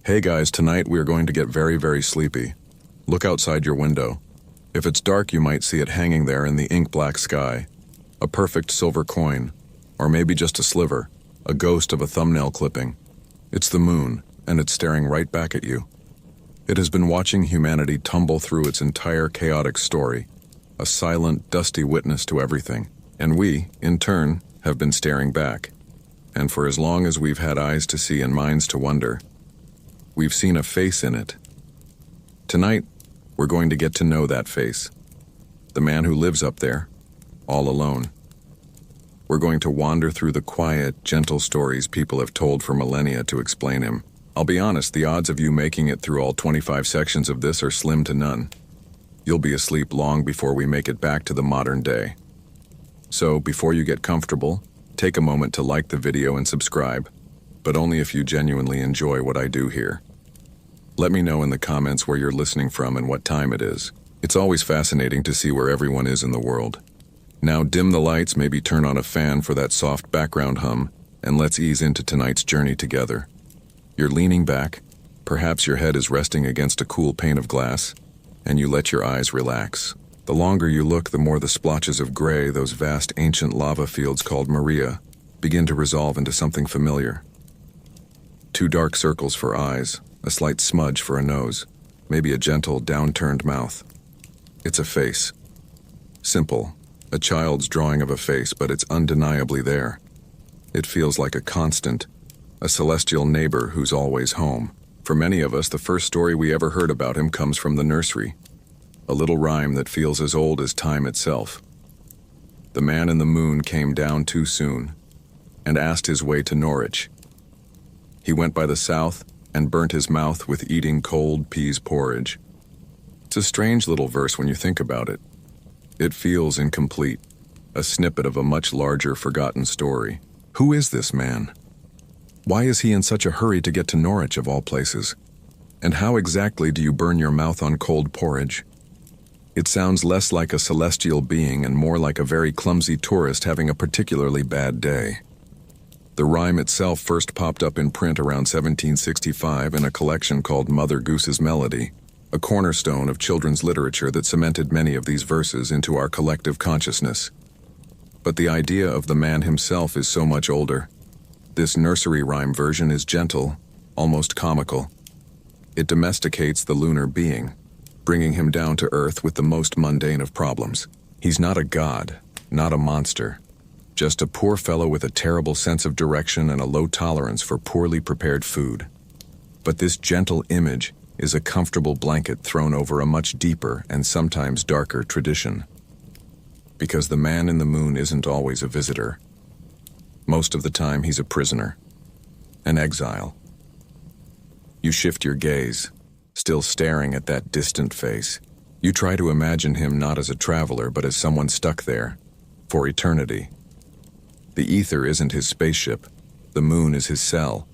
Hey guys, tonight we are going to get very sleepy. Look outside your window. If it's dark, you might see it hanging there in the ink-black sky. A perfect silver coin, or maybe just a sliver, a ghost of a thumbnail clipping. It's the moon, and it's staring right back at you. It has been watching humanity tumble through its entire chaotic story, a silent, dusty witness to everything. And we, in turn, have been staring back. And for as long as we've had eyes to see and minds to wonder, we've seen a face in it. Tonight, we're going to get to know that face. The man who lives up there, all alone. We're going to wander through the quiet, gentle stories people have told for millennia to explain him. I'll be honest, the odds of you making it through all 25 sections of this are slim to none. You'll be asleep long before we make it back to the modern day. So, before you get comfortable, take a moment to like the video and subscribe, but only if you genuinely enjoy what I do here. Let me know in the comments where you're listening from and what time it is. It's always fascinating to see where everyone is in the world. Now dim the lights, maybe turn on a fan for that soft background hum, and let's ease into tonight's journey together. You're leaning back, perhaps your head is resting against a cool pane of glass, and you let your eyes relax. The longer you look, the more the splotches of gray, those vast ancient lava fields called Maria, begin to resolve into something familiar. Two dark circles for eyes, a slight smudge for a nose, maybe a gentle, downturned mouth. It's a face. Simple, a child's drawing of a face, but it's undeniably there. It feels like a constant, a celestial neighbor who's always home. For many of us, the first story we ever heard about him comes from the nursery. A little rhyme that feels as old as time itself. The man in the moon came down too soon and asked his way to Norwich. He went by the south and burnt his mouth with eating cold peas porridge. It's a strange little verse when you think about it. It feels incomplete, a snippet of a much larger forgotten story. Who is this man? Why is he in such a hurry to get to Norwich of all places? And how exactly do you burn your mouth on cold porridge? It sounds less like a celestial being and more like a very clumsy tourist having a particularly bad day. The rhyme itself first popped up in print around 1765 in a collection called Mother Goose's Melody, a cornerstone of children's literature that cemented many of these verses into our collective consciousness. But the idea of the man himself is so much older. This nursery rhyme version is gentle, almost comical. It domesticates the lunar being, bringing him down to earth with the most mundane of problems. He's not a god, not a monster, just a poor fellow with a terrible sense of direction and a low tolerance for poorly prepared food. But this gentle image is a comfortable blanket thrown over a much deeper and sometimes darker tradition. Because the man in the moon isn't always a visitor. Most of the time he's a prisoner, an exile. You shift your gaze, still staring at that distant face. You try to imagine him not as a traveler, but as someone stuck there, for eternity. The ether isn't his spaceship, the moon is his cell.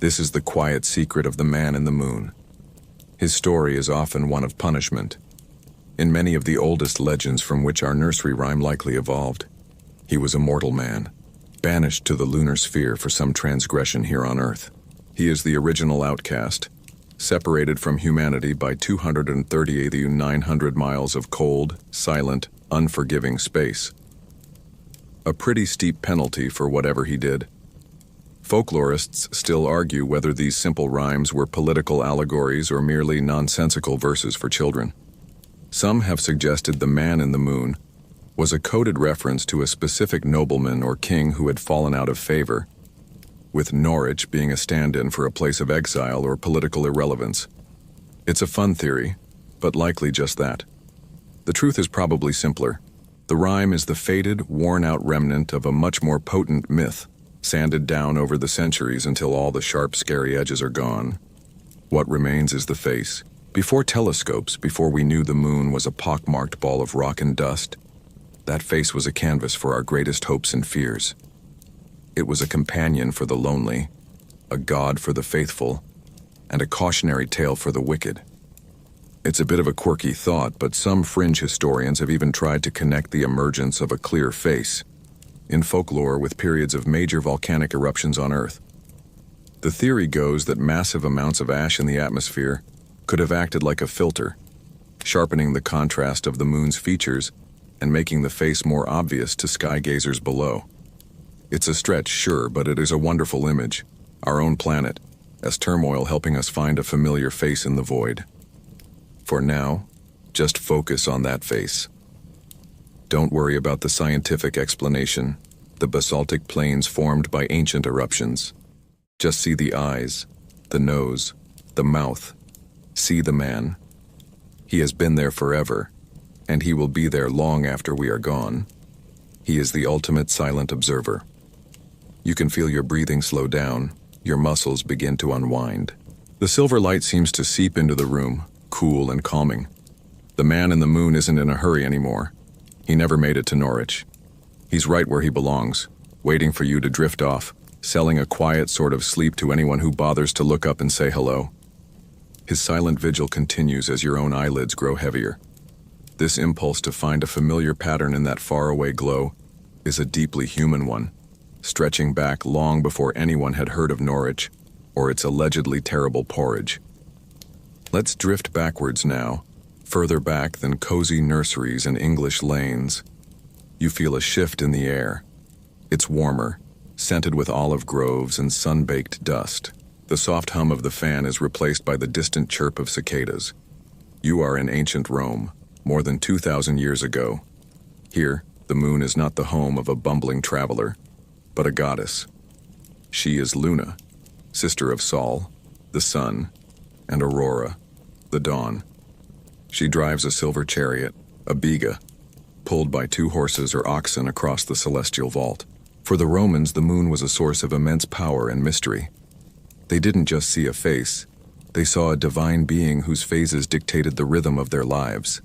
This is the quiet secret of the man in the moon. His story is often one of punishment. In many of the oldest legends from which our nursery rhyme likely evolved, he was a mortal man, banished to the lunar sphere for some transgression here on Earth. He is the original outcast, separated from humanity by 238,900 miles of cold, silent, unforgiving space. A pretty steep penalty for whatever he did. Folklorists still argue whether these simple rhymes were political allegories or merely nonsensical verses for children. Some have suggested the man in the moon was a coded reference to a specific nobleman or king who had fallen out of favor, with Norwich being a stand-in for a place of exile or political irrelevance. It's a fun theory, but likely just that. The truth is probably simpler. The rhyme is the faded, worn-out remnant of a much more potent myth, sanded down over the centuries until all the sharp, scary edges are gone. What remains is the face. Before telescopes, before we knew the moon was a pockmarked ball of rock and dust, that face was a canvas for our greatest hopes and fears. It was a companion for the lonely, a god for the faithful, and a cautionary tale for the wicked. It's a bit of a quirky thought, but some fringe historians have even tried to connect the emergence of a clear face in folklore with periods of major volcanic eruptions on Earth. The theory goes that massive amounts of ash in the atmosphere could have acted like a filter, sharpening the contrast of the moon's features and making the face more obvious to sky gazers below. It's a stretch, sure, but it is a wonderful image, our own planet, as turmoil helping us find a familiar face in the void. For now, just focus on that face. Don't worry about the scientific explanation, the basaltic plains formed by ancient eruptions. Just see the eyes, the nose, the mouth. See the man. He has been there forever, and he will be there long after we are gone. He is the ultimate silent observer. You can feel your breathing slow down, your muscles begin to unwind. The silver light seems to seep into the room, cool and calming. The man in the moon isn't in a hurry anymore. He never made it to Norwich. He's right where he belongs, waiting for you to drift off, selling a quiet sort of sleep to anyone who bothers to look up and say hello. His silent vigil continues as your own eyelids grow heavier. This impulse to find a familiar pattern in that faraway glow is a deeply human one, stretching back long before anyone had heard of Norwich or its allegedly terrible porridge. Let's drift backwards now, further back than cozy nurseries and English lanes. You feel a shift in the air. It's warmer, scented with olive groves and sun-baked dust. The soft hum of the fan is replaced by the distant chirp of cicadas. You are in ancient Rome, more than 2,000 years ago. Here, the moon is not the home of a bumbling traveler, but a goddess. She is Luna, sister of Sol, the sun, and Aurora, the dawn. She drives a silver chariot, a biga, pulled by 2 horses or oxen across the celestial vault. For the Romans, the moon was a source of immense power and mystery. They didn't just see a face, they saw a divine being whose phases dictated the rhythm of their lives.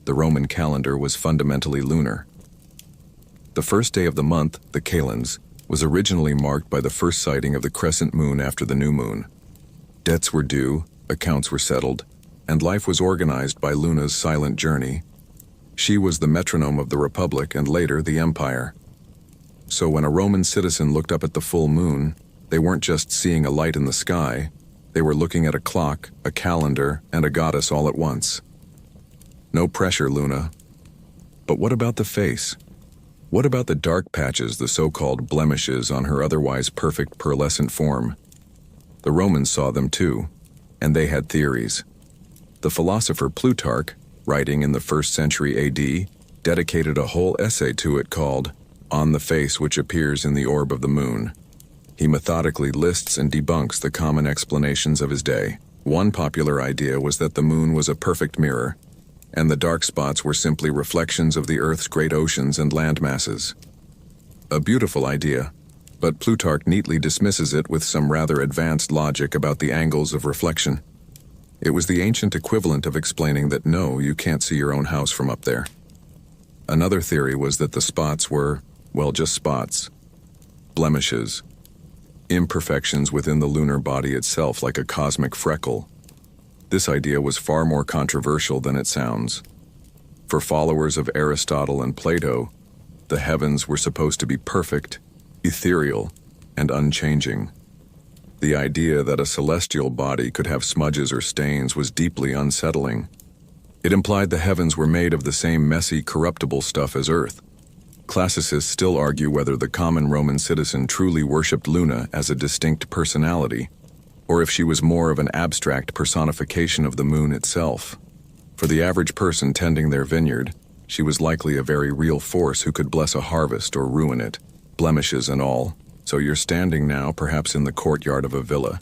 The Roman calendar was fundamentally lunar. The first day of the month, the kalends, was originally marked by the first sighting of the crescent moon after the new moon. Debts were due, accounts were settled, and life was organized by Luna's silent journey. She was the metronome of the Republic and later the Empire. So when a Roman citizen looked up at the full moon, they weren't just seeing a light in the sky, they were looking at a clock, a calendar, and a goddess all at once. No pressure, Luna. But what about the face? What about the dark patches, the so-called blemishes on her otherwise perfect pearlescent form? The Romans saw them too, and they had theories. The philosopher Plutarch, writing in the 1st century AD, dedicated a whole essay to it called On the Face Which Appears in the Orb of the Moon. He methodically lists and debunks the common explanations of his day. One popular idea was that the moon was a perfect mirror, and the dark spots were simply reflections of the Earth's great oceans and land masses. A beautiful idea, but Plutarch neatly dismisses it with some rather advanced logic about the angles of reflection. It was the ancient equivalent of explaining that no, you can't see your own house from up there. Another theory was that the spots were, well, just spots. Blemishes. Imperfections within the lunar body itself, like a cosmic freckle. This idea was far more controversial than it sounds. For followers of Aristotle and Plato, the heavens were supposed to be perfect, ethereal, and unchanging. The idea that a celestial body could have smudges or stains was deeply unsettling. It implied the heavens were made of the same messy, corruptible stuff as Earth. Classicists still argue whether the common Roman citizen truly worshipped Luna as a distinct personality, or if she was more of an abstract personification of the moon itself. For the average person tending their vineyard, she was likely a very real force who could bless a harvest or ruin it, blemishes and all. So you're standing now perhaps in the courtyard of a villa,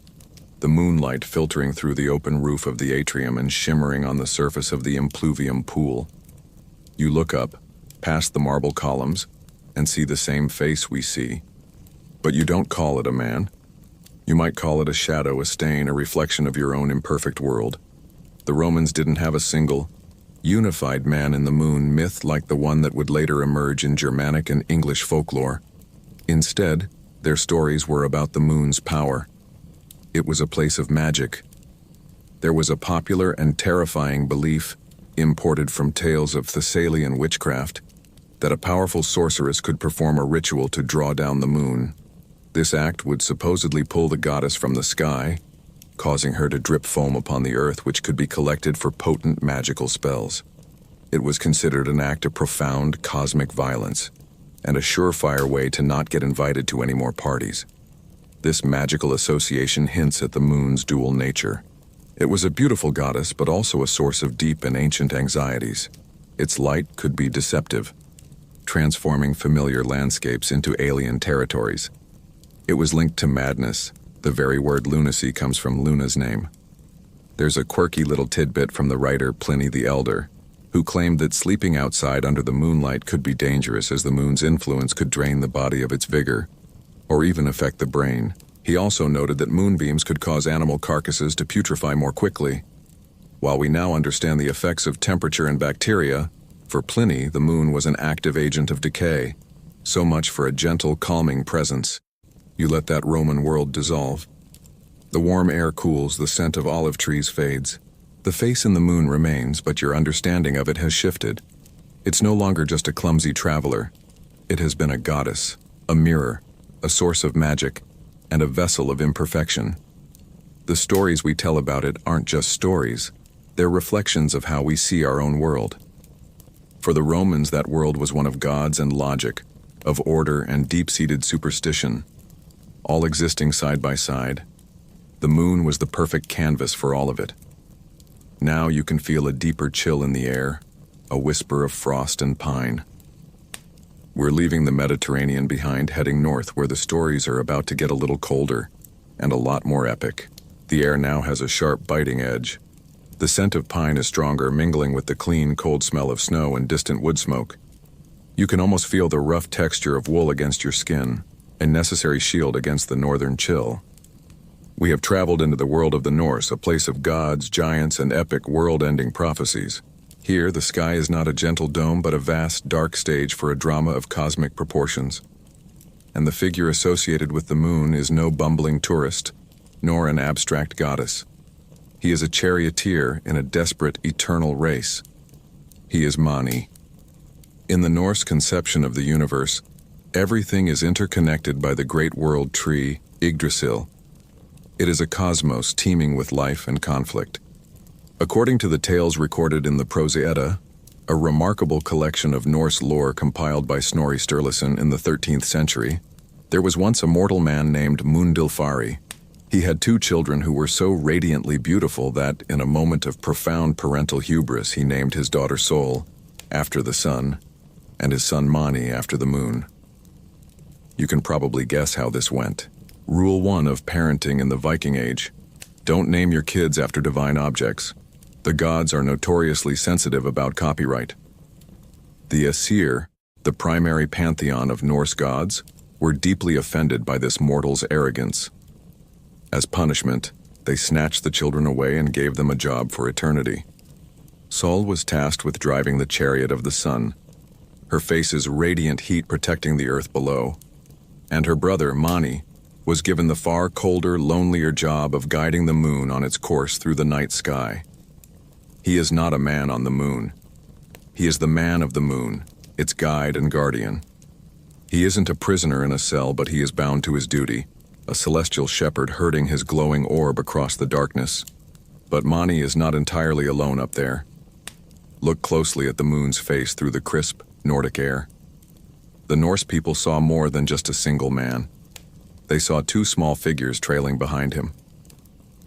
the moonlight filtering through the open roof of the atrium and shimmering on the surface of the impluvium pool. You look up, past the marble columns, and see the same face we see. But you don't call it a man. You might call it a shadow, a stain, a reflection of your own imperfect world. The Romans didn't have a single, unified man in the moon myth like the one that would later emerge in Germanic and English folklore. Instead, their stories were about the moon's power. It was a place of magic. There was a popular and terrifying belief, imported from tales of Thessalian witchcraft, that a powerful sorceress could perform a ritual to draw down the moon. This act would supposedly pull the goddess from the sky, causing her to drip foam upon the earth, which could be collected for potent magical spells. It was considered an act of profound cosmic violence, and a surefire way to not get invited to any more parties. This magical association hints at the moon's dual nature. It was a beautiful goddess, but also a source of deep and ancient anxieties. Its light could be deceptive, transforming familiar landscapes into alien territories. It was linked to madness. The very word lunacy comes from Luna's name. There's a quirky little tidbit from the writer Pliny the Elder, who claimed that sleeping outside under the moonlight could be dangerous, as the moon's influence could drain the body of its vigor, or even affect the brain. He also noted that moonbeams could cause animal carcasses to putrefy more quickly. While we now understand the effects of temperature and bacteria, for Pliny, the moon was an active agent of decay. So much for a gentle, calming presence. You let that Roman world dissolve. The warm air cools, the scent of olive trees fades. The face in the moon remains, but your understanding of it has shifted. It's no longer just a clumsy traveler. It has been a goddess, a mirror, a source of magic, and a vessel of imperfection. The stories we tell about it aren't just stories. They're reflections of how we see our own world. For the Romans, that world was one of gods and logic, of order and deep-seated superstition, all existing side by side. The moon was the perfect canvas for all of it. Now you can feel a deeper chill in the air, a whisper of frost and pine. We're leaving the Mediterranean behind, heading north, where the stories are about to get a little colder and a lot more epic. The air now has a sharp, biting edge. The scent of pine is stronger, mingling with the clean, cold smell of snow and distant wood smoke. You can almost feel the rough texture of wool against your skin, a necessary shield against the northern chill. We have traveled into the world of the Norse, a place of gods, giants, and epic world-ending prophecies. Here, the sky is not a gentle dome, but a vast, dark stage for a drama of cosmic proportions. And the figure associated with the moon is no bumbling tourist, nor an abstract goddess. He is a charioteer in a desperate, eternal race. He is Mani. In the Norse conception of the universe, everything is interconnected by the great world tree, Yggdrasil. It is a cosmos teeming with life and conflict. According to the tales recorded in the Prose Edda, a remarkable collection of Norse lore compiled by Snorri Sturluson in the 13th century, there was once a mortal man named Mundilfari. He had 2 children who were so radiantly beautiful that, in a moment of profound parental hubris, he named his daughter Sol after the sun, and his son Mani after the moon. You can probably guess how this went. Rule 1 of parenting in the Viking Age: don't name your kids after divine objects. The gods are notoriously sensitive about copyright. The Aesir, the primary pantheon of Norse gods, were deeply offended by this mortal's arrogance. As punishment, they snatched the children away and gave them a job for eternity. Sol was tasked with driving the chariot of the sun, her face's radiant heat protecting the earth below, and her brother, Mani, was given the far colder, lonelier job of guiding the moon on its course through the night sky. He is not a man on the moon. He is the man of the moon, its guide and guardian. He isn't a prisoner in a cell, but he is bound to his duty, a celestial shepherd herding his glowing orb across the darkness. But Mani is not entirely alone up there. Look closely at the moon's face through the crisp, Nordic air. The Norse people saw more than just a single man. They saw 2 small figures trailing behind him.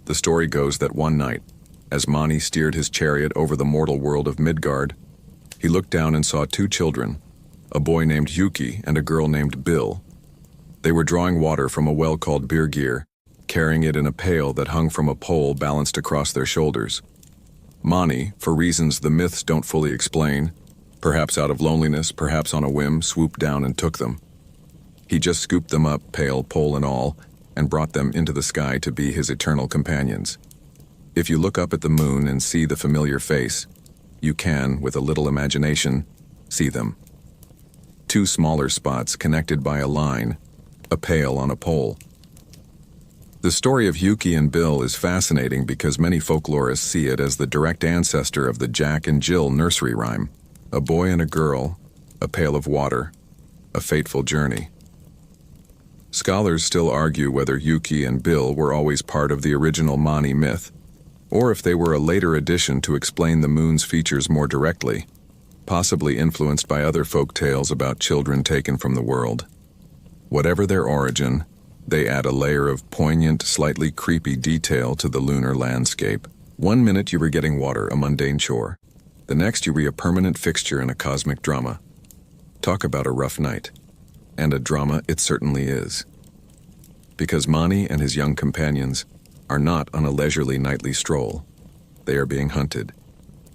The story goes that one night, as Mani steered his chariot over the mortal world of Midgard, he looked down and saw 2 children, a boy named Yuki and a girl named Bill. They were drawing water from a well called Birgir, carrying it in a pail that hung from a pole balanced across their shoulders. Mani, for reasons the myths don't fully explain, perhaps out of loneliness, perhaps on a whim, swooped down and took them. He just scooped them up, pail, pole and all, and brought them into the sky to be his eternal companions. If you look up at the moon and see the familiar face, you can, with a little imagination, see them. 2 smaller spots connected by a line, a pail on a pole. The story of Yuki and Bill is fascinating because many folklorists see it as the direct ancestor of the Jack and Jill nursery rhyme: a boy and a girl, a pail of water, a fateful journey. Scholars still argue whether Yuki and Bill were always part of the original Mani myth, or if they were a later addition to explain the moon's features more directly, possibly influenced by other folk tales about children taken from the world. Whatever their origin, they add a layer of poignant, slightly creepy detail to the lunar landscape. One minute you were getting water, a mundane chore. The next you were a permanent fixture in a cosmic drama. Talk about a rough night. And a drama it certainly is. Because Mani and his young companions are not on a leisurely nightly stroll. They are being hunted.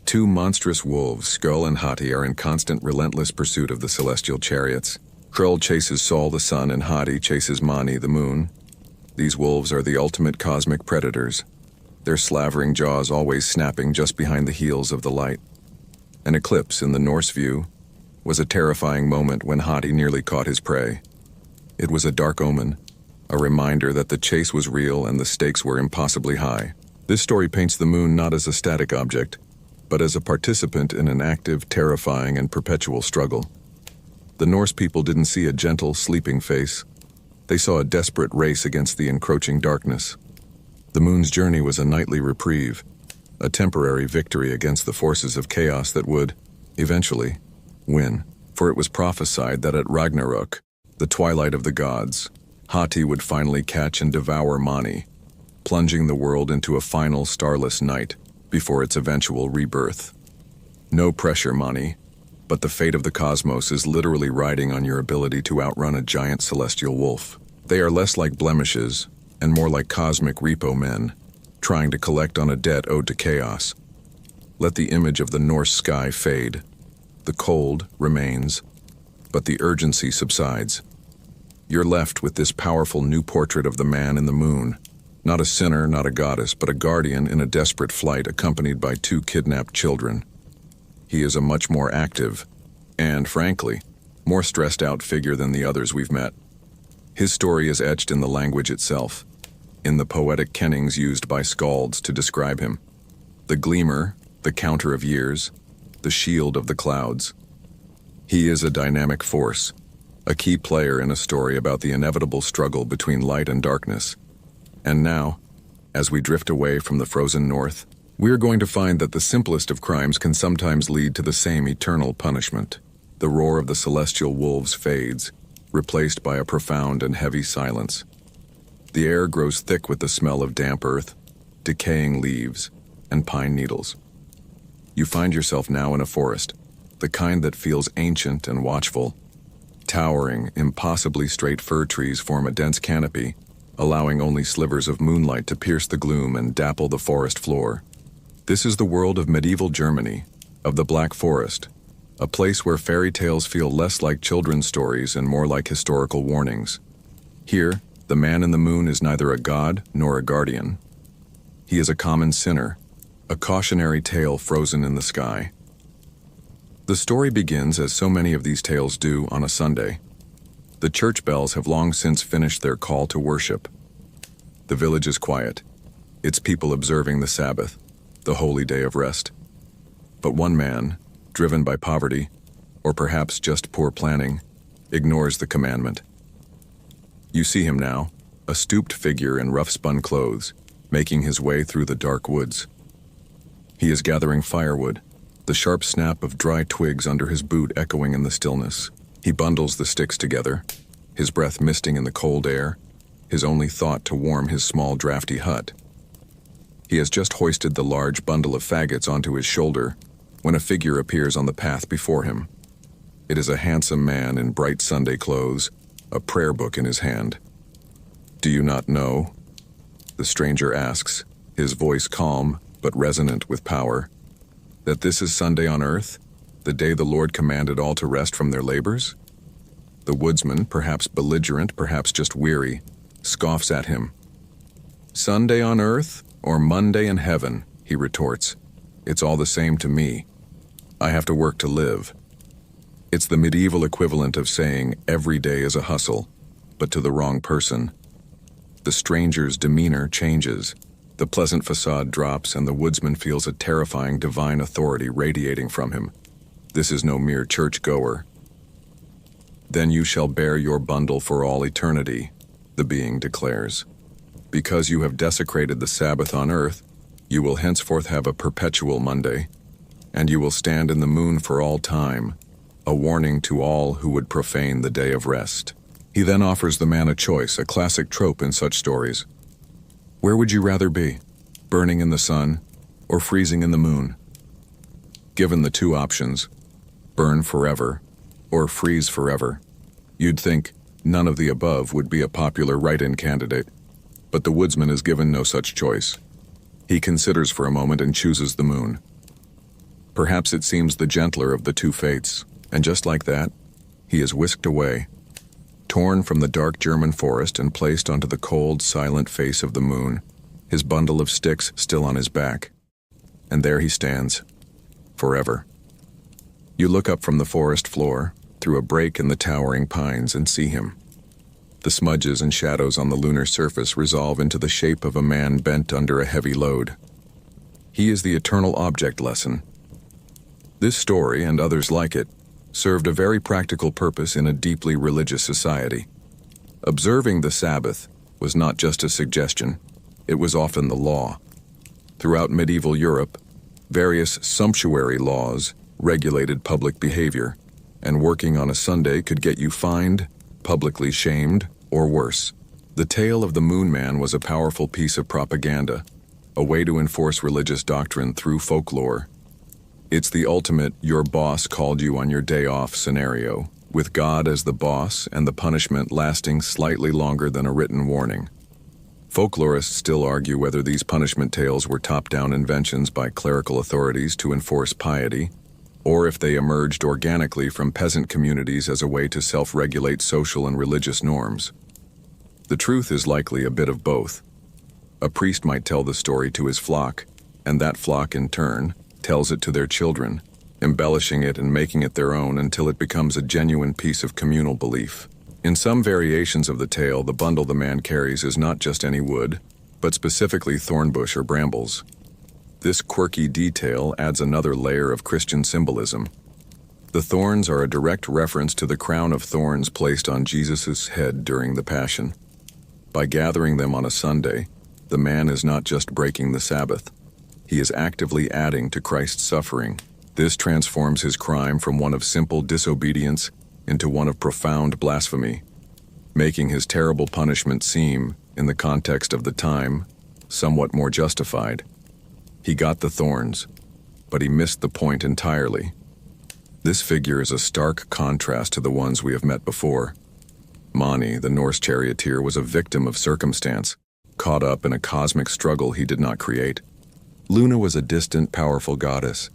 Two monstrous wolves, Skull and Hati, are in constant, relentless pursuit of the celestial chariots. Krull chases Sol the sun, and Hati chases Mani the moon. These wolves are the ultimate cosmic predators, their slavering jaws always snapping just behind the heels of the light. An eclipse in the Norse view was a terrifying moment when Hati nearly caught his prey. It was a dark omen, a reminder that the chase was real and the stakes were impossibly high. This story paints the moon not as a static object, but as a participant in an active, terrifying, and perpetual struggle. The Norse people didn't see a gentle, sleeping face. They saw a desperate race against the encroaching darkness. The moon's journey was a nightly reprieve, a temporary victory against the forces of chaos that would, eventually, win. For it was prophesied that at Ragnarok, the twilight of the gods, Hati would finally catch and devour Mani, plunging the world into a final starless night before its eventual rebirth. No pressure, Mani, but the fate of the cosmos is literally riding on your ability to outrun a giant celestial wolf. They are less like blemishes and more like cosmic repo men, trying to collect on a debt owed to chaos. Let the image of the Norse sky fade. The cold remains, but the urgency subsides. You're left with this powerful new portrait of the man in the moon. Not a sinner, not a goddess, but a guardian in a desperate flight accompanied by two kidnapped children. He is a much more active, and, frankly, more stressed-out figure than the others we've met. His story is etched in the language itself, in the poetic kennings used by skalds to describe him. The gleamer, the counter of years, the shield of the clouds. He is a dynamic force, a key player in a story about the inevitable struggle between light and darkness. And now, as we drift away from the frozen north, we are going to find that the simplest of crimes can sometimes lead to the same eternal punishment. The roar of the celestial wolves fades, replaced by a profound and heavy silence. The air grows thick with the smell of damp earth, decaying leaves, and pine needles. You find yourself now in a forest, the kind that feels ancient and watchful. Towering, impossibly straight fir trees form a dense canopy, allowing only slivers of moonlight to pierce the gloom and dapple the forest floor. This is the world of medieval Germany, of the Black Forest, a place where fairy tales feel less like children's stories and more like historical warnings. Here, the man in the moon is neither a god nor a guardian. He is a common sinner, a cautionary tale frozen in the sky. The story begins, as so many of these tales do, on a Sunday. The church bells have long since finished their call to worship. The village is quiet, its people observing the Sabbath, the holy day of rest. But one man, driven by poverty, or perhaps just poor planning, ignores the commandment. You see him now, a stooped figure in rough-spun clothes, making his way through the dark woods. He is gathering firewood, the sharp snap of dry twigs under his boot echoing in the stillness. He bundles the sticks together, his breath misting in the cold air, his only thought to warm his small drafty hut. He has just hoisted the large bundle of faggots onto his shoulder when a figure appears on the path before him. It is a handsome man in bright Sunday clothes, a prayer book in his hand. "Do you not know?" the stranger asks, his voice calm but resonant with power. "That this is Sunday on earth, the day the Lord commanded all to rest from their labors?" The woodsman, perhaps belligerent, perhaps just weary, scoffs at him. "Sunday on earth or Monday in heaven," he retorts. "It's all the same to me. I have to work to live." It's the medieval equivalent of saying every day is a hustle, but to the wrong person. The stranger's demeanor changes. The pleasant facade drops, and the woodsman feels a terrifying divine authority radiating from him. This is no mere church-goer. "Then you shall bear your bundle for all eternity," the being declares. Because you have desecrated the Sabbath on earth, you will henceforth have a perpetual Monday, and you will stand in the moon for all time, a warning to all who would profane the day of rest. He then offers the man a choice, a classic trope in such stories. Where would you rather be, burning in the sun or freezing in the moon? Given the two options, burn forever or freeze forever, you'd think none of the above would be a popular write-in candidate, but the woodsman is given no such choice. He considers for a moment and chooses the moon. Perhaps it seems the gentler of the two fates, and just like that, he is whisked away, torn from the dark German forest and placed onto the cold, silent face of the moon, his bundle of sticks still on his back. And there he stands, forever. You look up from the forest floor, through a break in the towering pines, and see him. The smudges and shadows on the lunar surface resolve into the shape of a man bent under a heavy load. He is the eternal object lesson. This story, and others like it, served a very practical purpose in a deeply religious society. Observing the Sabbath was not just a suggestion, it was often the law. Throughout medieval Europe, various sumptuary laws regulated public behavior, and working on a Sunday could get you fined, publicly shamed, or worse. The tale of the Moon Man was a powerful piece of propaganda, a way to enforce religious doctrine through folklore. It's the ultimate your boss called you on your day off scenario, with God as the boss and the punishment lasting slightly longer than a written warning. Folklorists still argue whether these punishment tales were top-down inventions by clerical authorities to enforce piety, or if they emerged organically from peasant communities as a way to self-regulate social and religious norms. The truth is likely a bit of both. A priest might tell the story to his flock, and that flock in turn tells it to their children, embellishing it and making it their own until it becomes a genuine piece of communal belief. In some variations of the tale, the bundle the man carries is not just any wood, but specifically thornbush or brambles. This quirky detail adds another layer of Christian symbolism. The thorns are a direct reference to the crown of thorns placed on Jesus' head during the Passion. By gathering them on a Sunday, the man is not just breaking the Sabbath. He is actively adding to Christ's suffering. This transforms his crime from one of simple disobedience into one of profound blasphemy, making his terrible punishment seem, in the context of the time, somewhat more justified. He got the thorns, but he missed the point entirely. This figure is a stark contrast to the ones we have met before. Mani, the Norse charioteer, was a victim of circumstance, caught up in a cosmic struggle he did not create. Luna was a distant, powerful goddess.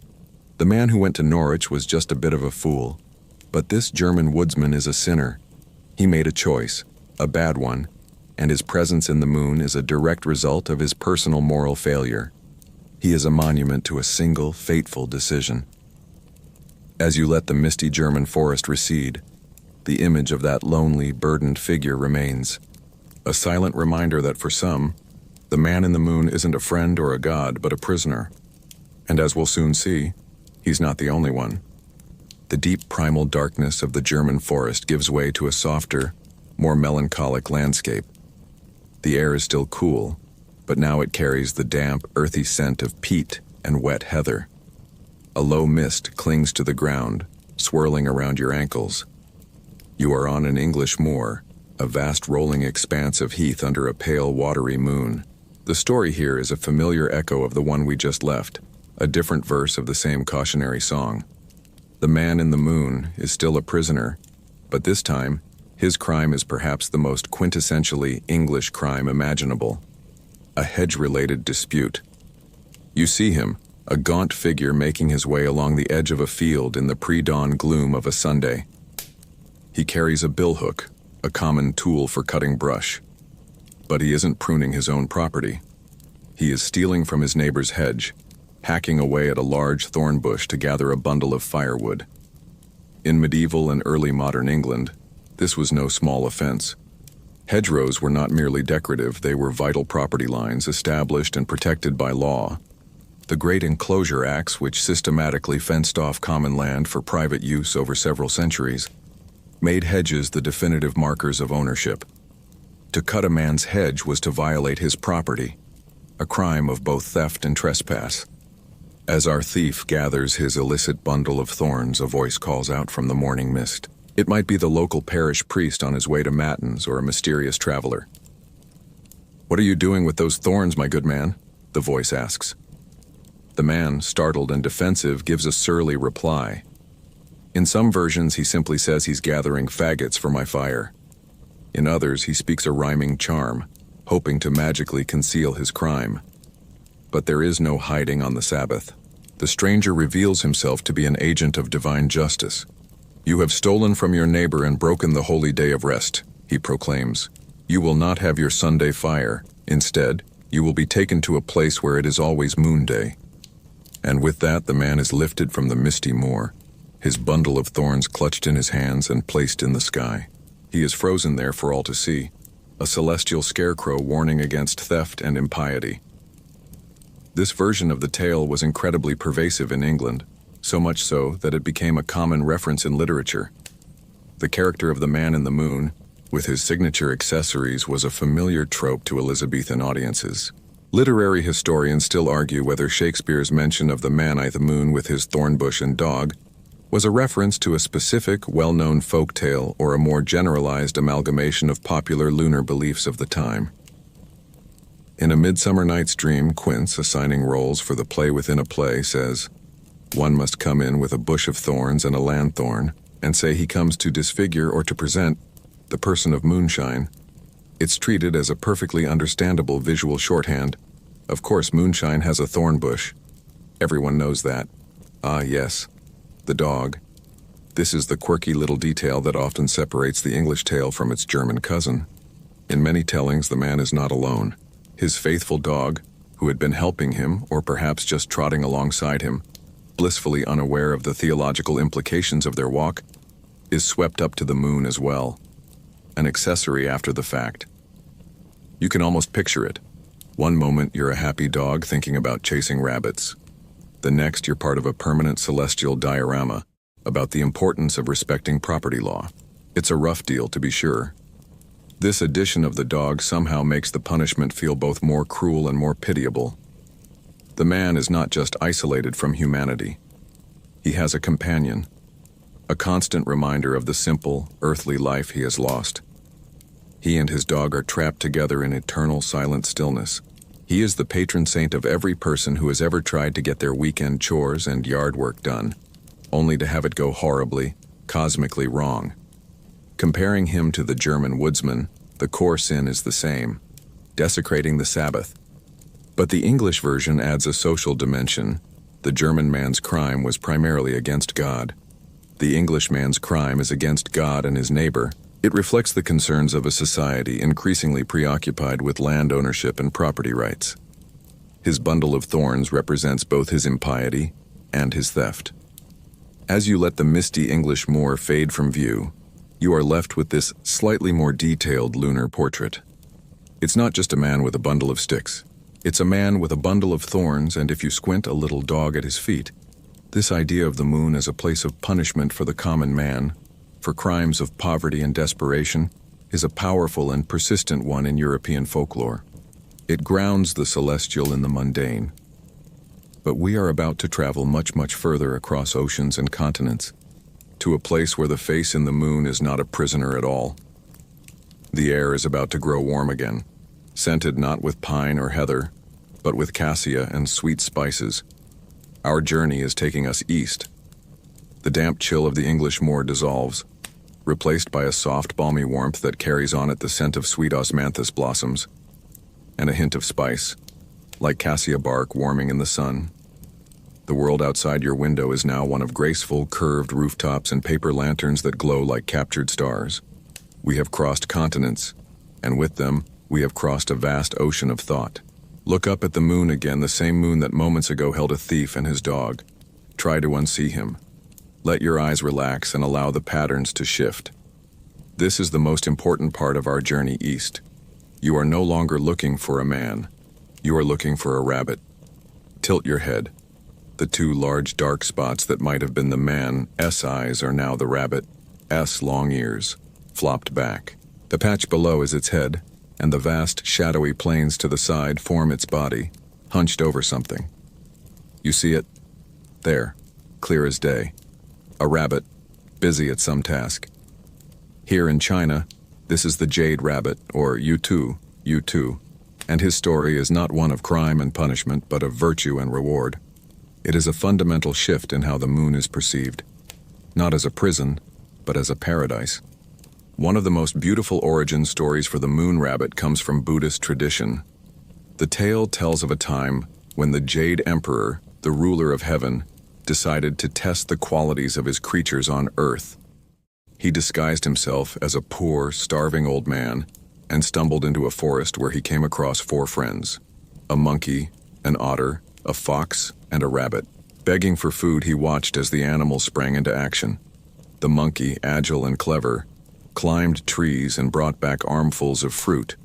The man who went to Norwich was just a bit of a fool. But this German woodsman is a sinner. He made a choice, a bad one, and his presence in the moon is a direct result of his personal moral failure. He is a monument to a single, fateful decision. As you let the misty German forest recede, the image of that lonely, burdened figure remains, a silent reminder that for some, the man in the moon isn't a friend or a god, but a prisoner. And as we'll soon see, he's not the only one. The deep primal darkness of the German forest gives way to a softer, more melancholic landscape. The air is still cool, but now it carries the damp, earthy scent of peat and wet heather. A low mist clings to the ground, swirling around your ankles. You are on an English moor, a vast rolling expanse of heath under a pale, watery moon. The story here is a familiar echo of the one we just left, a different verse of the same cautionary song. The man in the moon is still a prisoner, but this time, his crime is perhaps the most quintessentially English crime imaginable. A hedge-related dispute. You see him, a gaunt figure making his way along the edge of a field in the pre-dawn gloom of a Sunday. He carries a billhook, a common tool for cutting brush. But he isn't pruning his own property. He is stealing from his neighbor's hedge, hacking away at a large thorn bush to gather a bundle of firewood. In medieval and early modern England, this was no small offense. Hedgerows were not merely decorative, they were vital property lines established and protected by law. The Great Enclosure Acts, which systematically fenced off common land for private use over several centuries, made hedges the definitive markers of ownership. To cut a man's hedge was to violate his property, a crime of both theft and trespass. As our thief gathers his illicit bundle of thorns, a voice calls out from the morning mist. It might be the local parish priest on his way to matins or a mysterious traveler. "What are you doing with those thorns, my good man?" the voice asks. The man, startled and defensive, gives a surly reply. In some versions, he simply says he's gathering faggots for my fire. In others, he speaks a rhyming charm, hoping to magically conceal his crime. But there is no hiding on the Sabbath. The stranger reveals himself to be an agent of divine justice. "You have stolen from your neighbor and broken the holy day of rest," he proclaims. "You will not have your Sunday fire. Instead, you will be taken to a place where it is always moon day." And with that, the man is lifted from the misty moor, his bundle of thorns clutched in his hands and placed in the sky. He is frozen there for all to see, a celestial scarecrow warning against theft and impiety. This version of the tale was incredibly pervasive in England, so much so that it became a common reference in literature. The character of the man in the moon, with his signature accessories, was a familiar trope to Elizabethan audiences. Literary historians still argue whether Shakespeare's mention of the man I' the moon with his thornbush and dog was a reference to a specific, well-known folk tale or a more generalized amalgamation of popular lunar beliefs of the time. In A Midsummer Night's Dream, Quince, assigning roles for the play within a play, says, "One must come in with a bush of thorns and a lanthorn, and say he comes to disfigure or to present the person of moonshine." It's treated as a perfectly understandable visual shorthand. Of course, moonshine has a thorn bush. Everyone knows that. Ah, yes, the dog. This is the quirky little detail that often separates the English tale from its German cousin. In many tellings, the man is not alone. His faithful dog, who had been helping him or perhaps just trotting alongside him, blissfully unaware of the theological implications of their walk, is swept up to the moon as well. An accessory after the fact. You can almost picture it. One moment you're a happy dog thinking about chasing rabbits. The next you're part of a permanent celestial diorama about the importance of respecting property law. It's a rough deal, to be sure. This addition of the dog somehow makes the punishment feel both more cruel and more pitiable. The man is not just isolated from humanity. He has a companion, a constant reminder of the simple, earthly life he has lost. He and his dog are trapped together in eternal silent stillness. He is the patron saint of every person who has ever tried to get their weekend chores and yard work done, only to have it go horribly, cosmically wrong. Comparing him to the German woodsman, the core sin is the same, desecrating the Sabbath. But the English version adds a social dimension. The German man's crime was primarily against God. The English man's crime is against God and his neighbor. It reflects the concerns of a society increasingly preoccupied with land ownership and property rights. His bundle of thorns represents both his impiety and his theft. As you let the misty English moor fade from view, you are left with this slightly more detailed lunar portrait. It's not just a man with a bundle of sticks. It's a man with a bundle of thorns, and if you squint, a little dog at his feet. This idea of the moon as a place of punishment for the common man, for crimes of poverty and desperation, is a powerful and persistent one in European folklore. It grounds the celestial in the mundane. But we are about to travel much, much further across oceans and continents, to a place where the face in the moon is not a prisoner at all. The air is about to grow warm again, scented not with pine or heather, but with cassia and sweet spices. Our journey is taking us east. The damp chill of the English moor dissolves, replaced by a soft, balmy warmth that carries on it the scent of sweet osmanthus blossoms, and a hint of spice, like cassia bark warming in the sun. The world outside your window is now one of graceful, curved rooftops and paper lanterns that glow like captured stars. We have crossed continents, and with them, we have crossed a vast ocean of thought. Look up at the moon again, the same moon that moments ago held a thief and his dog. Try to unsee him. Let your eyes relax and allow the patterns to shift. This is the most important part of our journey east. You are no longer looking for a man. You are looking for a rabbit. Tilt your head. The two large dark spots that might have been the man's eyes are now the rabbit's long ears, flopped back. The patch below is its head, and the vast, shadowy plains to the side form its body, hunched over something. You see it? There, clear as day. A rabbit, busy at some task. Here in China, this is the jade rabbit, or yutu, and his story is not one of crime and punishment, but of virtue and reward. It is a fundamental shift in how the moon is perceived, not as a prison, but as a paradise. One of the most beautiful origin stories for the moon rabbit comes from Buddhist tradition. The tale tells of a time when the Jade Emperor, the ruler of heaven, decided to test the qualities of his creatures on earth. He disguised himself as a poor, starving old man and stumbled into a forest where he came across 4 friends: a monkey, an otter, a fox, and a rabbit. Begging for food, he watched as the animals sprang into action. The monkey, agile and clever, climbed trees and brought back armfuls of fruit.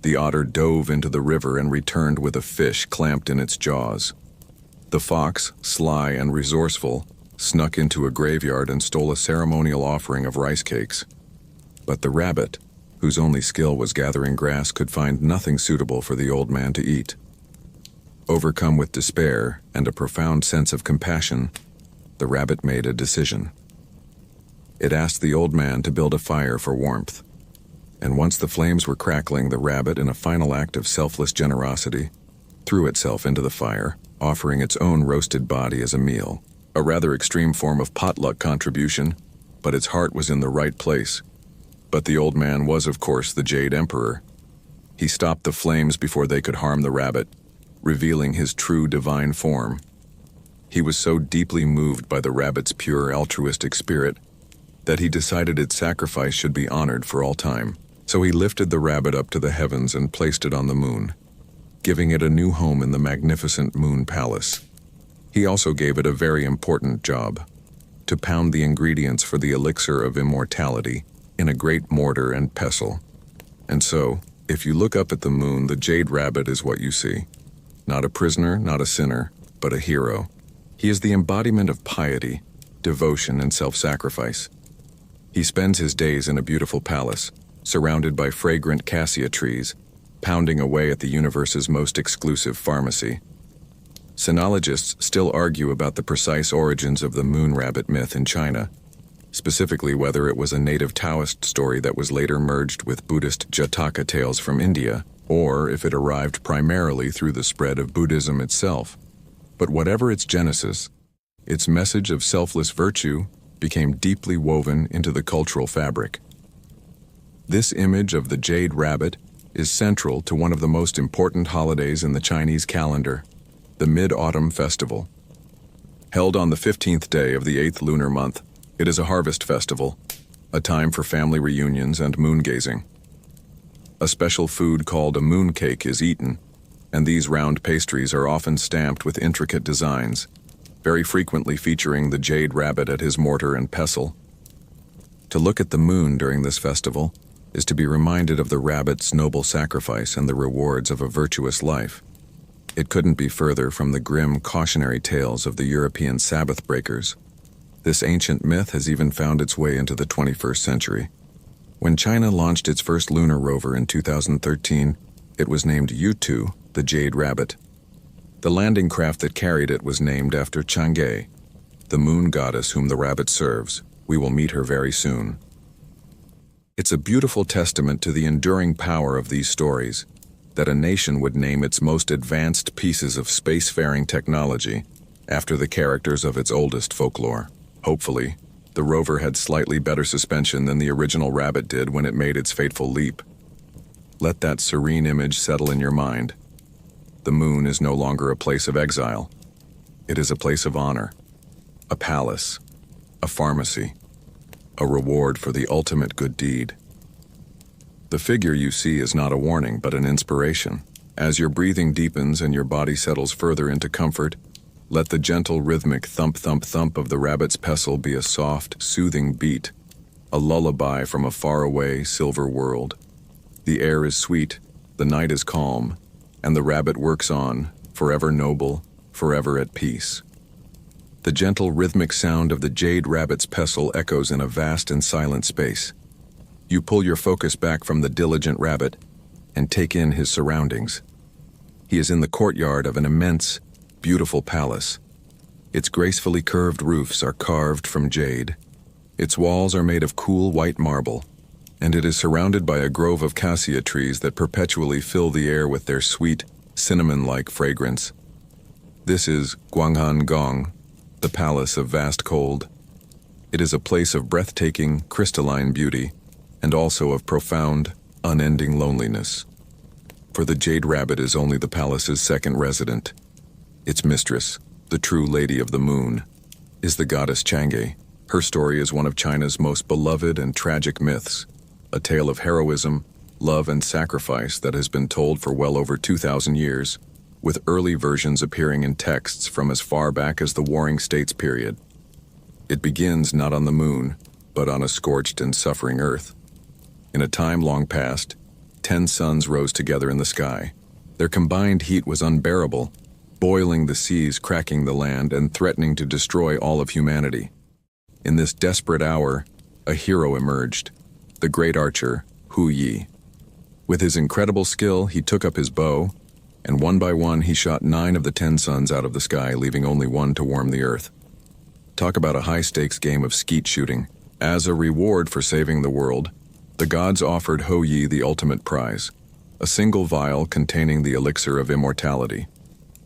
The otter dove into the river and returned with a fish clamped in its jaws. The fox, sly and resourceful, snuck into a graveyard and stole a ceremonial offering of rice cakes. But the rabbit, whose only skill was gathering grass, could find nothing suitable for the old man to eat. Overcome with despair and a profound sense of compassion, the rabbit made a decision. It asked the old man to build a fire for warmth. And once the flames were crackling, the rabbit, in a final act of selfless generosity, threw itself into the fire, offering its own roasted body as a meal. A rather extreme form of potluck contribution, but its heart was in the right place. But the old man was, of course, the Jade Emperor. He stopped the flames before they could harm the rabbit, revealing his true divine form. He was so deeply moved by the rabbit's pure altruistic spirit that he decided its sacrifice should be honored for all time. So he lifted the rabbit up to the heavens and placed it on the moon, giving it a new home in the magnificent moon palace. He also gave it a very important job: to pound the ingredients for the elixir of immortality in a great mortar and pestle. And so, if you look up at the moon, the jade rabbit is what you see. Not a prisoner, not a sinner, but a hero. He is the embodiment of piety, devotion, and self-sacrifice. He spends his days in a beautiful palace, surrounded by fragrant cassia trees, pounding away at the universe's most exclusive pharmacy. Sinologists still argue about the precise origins of the moon rabbit myth in China, specifically whether it was a native Taoist story that was later merged with Buddhist Jataka tales from India, or if it arrived primarily through the spread of Buddhism itself. But whatever its genesis, its message of selfless virtue became deeply woven into the cultural fabric. This image of the jade rabbit is central to one of the most important holidays in the Chinese calendar, the Mid-Autumn Festival. Held on the 15th day of the 8th lunar month, it is a harvest festival, a time for family reunions and moon gazing. A special food called a moon cake is eaten, and these round pastries are often stamped with intricate designs, very frequently featuring the jade rabbit at his mortar and pestle. To look at the moon during this festival is to be reminded of the rabbit's noble sacrifice and the rewards of a virtuous life. It couldn't be further from the grim cautionary tales of the European Sabbath breakers. This ancient myth has even found its way into the 21st century. When China launched its first lunar rover in 2013, it was named Yutu, the Jade Rabbit. The landing craft that carried it was named after Chang'e, the moon goddess whom the rabbit serves. We will meet her very soon. It's a beautiful testament to the enduring power of these stories that a nation would name its most advanced pieces of spacefaring technology after the characters of its oldest folklore. Hopefully, the rover had slightly better suspension than the original rabbit did when it made its fateful leap. Let that serene image settle in your mind. The moon is no longer a place of exile. It is a place of honor, a palace, a pharmacy, a reward for the ultimate good deed. The figure you see is not a warning, but an inspiration. As your breathing deepens and your body settles further into comfort, let the gentle rhythmic thump-thump-thump of the rabbit's pestle be a soft, soothing beat, a lullaby from a faraway silver world. The air is sweet, the night is calm, and the rabbit works on, forever noble, forever at peace. The gentle rhythmic sound of the jade rabbit's pestle echoes in a vast and silent space. You pull your focus back from the diligent rabbit and take in his surroundings. He is in the courtyard of an immense, beautiful palace. Its gracefully curved roofs are carved from jade. Its walls are made of cool white marble, and it is surrounded by a grove of cassia trees that perpetually fill the air with their sweet, cinnamon-like fragrance. This is Guanghan Gong, the palace of vast cold. It is a place of breathtaking, crystalline beauty, and also of profound, unending loneliness. For the Jade Rabbit is only the palace's second resident. Its mistress, the true Lady of the Moon, is the goddess Chang'e. Her story is one of China's most beloved and tragic myths, a tale of heroism, love, and sacrifice that has been told for well over 2,000 years, with early versions appearing in texts from as far back as the Warring States period. It begins not on the moon, but on a scorched and suffering earth. In a time long past, 10 suns rose together in the sky. Their combined heat was unbearable, boiling the seas, cracking the land, and threatening to destroy all of humanity. In this desperate hour, a hero emerged, the great archer, Hu Yi. With his incredible skill, he took up his bow, and one by one he shot 9 of the 10 suns out of the sky, leaving only one to warm the earth. Talk about a high-stakes game of skeet shooting. As a reward for saving the world, the gods offered Hu Yi the ultimate prize, a single vial containing the elixir of immortality.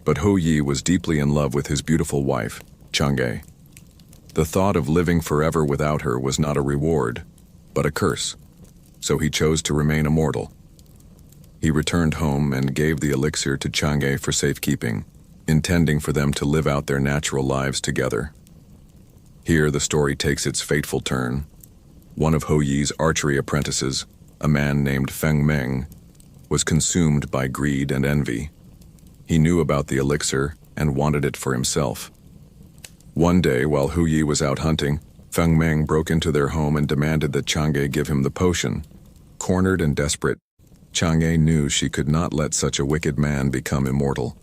But Hu Yi was deeply in love with his beautiful wife, Chang'e. The thought of living forever without her was not a reward, but a curse, so he chose to remain immortal. He returned home and gave the elixir to Chang'e for safekeeping, intending for them to live out their natural lives together. Here the story takes its fateful turn. One of Hu Yi's archery apprentices, a man named Feng Meng, was consumed by greed and envy. He knew about the elixir and wanted it for himself. One day, while Hu Yi was out hunting, Feng Meng broke into their home and demanded that Chang'e give him the potion. Cornered and desperate, Chang'e knew she could not let such a wicked man become immortal.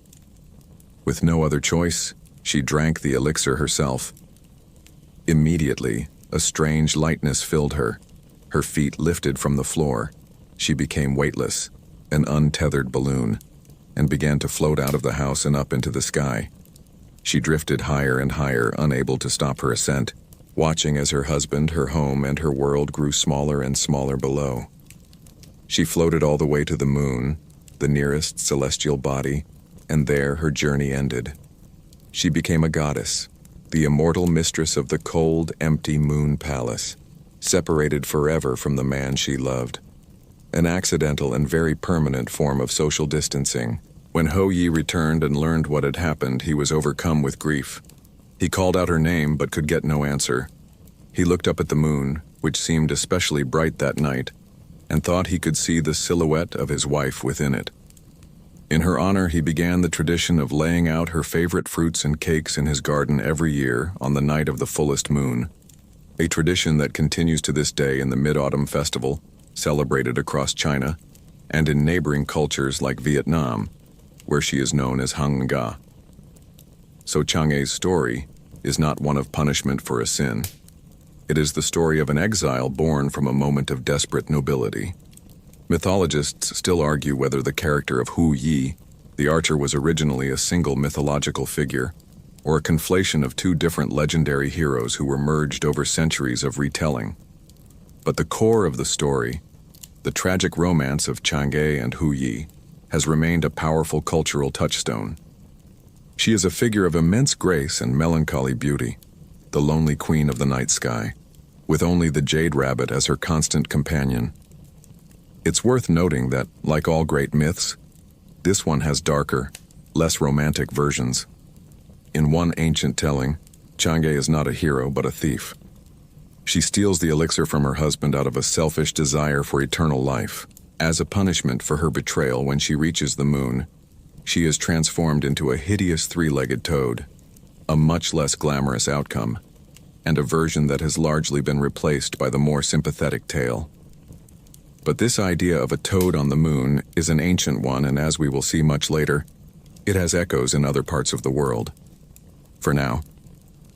With no other choice, she drank the elixir herself. Immediately, a strange lightness filled her. Her feet lifted from the floor. She became weightless, an untethered balloon, and began to float out of the house and up into the sky. She drifted higher and higher, unable to stop her ascent, watching as her husband, her home, and her world grew smaller and smaller below. She floated all the way to the moon, the nearest celestial body, and there her journey ended. She became a goddess, the immortal mistress of the cold, empty moon palace, separated forever from the man she loved. An accidental and very permanent form of social distancing. When Hu Yi returned and learned what had happened, he was overcome with grief. He called out her name but could get no answer. He looked up at the moon, which seemed especially bright that night, and thought he could see the silhouette of his wife within it. In her honor, he began the tradition of laying out her favorite fruits and cakes in his garden every year on the night of the fullest moon, a tradition that continues to this day in the Mid-Autumn Festival, celebrated across China, and in neighboring cultures like Vietnam, where she is known as Hang Ga. So Chang'e's story is not one of punishment for a sin. It is the story of an exile born from a moment of desperate nobility. Mythologists still argue whether the character of Hu Yi, the archer, was originally a single mythological figure, or a conflation of 2 different legendary heroes who were merged over centuries of retelling. But the core of the story, the tragic romance of Chang'e and Hu Yi, has remained a powerful cultural touchstone. She is a figure of immense grace and melancholy beauty, the lonely queen of the night sky, with only the Jade Rabbit as her constant companion. It's worth noting that, like all great myths, this one has darker, less romantic versions. In one ancient telling, Chang'e is not a hero but a thief. She steals the elixir from her husband out of a selfish desire for eternal life. As a punishment for her betrayal, when she reaches the moon, she is transformed into a hideous 3-legged toad, a much less glamorous outcome, and a version that has largely been replaced by the more sympathetic tale. But this idea of a toad on the moon is an ancient one, and as we will see much later, it has echoes in other parts of the world. For now,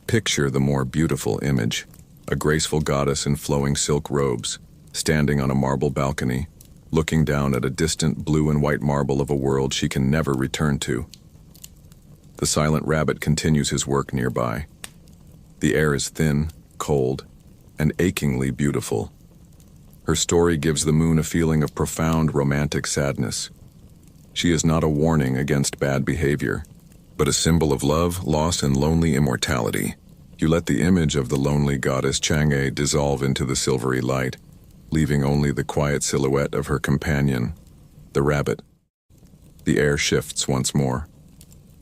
picture the more beautiful image, a graceful goddess in flowing silk robes, standing on a marble balcony, looking down at a distant blue and white marble of a world she can never return to. The silent rabbit continues his work nearby. The air is thin, cold, and achingly beautiful. Her story gives the moon a feeling of profound romantic sadness. She is not a warning against bad behavior, but a symbol of love, loss, and lonely immortality. You let the image of the lonely goddess Chang'e dissolve into the silvery light, leaving only the quiet silhouette of her companion, the rabbit. The air shifts once more.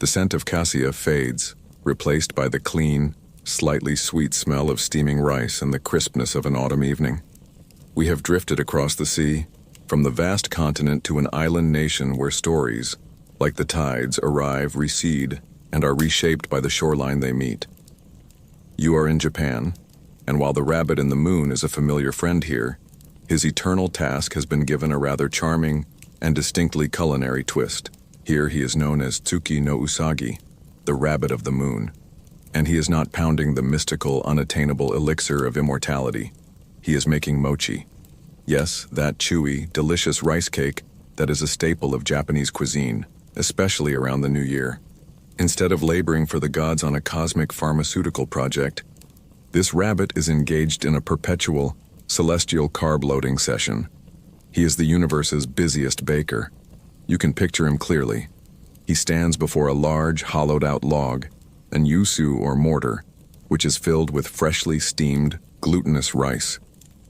The scent of cassia fades, replaced by the clean, slightly sweet smell of steaming rice and the crispness of an autumn evening. We have drifted across the sea, from the vast continent to an island nation where stories, like the tides, arrive, recede, and are reshaped by the shoreline they meet. You are in Japan, and while the rabbit in the moon is a familiar friend here, his eternal task has been given a rather charming and distinctly culinary twist. Here he is known as Tsuki no Usagi, the rabbit of the moon. And he is not pounding the mystical, unattainable elixir of immortality. He is making mochi. Yes, that chewy, delicious rice cake that is a staple of Japanese cuisine, especially around the new year. Instead of laboring for the gods on a cosmic pharmaceutical project, this rabbit is engaged in a perpetual, celestial carb-loading session. He is the universe's busiest baker. You can picture him clearly. He stands before a large, hollowed-out log, an yusu or mortar, which is filled with freshly steamed, glutinous rice.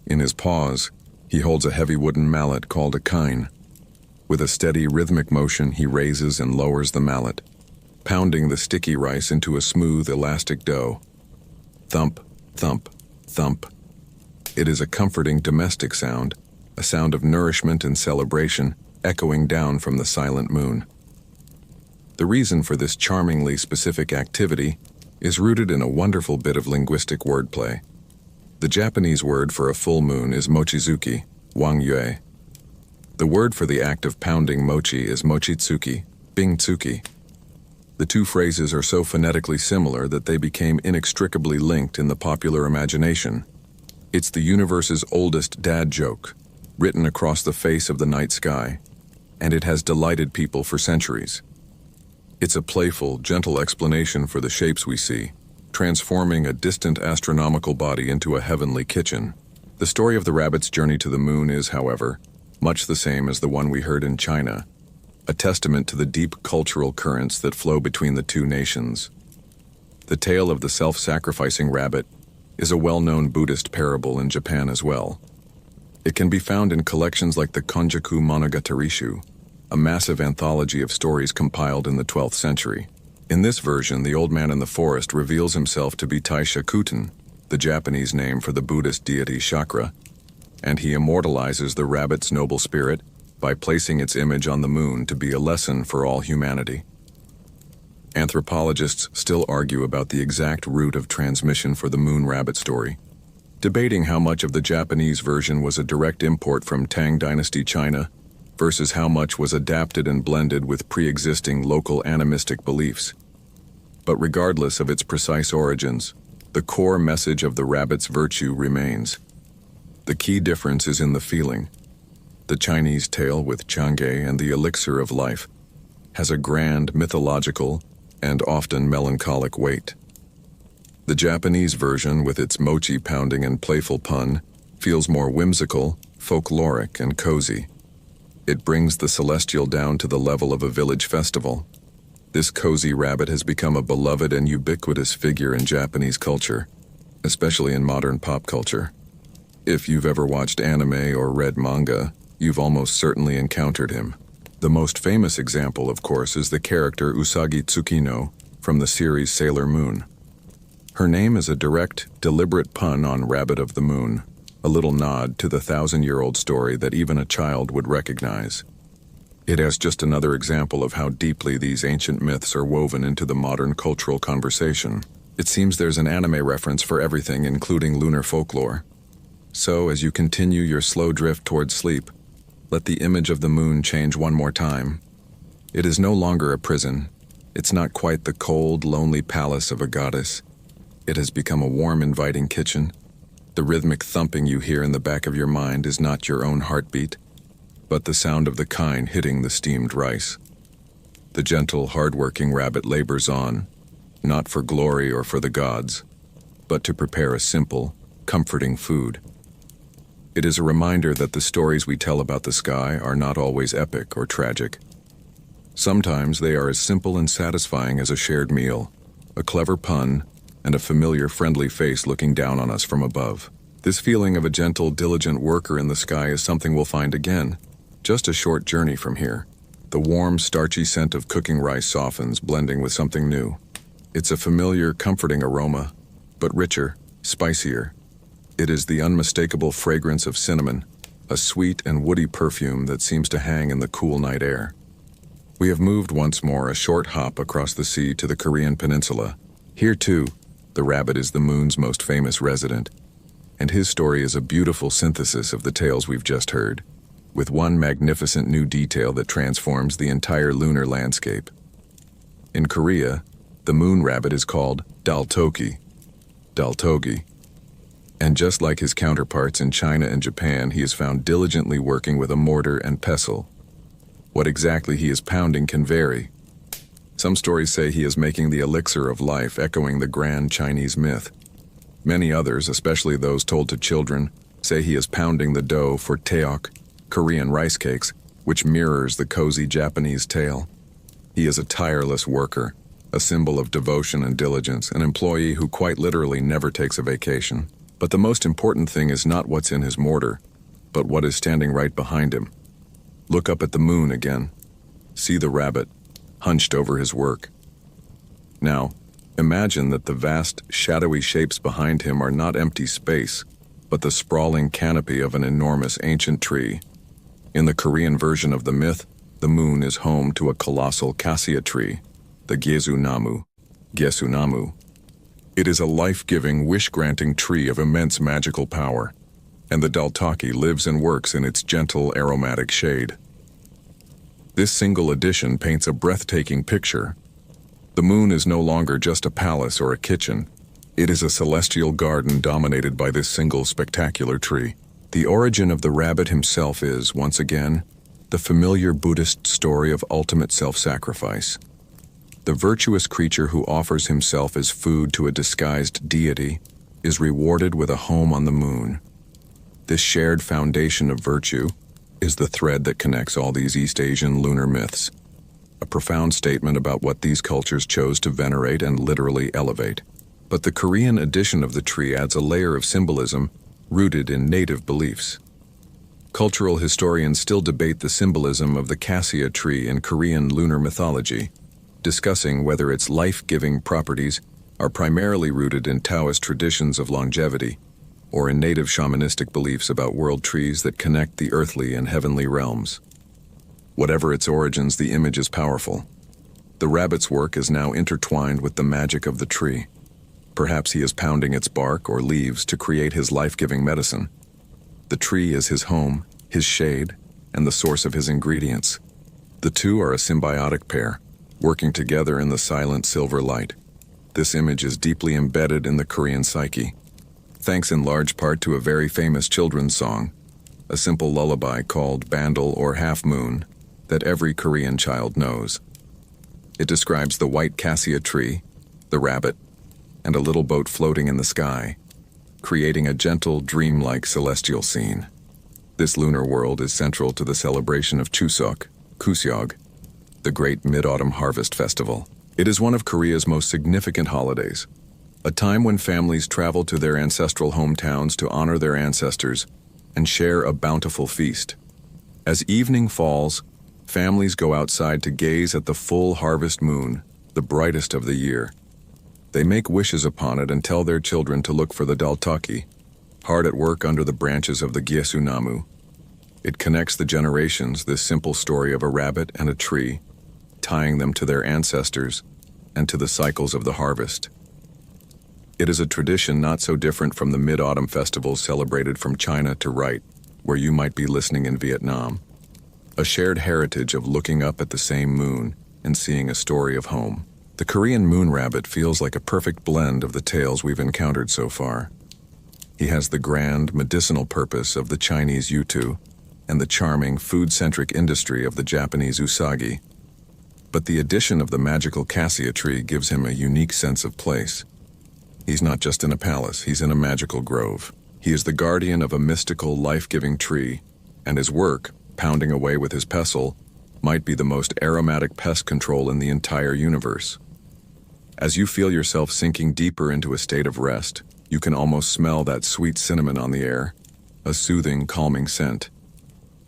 In his paws, he holds a heavy wooden mallet called a kine. With a steady, rhythmic motion, he raises and lowers the mallet, pounding the sticky rice into a smooth, elastic dough. Thump, thump, thump. It is a comforting domestic sound, a sound of nourishment and celebration, echoing down from the silent moon. The reason for this charmingly specific activity is rooted in a wonderful bit of linguistic wordplay. The Japanese word for a full moon is mochizuki, wangyue. The word for the act of pounding mochi is mochitsuki, bingtsuki. The two phrases are so phonetically similar that they became inextricably linked in the popular imagination. It's the universe's oldest dad joke, written across the face of the night sky, and it has delighted people for centuries. It's a playful, gentle explanation for the shapes we see, transforming a distant astronomical body into a heavenly kitchen. The story of the rabbit's journey to the moon is, however, much the same as the one we heard in China, a testament to the deep cultural currents that flow between the two nations. The tale of the self-sacrificing rabbit is a well-known Buddhist parable in Japan as well. It can be found in collections like the Konjaku Monogatari, a massive anthology of stories compiled in the 12th century. In this version, the old man in the forest reveals himself to be Taisha Kuten, the Japanese name for the Buddhist deity Chakra, and he immortalizes the rabbit's noble spirit by placing its image on the moon to be a lesson for all humanity. Anthropologists still argue about the exact route of transmission for the moon rabbit story, debating how much of the Japanese version was a direct import from Tang Dynasty China versus how much was adapted and blended with pre-existing local animistic beliefs. But regardless of its precise origins, the core message of the rabbit's virtue remains. The key difference is in the feeling. The Chinese tale with Chang'e and the elixir of life has a grand, mythological, and often melancholic weight. The Japanese version, with its mochi pounding and playful pun, feels more whimsical, folkloric, and cozy. It brings the celestial down to the level of a village festival. This cozy rabbit has become a beloved and ubiquitous figure in Japanese culture, especially in modern pop culture. If you've ever watched anime or read manga, you've almost certainly encountered him. The most famous example, of course, is the character Usagi Tsukino from the series Sailor Moon. Her name is a direct, deliberate pun on Rabbit of the Moon, a little nod to the 1,000-year-old story that even a child would recognize. It is just another example of how deeply these ancient myths are woven into the modern cultural conversation. It seems there's an anime reference for everything, including lunar folklore. So, as you continue your slow drift towards sleep, let the image of the moon change one more time. It is no longer a prison. It's not quite the cold, lonely palace of a goddess. It has become a warm, inviting kitchen. The rhythmic thumping you hear in the back of your mind is not your own heartbeat. but the sound of the kine hitting the steamed rice. The gentle, hard-working rabbit labors on, not for glory or for the gods, but to prepare a simple, comforting food. It is a reminder that the stories we tell about the sky are not always epic or tragic. Sometimes they are as simple and satisfying as a shared meal, a clever pun, and a familiar, friendly face looking down on us from above. This feeling of a gentle, diligent worker in the sky is something we'll find again, just a short journey from here. The warm, starchy scent of cooking rice softens, blending with something new. It's a familiar, comforting aroma, but richer, spicier. It is the unmistakable fragrance of cinnamon, a sweet and woody perfume that seems to hang in the cool night air. We have moved once more a short hop across the sea to the Korean peninsula. Here, too, the rabbit is the moon's most famous resident, and his story is a beautiful synthesis of the tales we've just heard, with one magnificent new detail that transforms the entire lunar landscape. In Korea, the moon rabbit is called daltogi, and just like his counterparts in China and Japan, he is found diligently working with a mortar and pestle. What exactly he is pounding can vary. Some stories say he is making the elixir of life, echoing the grand Chinese myth. Many others, especially those told to children, say he is pounding the dough for taeok, Korean rice cakes, which mirrors the cozy Japanese tale. He is a tireless worker, a symbol of devotion and diligence, an employee who quite literally never takes a vacation. But the most important thing is not what's in his mortar, but what is standing right behind him. Look up at the moon again. See the rabbit, hunched over his work. Now, imagine that the vast, shadowy shapes behind him are not empty space, but the sprawling canopy of an enormous ancient tree. In the Korean version of the myth, the moon is home to a colossal cassia tree, the Gyesu-namu. It is a life-giving, wish-granting tree of immense magical power, and the daltogi lives and works in its gentle, aromatic shade. This single addition paints a breathtaking picture. The moon is no longer just a palace or a kitchen. It is a celestial garden dominated by this single spectacular tree. The origin of the rabbit himself is, once again, the familiar Buddhist story of ultimate self-sacrifice. The virtuous creature who offers himself as food to a disguised deity is rewarded with a home on the moon. This shared foundation of virtue is the thread that connects all these East Asian lunar myths, a profound statement about what these cultures chose to venerate and literally elevate. But the Korean edition of the tree adds a layer of symbolism rooted in native beliefs. Cultural historians still debate the symbolism of the cassia tree in Korean lunar mythology, discussing whether its life-giving properties are primarily rooted in Taoist traditions of longevity or in native shamanistic beliefs about world trees that connect the earthly and heavenly realms. Whatever its origins, the image is powerful. The rabbit's work is now intertwined with the magic of the tree. Perhaps he is pounding its bark or leaves to create his life-giving medicine. The tree is his home, his shade, and the source of his ingredients. The two are a symbiotic pair, working together in the silent silver light. This image is deeply embedded in the Korean psyche, thanks in large part to a very famous children's song, a simple lullaby called Bandle or Half Moon, that every Korean child knows. It describes the white cassia tree, the rabbit, and a little boat floating in the sky, creating a gentle, dreamlike celestial scene. This lunar world is central to the celebration of Chuseok, the great mid-autumn harvest festival. It is one of Korea's most significant holidays, a time when families travel to their ancestral hometowns to honor their ancestors and share a bountiful feast. As evening falls, families go outside to gaze at the full harvest moon, the brightest of the year. They make wishes upon it and tell their children to look for the daltogi, hard at work under the branches of the Gyesu-namu. It connects the generations, this simple story of a rabbit and a tree, tying them to their ancestors and to the cycles of the harvest. It is a tradition not so different from the Mid-Autumn festivals celebrated from China to right, where you might be listening in Vietnam. A shared heritage of looking up at the same moon and seeing a story of home. The Korean moon rabbit feels like a perfect blend of the tales we've encountered so far. He has the grand, medicinal purpose of the Chinese yutu, and the charming, food-centric industry of the Japanese usagi. But the addition of the magical cassia tree gives him a unique sense of place. He's not just in a palace, he's in a magical grove. He is the guardian of a mystical, life-giving tree, and his work, pounding away with his pestle, might be the most aromatic pest control in the entire universe. As you feel yourself sinking deeper into a state of rest, you can almost smell that sweet cinnamon on the air, a soothing, calming scent.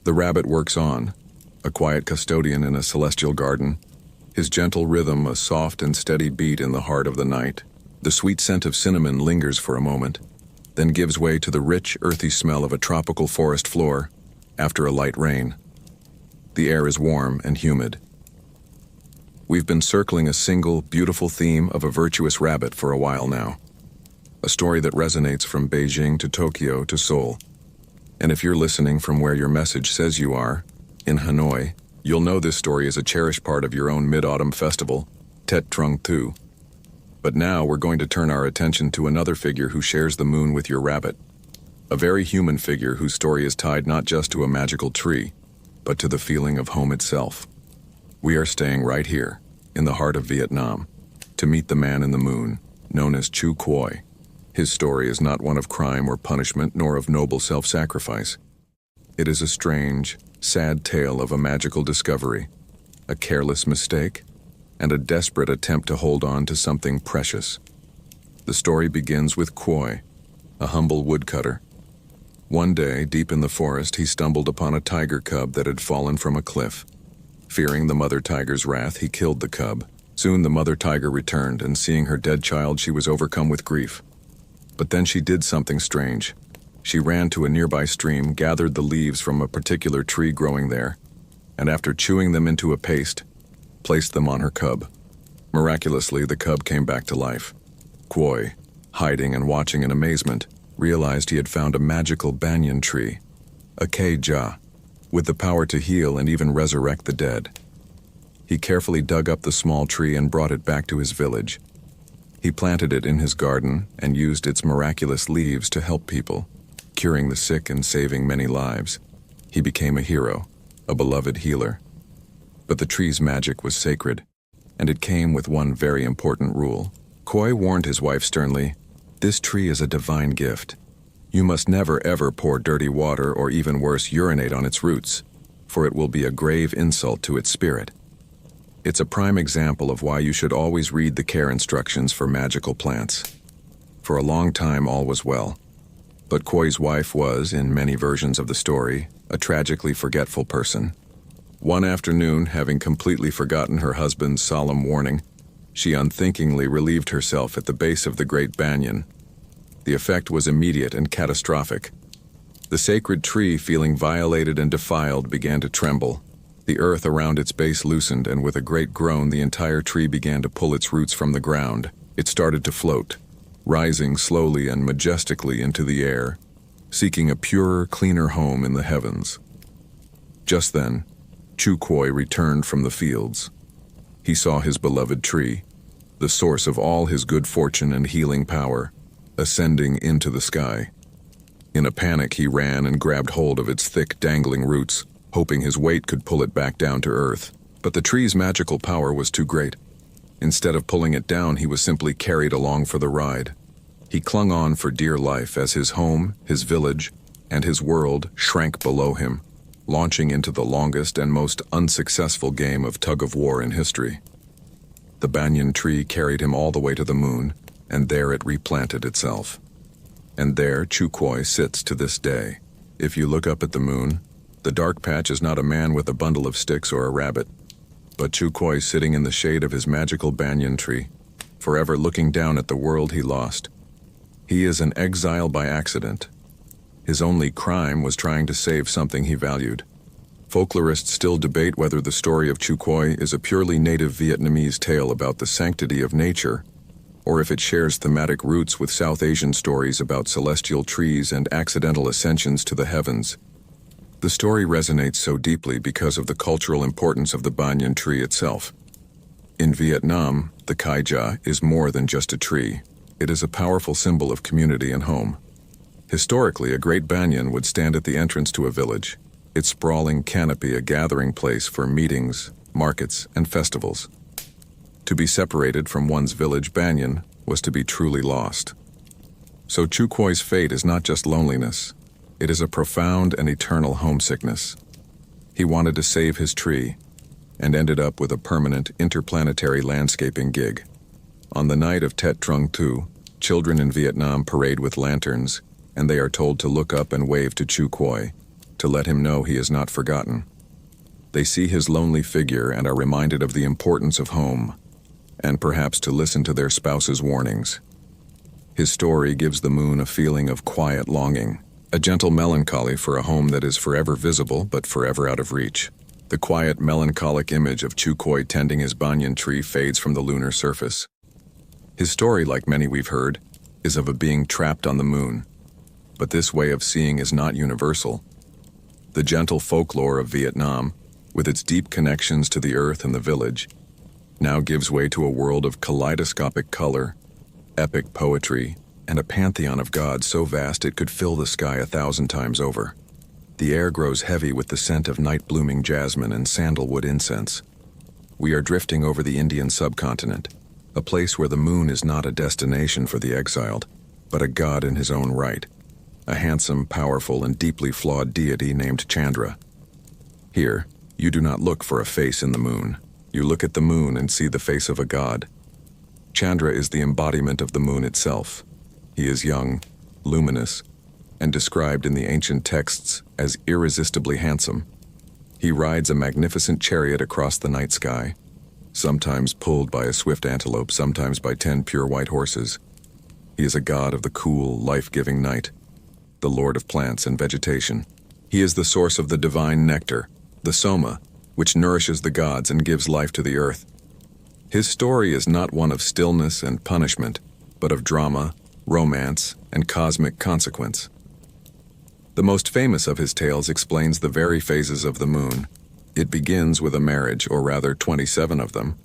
The rabbit works on, a quiet custodian in a celestial garden, his gentle rhythm a soft and steady beat in the heart of the night. The sweet scent of cinnamon lingers for a moment, then gives way to the rich, earthy smell of a tropical forest floor after a light rain. The air is warm and humid. We've been circling a single, beautiful theme of a virtuous rabbit for a while now. A story that resonates from Beijing to Tokyo to Seoul. And if you're listening from where your message says you are, in Hanoi, you'll know this story is a cherished part of your own Mid-Autumn Festival, Tet Trung Thu. But now we're going to turn our attention to another figure who shares the moon with your rabbit. A very human figure whose story is tied not just to a magical tree, but to the feeling of home itself. We are staying right here, in the heart of Vietnam, to meet the man in the moon, known as Chu Quoy. His story is not one of crime or punishment, nor of noble self-sacrifice. It is a strange, sad tale of a magical discovery, a careless mistake, and a desperate attempt to hold on to something precious. The story begins with Quoy, a humble woodcutter. One day, deep in the forest, he stumbled upon a tiger cub that had fallen from a cliff. Fearing the mother tiger's wrath, he killed the cub. Soon the mother tiger returned, and seeing her dead child, she was overcome with grief. But then she did something strange. She ran to a nearby stream, gathered the leaves from a particular tree growing there, and after chewing them into a paste, placed them on her cub. Miraculously, the cub came back to life. Quoy, hiding and watching in amazement, realized he had found a magical banyan tree, a Kei-ja, with the power to heal and even resurrect the dead. He carefully dug up the small tree and brought it back to his village. He planted it in his garden and used its miraculous leaves to help people, curing the sick and saving many lives. He became a hero, a beloved healer. But the tree's magic was sacred, and it came with one very important rule. Quoy warned his wife sternly, "This tree is a divine gift. You must never ever pour dirty water or even worse, urinate on its roots, for it will be a grave insult to its spirit." It's a prime example of why you should always read the care instructions for magical plants. For a long time, all was well. But Quoy's wife was, in many versions of the story, a tragically forgetful person. One afternoon, having completely forgotten her husband's solemn warning, she unthinkingly relieved herself at the base of the great banyan. The effect was immediate and catastrophic. The sacred tree, feeling violated and defiled, began to tremble. The earth around its base loosened, and with a great groan, the entire tree began to pull its roots from the ground. It started to float, rising slowly and majestically into the air, seeking a purer, cleaner home in the heavens. Just then, Chu Quoy returned from the fields. He saw his beloved tree, the source of all his good fortune and healing power, ascending into the sky. In a panic, he ran and grabbed hold of its thick, dangling roots, hoping his weight could pull it back down to earth. But the tree's magical power was too great. Instead of pulling it down, he was simply carried along for the ride. He clung on for dear life as his home, his village, and his world shrank below him, launching into the longest and most unsuccessful game of tug-of-war in history. The banyan tree carried him all the way to the moon, and there it replanted itself. And there Chu Quoy sits to this day. If you look up at the moon, the dark patch is not a man with a bundle of sticks or a rabbit, but Chu Quoy sitting in the shade of his magical banyan tree, forever looking down at the world he lost. He is an exile by accident. His only crime was trying to save something he valued. Folklorists still debate whether the story of Chu Quoy is a purely native Vietnamese tale about the sanctity of nature, or if it shares thematic roots with South Asian stories about celestial trees and accidental ascensions to the heavens. The story resonates so deeply because of the cultural importance of the banyan tree itself. In Vietnam, the Kei-ja is more than just a tree. It is a powerful symbol of community and home. Historically, a great banyan would stand at the entrance to a village. its sprawling canopy a gathering place for meetings, markets, and festivals. To be separated from one's village banyan was to be truly lost. So Chukwoi's fate is not just loneliness, it is a profound and eternal homesickness. He wanted to save his tree, and ended up with a permanent interplanetary landscaping gig. On the night of Tet Trung Tu, children in Vietnam parade with lanterns, and they are told to look up and wave to Chukwoi, to let him know he is not forgotten. They see his lonely figure and are reminded of the importance of home, and perhaps to listen to their spouse's warnings. His story gives the moon a feeling of quiet longing, a gentle melancholy for a home that is forever visible but forever out of reach. The quiet, melancholic image of Chukwoi tending his banyan tree fades from the lunar surface. His story, like many we've heard, is of a being trapped on the moon. But this way of seeing is not universal. The gentle folklore of Vietnam, with its deep connections to the earth and the village, now gives way to a world of kaleidoscopic color, epic poetry, and a pantheon of gods so vast it could fill the sky 1,000 times over. The air grows heavy with the scent of night-blooming jasmine and sandalwood incense. We are drifting over the Indian subcontinent, a place where the moon is not a destination for the exiled, but a god in his own right, a handsome, powerful, and deeply flawed deity named Chandra. Here, you do not look for a face in the moon. You look at the moon and see the face of a god. Chandra is the embodiment of the moon itself. He is young, luminous, and described in the ancient texts as irresistibly handsome. He rides a magnificent chariot across the night sky, sometimes pulled by a swift antelope, sometimes by 10 pure white horses. He is a god of the cool, life-giving night, the lord of plants and vegetation. He is the source of the divine nectar, the soma, which nourishes the gods and gives life to the earth. His story is not one of stillness and punishment, but of drama, romance, and cosmic consequence. The most famous of his tales explains the very phases of the moon. It begins with a marriage, or rather 27 of them.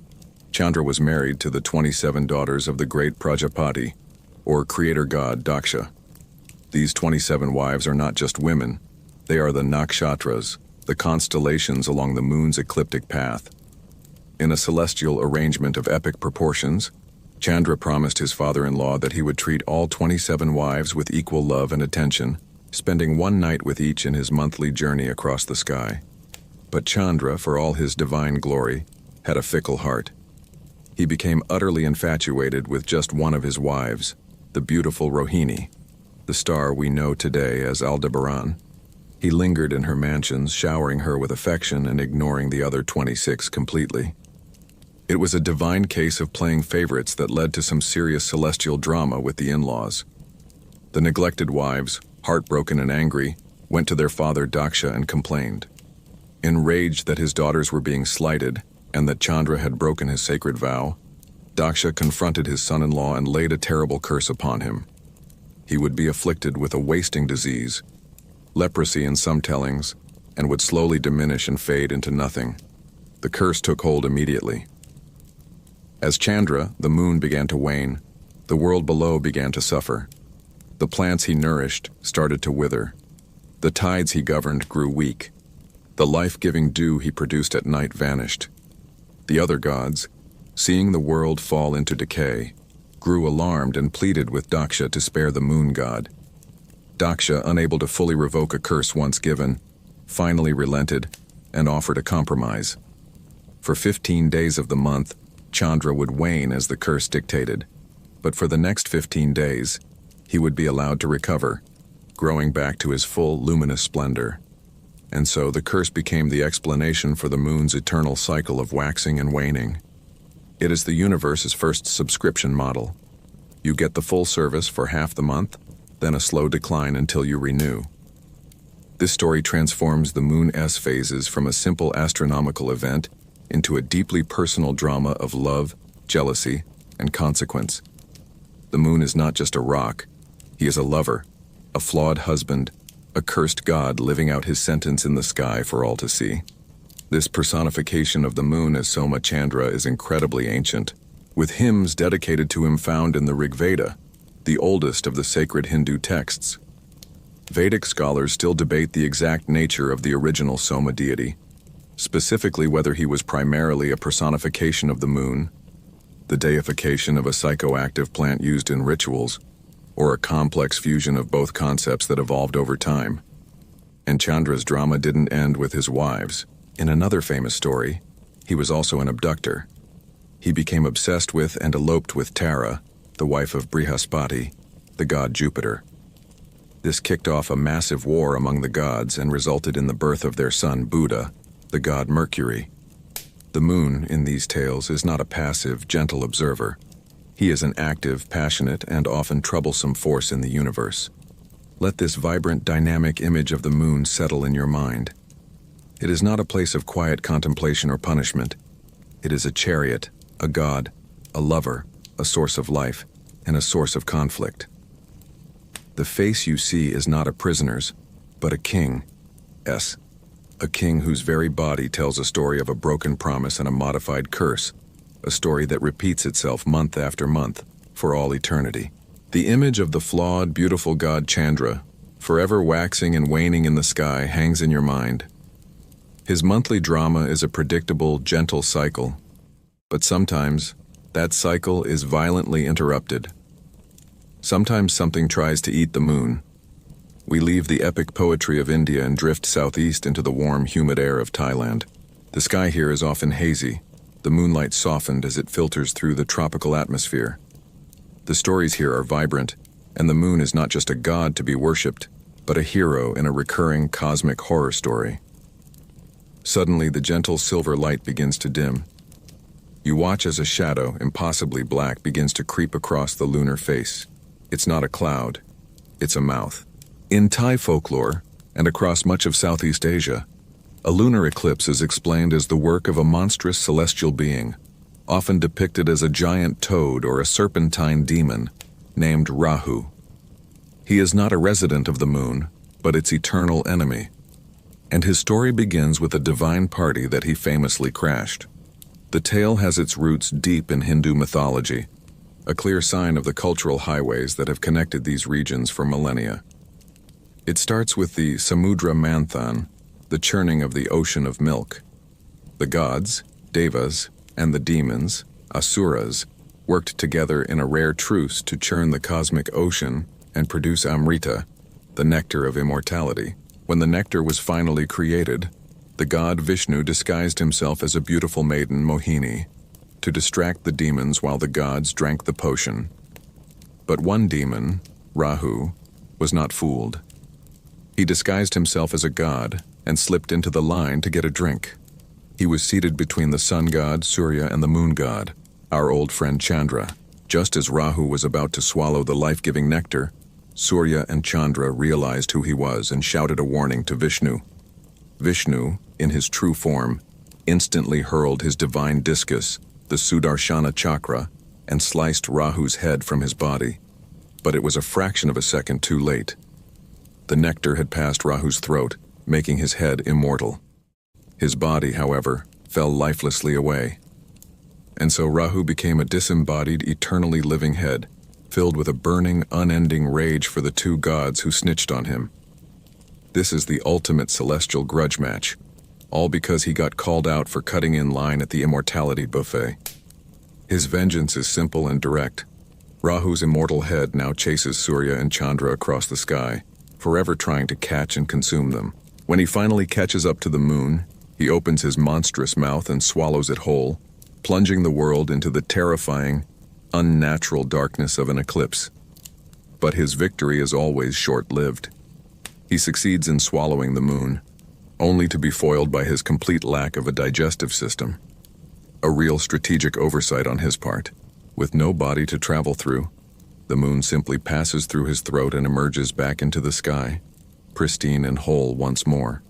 Chandra was married to the 27 daughters of the great Prajapati, or creator god Daksha. These 27 wives are not just women, they are the nakshatras, the constellations along the moon's ecliptic path. In a celestial arrangement of epic proportions, Chandra promised his father-in-law that he would treat all 27 wives with equal love and attention, spending one night with each in his monthly journey across the sky. But Chandra, for all his divine glory, had a fickle heart. He became utterly infatuated with just one of his wives, the beautiful Rohini, the star we know today as Aldebaran. He lingered in her mansions, showering her with affection and ignoring the other 26 completely. It was a divine case of playing favorites that led to some serious celestial drama with the in-laws. The neglected wives, heartbroken and angry, went to their father Daksha and complained. Enraged that his daughters were being slighted and that Chandra had broken his sacred vow, Daksha confronted his son-in-law and laid a terrible curse upon him. He would be afflicted with a wasting disease, leprosy in some tellings, and would slowly diminish and fade into nothing. The curse took hold immediately. As Chandra, the moon, began to wane, the world below began to suffer. The plants he nourished started to wither. The tides he governed grew weak. The life-giving dew he produced at night vanished. The other gods, seeing the world fall into decay, grew alarmed and pleaded with Daksha to spare the moon god. Daksha, unable to fully revoke a curse once given, finally relented and offered a compromise. For 15 days of the month, Chandra would wane as the curse dictated, but for the next 15 days, he would be allowed to recover, growing back to his full luminous splendor. And so the curse became the explanation for the moon's eternal cycle of waxing and waning. It is the universe's first subscription model. You get the full service for half the month, then a slow decline until you renew. This story transforms the moon's phases from a simple astronomical event into a deeply personal drama of love, jealousy, and consequence. The moon is not just a rock. He is a lover, a flawed husband, a cursed god living out his sentence in the sky for all to see. This personification of the moon as Soma Chandra is incredibly ancient, with hymns dedicated to him found in the Rig Veda, the oldest of the sacred Hindu texts. Vedic scholars still debate the exact nature of the original Soma deity, specifically whether he was primarily a personification of the moon, the deification of a psychoactive plant used in rituals, or a complex fusion of both concepts that evolved over time. And Chandra's drama didn't end with his wives. In another famous story, he was also an abductor. He became obsessed with and eloped with Tara, the wife of Brihaspati, the god Jupiter. This kicked off a massive war among the gods and resulted in the birth of their son Buddha, the god Mercury. The moon, in these tales, is not a passive, gentle observer. He is an active, passionate, and often troublesome force in the universe. Let this vibrant, dynamic image of the moon settle in your mind. It is not a place of quiet contemplation or punishment. It is a chariot, a god, a lover, a source of life, and a source of conflict. The face you see is not a prisoner's, but a king's. A king whose very body tells a story of a broken promise and a modified curse, a story that repeats itself month after month, for all eternity. The image of the flawed, beautiful god Chandra, forever waxing and waning in the sky, hangs in your mind. His monthly drama is a predictable, gentle cycle, but sometimes that cycle is violently interrupted. Sometimes something tries to eat the moon. We leave the epic poetry of India and drift southeast into the warm, humid air of Thailand. The sky here is often hazy, the moonlight softened as it filters through the tropical atmosphere. The stories here are vibrant, and the moon is not just a god to be worshipped, but a hero in a recurring cosmic horror story. Suddenly, the gentle silver light begins to dim. You watch as a shadow, impossibly black, begins to creep across the lunar face. It's not a cloud, it's a mouth. In Thai folklore, and across much of Southeast Asia, a lunar eclipse is explained as the work of a monstrous celestial being, often depicted as a giant toad or a serpentine demon, named Rahu. He is not a resident of the moon, but its eternal enemy. And his story begins with a divine party that he famously crashed. The tale has its roots deep in Hindu mythology, a clear sign of the cultural highways that have connected these regions for millennia. It starts with the Samudra Manthan, the churning of the ocean of milk. The gods, Devas, and the demons, Asuras, worked together in a rare truce to churn the cosmic ocean and produce Amrita, the nectar of immortality. When the nectar was finally created, the god Vishnu disguised himself as a beautiful maiden Mohini to distract the demons while the gods drank the potion. But one demon, Rahu, was not fooled. He disguised himself as a god and slipped into the line to get a drink. He was seated between the sun god Surya and the moon god, our old friend Chandra. Just as Rahu was about to swallow the life-giving nectar, Surya and Chandra realized who he was and shouted a warning to Vishnu. Vishnu, in his true form, instantly hurled his divine discus, the Sudarshana chakra, and sliced Rahu's head from his body. But it was a fraction of a second too late. The nectar had passed Rahu's throat, making his head immortal. His body, however, fell lifelessly away. And so Rahu became a disembodied, eternally living head, filled with a burning, unending rage for the two gods who snitched on him. This is the ultimate celestial grudge match, all because he got called out for cutting in line at the immortality buffet. His vengeance is simple and direct. Rahu's immortal head now chases Surya and Chandra across the sky, forever trying to catch and consume them. When he finally catches up to the moon, he opens his monstrous mouth and swallows it whole, plunging the world into the terrifying, unnatural darkness of an eclipse. But his victory is always short-lived. He succeeds in swallowing the moon, only to be foiled by his complete lack of a digestive system. A real strategic oversight on his part. With no body to travel through, the moon simply passes through his throat and emerges back into the sky, pristine and whole once more.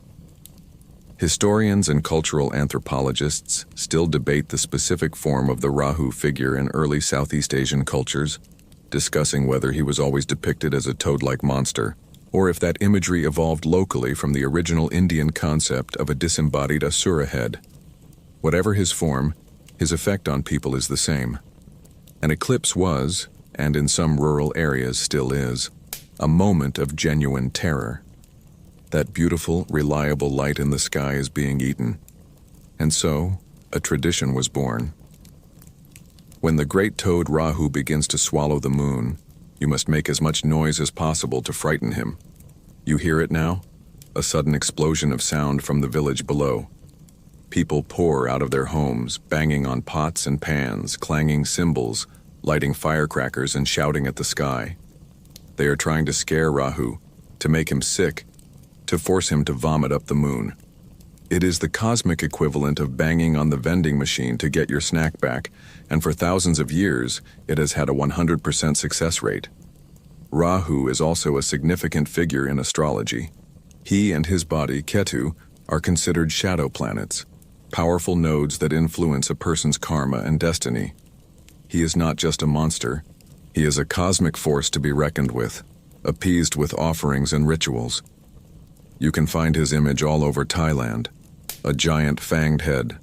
Historians and cultural anthropologists still debate the specific form of the Rahu figure in early Southeast Asian cultures, discussing whether he was always depicted as a toad-like monster, or if that imagery evolved locally from the original Indian concept of a disembodied asura head. Whatever his form, his effect on people is the same. An eclipse was, and in some rural areas still is, a moment of genuine terror. That beautiful, reliable light in the sky is being eaten. And so, a tradition was born. When the great toad Rahu begins to swallow the moon, you must make as much noise as possible to frighten him. You hear it now? A sudden explosion of sound from the village below. People pour out of their homes, banging on pots and pans, clanging cymbals, lighting firecrackers and shouting at the sky. They are trying to scare Rahu, to make him sick, to force him to vomit up the moon. It is the cosmic equivalent of banging on the vending machine to get your snack back, and for thousands of years, it has had a 100% success rate. Rahu is also a significant figure in astrology. He and his body, Ketu, are considered shadow planets, powerful nodes that influence a person's karma and destiny. He is not just a monster, he is a cosmic force to be reckoned with, appeased with offerings and rituals. You can find his image all over Thailand, a giant fanged head,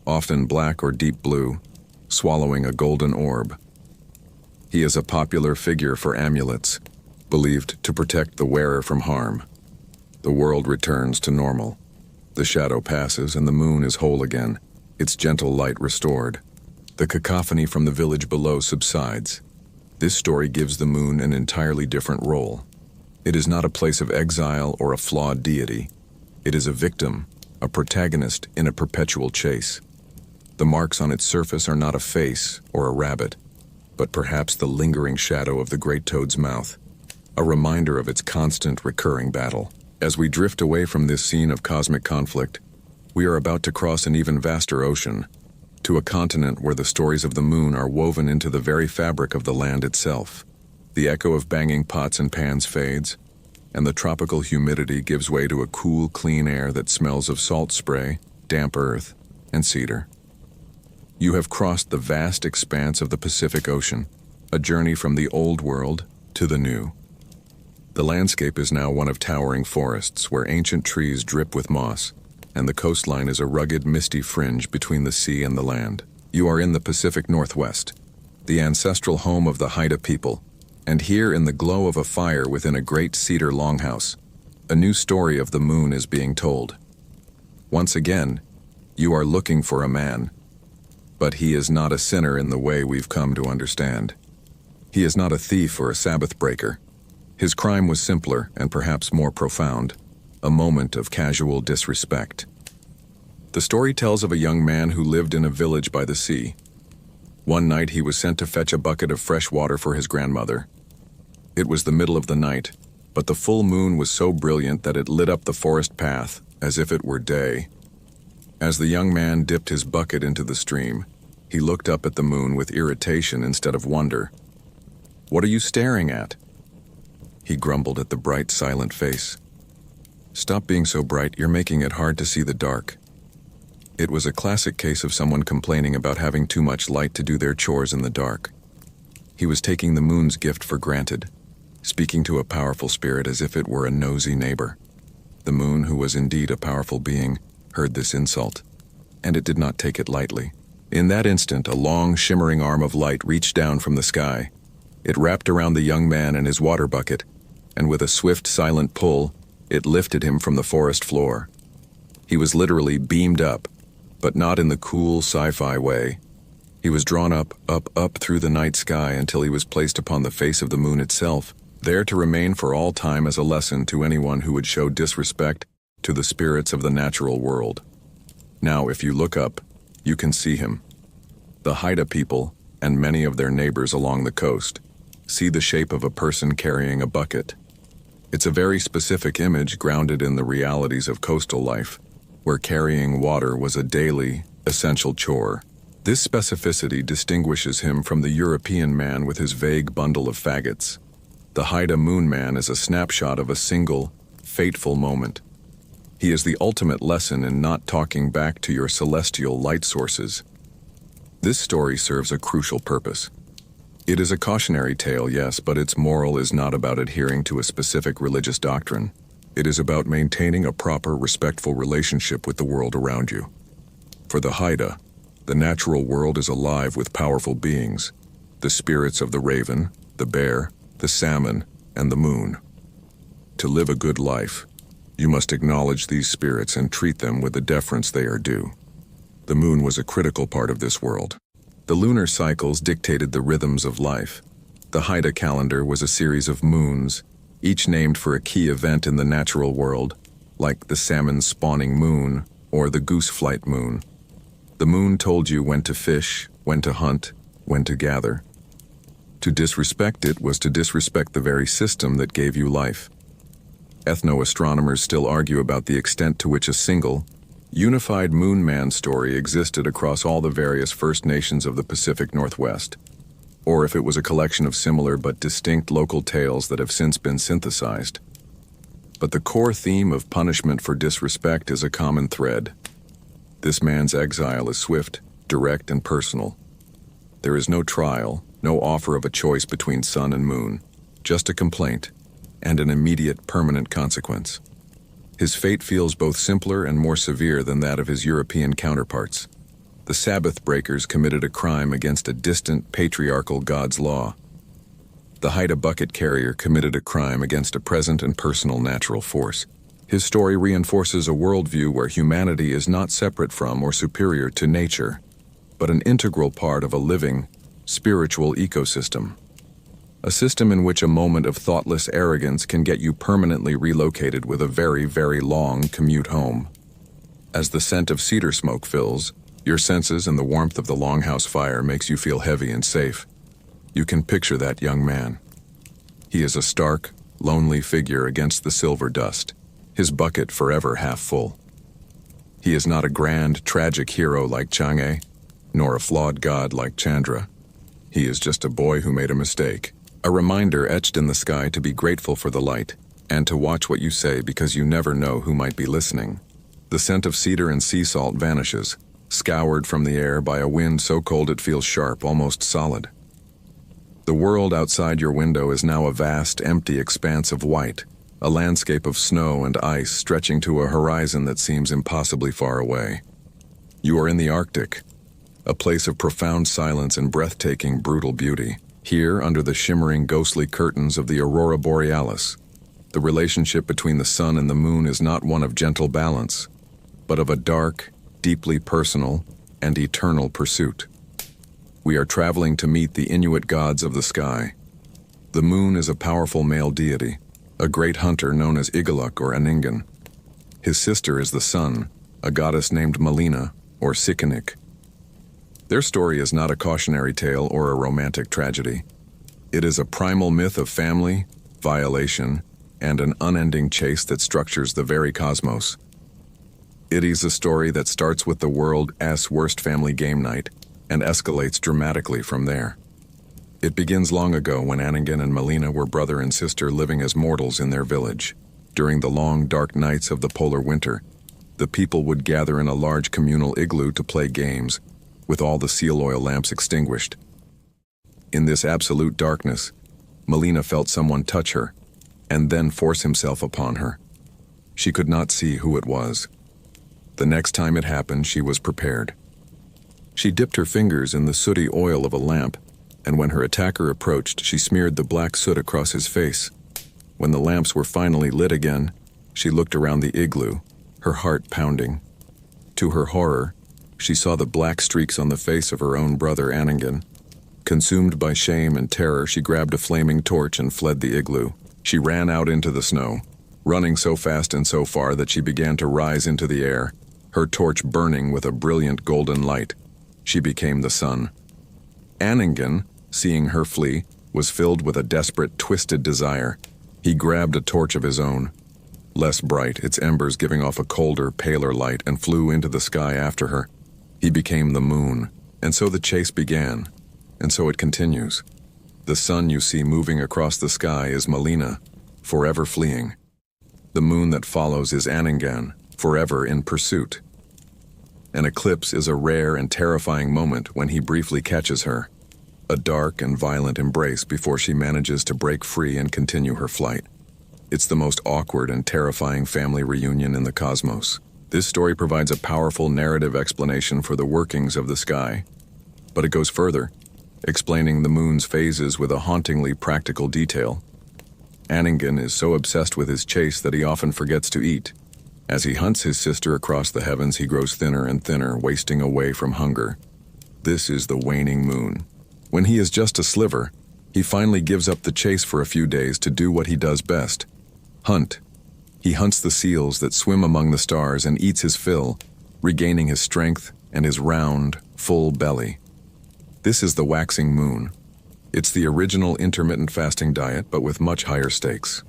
often black or deep blue, swallowing a golden orb. He is a popular figure for amulets, believed to protect the wearer from harm. The world returns to normal. The shadow passes and the moon is whole again, its gentle light restored. The cacophony from the village below subsides. This story gives the moon an entirely different role. It is not a place of exile or a flawed deity. It is a victim, a protagonist in a perpetual chase. The marks on its surface are not a face or a rabbit, but perhaps the lingering shadow of the great toad's mouth, a reminder of its constant recurring battle. As we drift away from this scene of cosmic conflict, we are about to cross an even vaster ocean, to a continent where the stories of the moon are woven into the very fabric of the land itself. The echo of banging pots and pans fades, and the tropical humidity gives way to a cool, clean air that smells of salt spray, damp earth, and cedar. You have crossed the vast expanse of the Pacific Ocean, a journey from the old world to the new. The landscape is now one of towering forests where ancient trees drip with moss, and the coastline is a rugged, misty fringe between the sea and the land. You are in the Pacific Northwest, the ancestral home of the Haida people, and here in the glow of a fire within a great cedar longhouse, a new story of the moon is being told. Once again, you are looking for a man, but he is not a sinner in the way we've come to understand. He is not a thief or a Sabbath breaker. His crime was simpler and perhaps more profound, a moment of casual disrespect. The story tells of a young man who lived in a village by the sea. One night he was sent to fetch a bucket of fresh water for his grandmother. It was the middle of the night, but the full moon was so brilliant that it lit up the forest path as if it were day. As the young man dipped his bucket into the stream, he looked up at the moon with irritation instead of wonder. "What are you staring at?" He grumbled at the bright, silent face. "Stop being so bright, you're making it hard to see the dark." It was a classic case of someone complaining about having too much light to do their chores in the dark. He was taking the moon's gift for granted, speaking to a powerful spirit as if it were a nosy neighbor. The moon, who was indeed a powerful being, heard this insult, and it did not take it lightly. In that instant, a long, shimmering arm of light reached down from the sky. It wrapped around the young man and his water bucket, and with a swift, silent pull, it lifted him from the forest floor. He was literally beamed up, but not in the cool sci-fi way. He was drawn up through the night sky until he was placed upon the face of the moon itself, there to remain for all time as a lesson to anyone who would show disrespect to the spirits of the natural world. Now, if you look up, you can see him. The Haida people, and many of their neighbors along the coast, see the shape of a person carrying a bucket. It's a very specific image grounded in the realities of coastal life, where carrying water was a daily, essential chore. This specificity distinguishes him from the European man with his vague bundle of faggots. The Haida moon man is a snapshot of a single, fateful moment. He is the ultimate lesson in not talking back to your celestial light sources. This story serves a crucial purpose. It is a cautionary tale, yes, but its moral is not about adhering to a specific religious doctrine. It is about maintaining a proper, respectful relationship with the world around you. For the Haida, the natural world is alive with powerful beings, the spirits of the raven, the bear, the salmon, and the moon. To live a good life, you must acknowledge these spirits and treat them with the deference they are due. The moon was a critical part of this world. The lunar cycles dictated the rhythms of life. The Haida calendar was a series of moons, each named for a key event in the natural world, like the salmon spawning moon or the goose flight moon. The moon told you when to fish, when to hunt, when to gather. To disrespect it was to disrespect the very system that gave you life. Ethno-astronomers still argue about the extent to which a single, unified moon man story existed across all the various First Nations of the Pacific Northwest, or if it was a collection of similar but distinct local tales that have since been synthesized. But the core theme of punishment for disrespect is a common thread. This man's exile is swift, direct, and personal. There is no trial, no offer of a choice between sun and moon, just a complaint, and an immediate, permanent consequence. His fate feels both simpler and more severe than that of his European counterparts. The Sabbath breakers committed a crime against a distant, patriarchal God's law. The Haida bucket carrier committed a crime against a present and personal natural force. His story reinforces a worldview where humanity is not separate from or superior to nature, but an integral part of a living, spiritual ecosystem. A system in which a moment of thoughtless arrogance can get you permanently relocated with a very, very long commute home. As the scent of cedar smoke fills, your senses and the warmth of the longhouse fire makes you feel heavy and safe. You can picture that young man. He is a stark, lonely figure against the silver dust, his bucket forever half full. He is not a grand, tragic hero like Chang'e, nor a flawed god like Chandra. He is just a boy who made a mistake. A reminder etched in the sky to be grateful for the light, and to watch what you say because you never know who might be listening. The scent of cedar and sea salt vanishes, scoured from the air by a wind so cold it feels sharp, almost solid. The world outside your window is now a vast, empty expanse of white, a landscape of snow and ice stretching to a horizon that seems impossibly far away. You are in the Arctic, a place of profound silence and breathtaking, brutal beauty. Here, under the shimmering, ghostly curtains of the aurora borealis, the relationship between the sun and the moon is not one of gentle balance, but of a dark, deeply personal, and eternal pursuit. We are traveling to meet the Inuit gods of the sky. The moon is a powerful male deity, a great hunter known as Igaluk or Aningan. His sister is the sun, a goddess named Malina or Sikanik. Their story is not a cautionary tale or a romantic tragedy. It is a primal myth of family, violation, and an unending chase that structures the very cosmos. It is a story that starts with the world's worst family game night and escalates dramatically from there. It begins long ago when Aningan and Malina were brother and sister living as mortals in their village. During the long, dark nights of the polar winter, the people would gather in a large communal igloo to play games, with all the seal oil lamps extinguished. In this absolute darkness, Malina felt someone touch her, and then force himself upon her. She could not see who it was. The next time it happened, she was prepared. She dipped her fingers in the sooty oil of a lamp, and when her attacker approached, she smeared the black soot across his face. When the lamps were finally lit again, she looked around the igloo, her heart pounding. To her horror, she saw the black streaks on the face of her own brother Aningan. Consumed by shame and terror, she grabbed a flaming torch and fled the igloo. She ran out into the snow, running so fast and so far that she began to rise into the air, her torch burning with a brilliant golden light. She became the sun. Aningan, seeing her flee, was filled with a desperate, twisted desire. He grabbed a torch of his own, less bright, its embers giving off a colder, paler light, and flew into the sky after her. He became the moon, and so the chase began, and so it continues. The sun you see moving across the sky is Malina, forever fleeing. The moon that follows is Aningan, forever in pursuit. An eclipse is a rare and terrifying moment when he briefly catches her, a dark and violent embrace before she manages to break free and continue her flight. It's the most awkward and terrifying family reunion in the cosmos. This story provides a powerful narrative explanation for the workings of the sky, but it goes further, explaining the moon's phases with a hauntingly practical detail. Anningen is so obsessed with his chase that he often forgets to eat. As he hunts his sister across the heavens, he grows thinner and thinner, wasting away from hunger. This is the waning moon. When he is just a sliver, he finally gives up the chase for a few days to do what he does best: hunt. He hunts the seals that swim among the stars and eats his fill, regaining his strength and his round, full belly. This is the waxing moon. It's the original intermittent fasting diet, but with much higher stakes.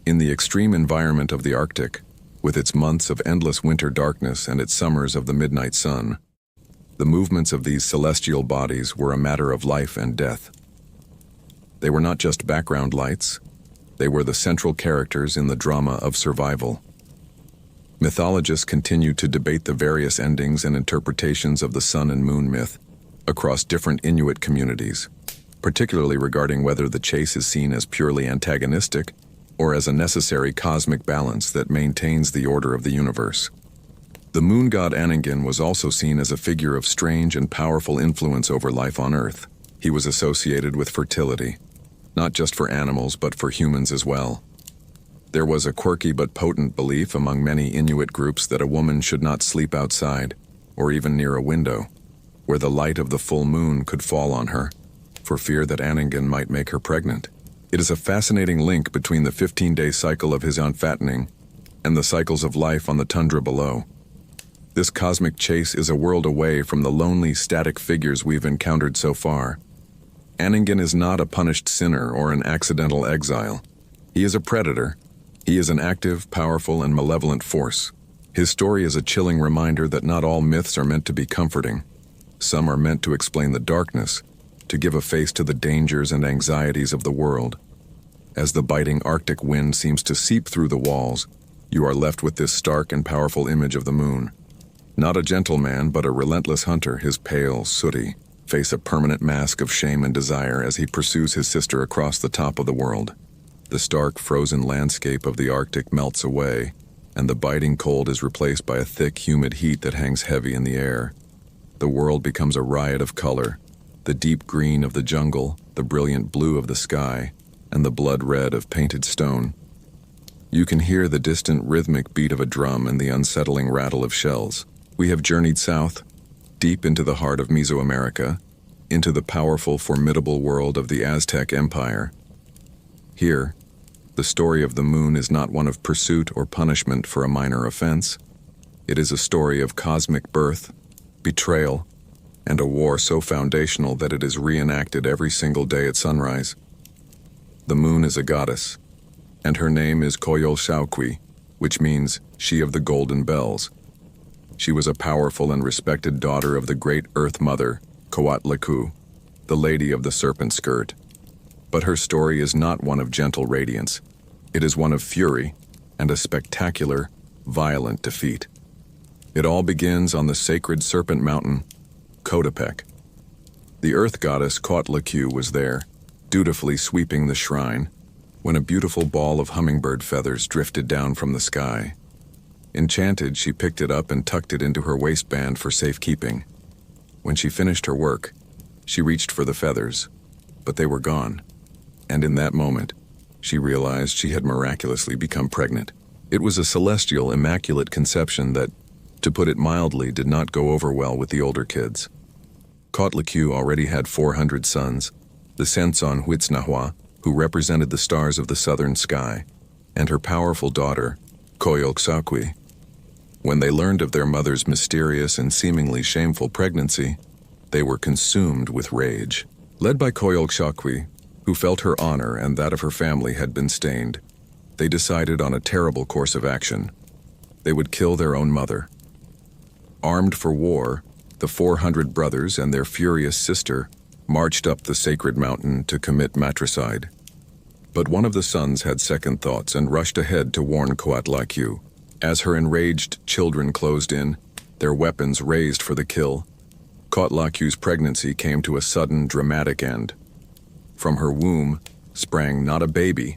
In the extreme environment of the Arctic, with its months of endless winter darkness and its summers of the midnight sun, the movements of these celestial bodies were a matter of life and death. They were not just background lights, they were the central characters in the drama of survival. Mythologists continue to debate the various endings and interpretations of the sun and moon myth across different Inuit communities, particularly regarding whether the chase is seen as purely antagonistic or as a necessary cosmic balance that maintains the order of the universe. The moon god Anningen was also seen as a figure of strange and powerful influence over life on Earth. He was associated with fertility, not just for animals but for humans as well. There was a quirky but potent belief among many Inuit groups that a woman should not sleep outside, or even near a window, where the light of the full moon could fall on her, for fear that Anningen might make her pregnant. It is a fascinating link between the 15-day cycle of his unfattening and the cycles of life on the tundra below. This cosmic chase is a world away from the lonely, static figures we've encountered so far. Anningen is not a punished sinner or an accidental exile. He is a predator. He is an active, powerful, and malevolent force. His story is a chilling reminder that not all myths are meant to be comforting. Some are meant to explain the darkness, to give a face to the dangers and anxieties of the world. As the biting Arctic wind seems to seep through the walls, you are left with this stark and powerful image of the moon. Not a gentle man, but a relentless hunter, his pale, sooty face a permanent mask of shame and desire as he pursues his sister across the top of the world. The stark, frozen landscape of the Arctic melts away, and the biting cold is replaced by a thick, humid heat that hangs heavy in the air. The world becomes a riot of color: the deep green of the jungle, the brilliant blue of the sky, and the blood red of painted stone. You can hear the distant rhythmic beat of a drum and the unsettling rattle of shells. We have journeyed south, deep into the heart of Mesoamerica, into the powerful, formidable world of the Aztec Empire. Here, the story of the moon is not one of pursuit or punishment for a minor offense. It is a story of cosmic birth, betrayal, and a war so foundational that it is reenacted every single day at sunrise. The moon is a goddess, and her name is Coyolxauhqui, which means she of the golden bells. She was a powerful and respected daughter of the great Earth Mother, Coatlicue, the Lady of the Serpent Skirt. But her story is not one of gentle radiance. It is one of fury and a spectacular, violent defeat. It all begins on the sacred serpent mountain, Coatepec. The earth goddess Coatlicue was there, dutifully sweeping the shrine, when a beautiful ball of hummingbird feathers drifted down from the sky. Enchanted, she picked it up and tucked it into her waistband for safekeeping. When she finished her work, she reached for the feathers, but they were gone. And in that moment, she realized she had miraculously become pregnant. It was a celestial, immaculate conception that, to put it mildly, did not go over well with the older kids. Coatlicue already had 400 sons, the Senson Huitznahua, who represented the stars of the southern sky, and her powerful daughter, Coyolxauhqui. When they learned of their mother's mysterious and seemingly shameful pregnancy, they were consumed with rage. Led by Coyolxauhqui, who felt her honor and that of her family had been stained, they decided on a terrible course of action. They would kill their own mother. Armed for war, the 400 brothers and their furious sister marched up the sacred mountain to commit matricide. But one of the sons had second thoughts and rushed ahead to warn Coatlicue. As her enraged children closed in, their weapons raised for the kill, Coatlicque's pregnancy came to a sudden, dramatic end. From her womb sprang not a baby,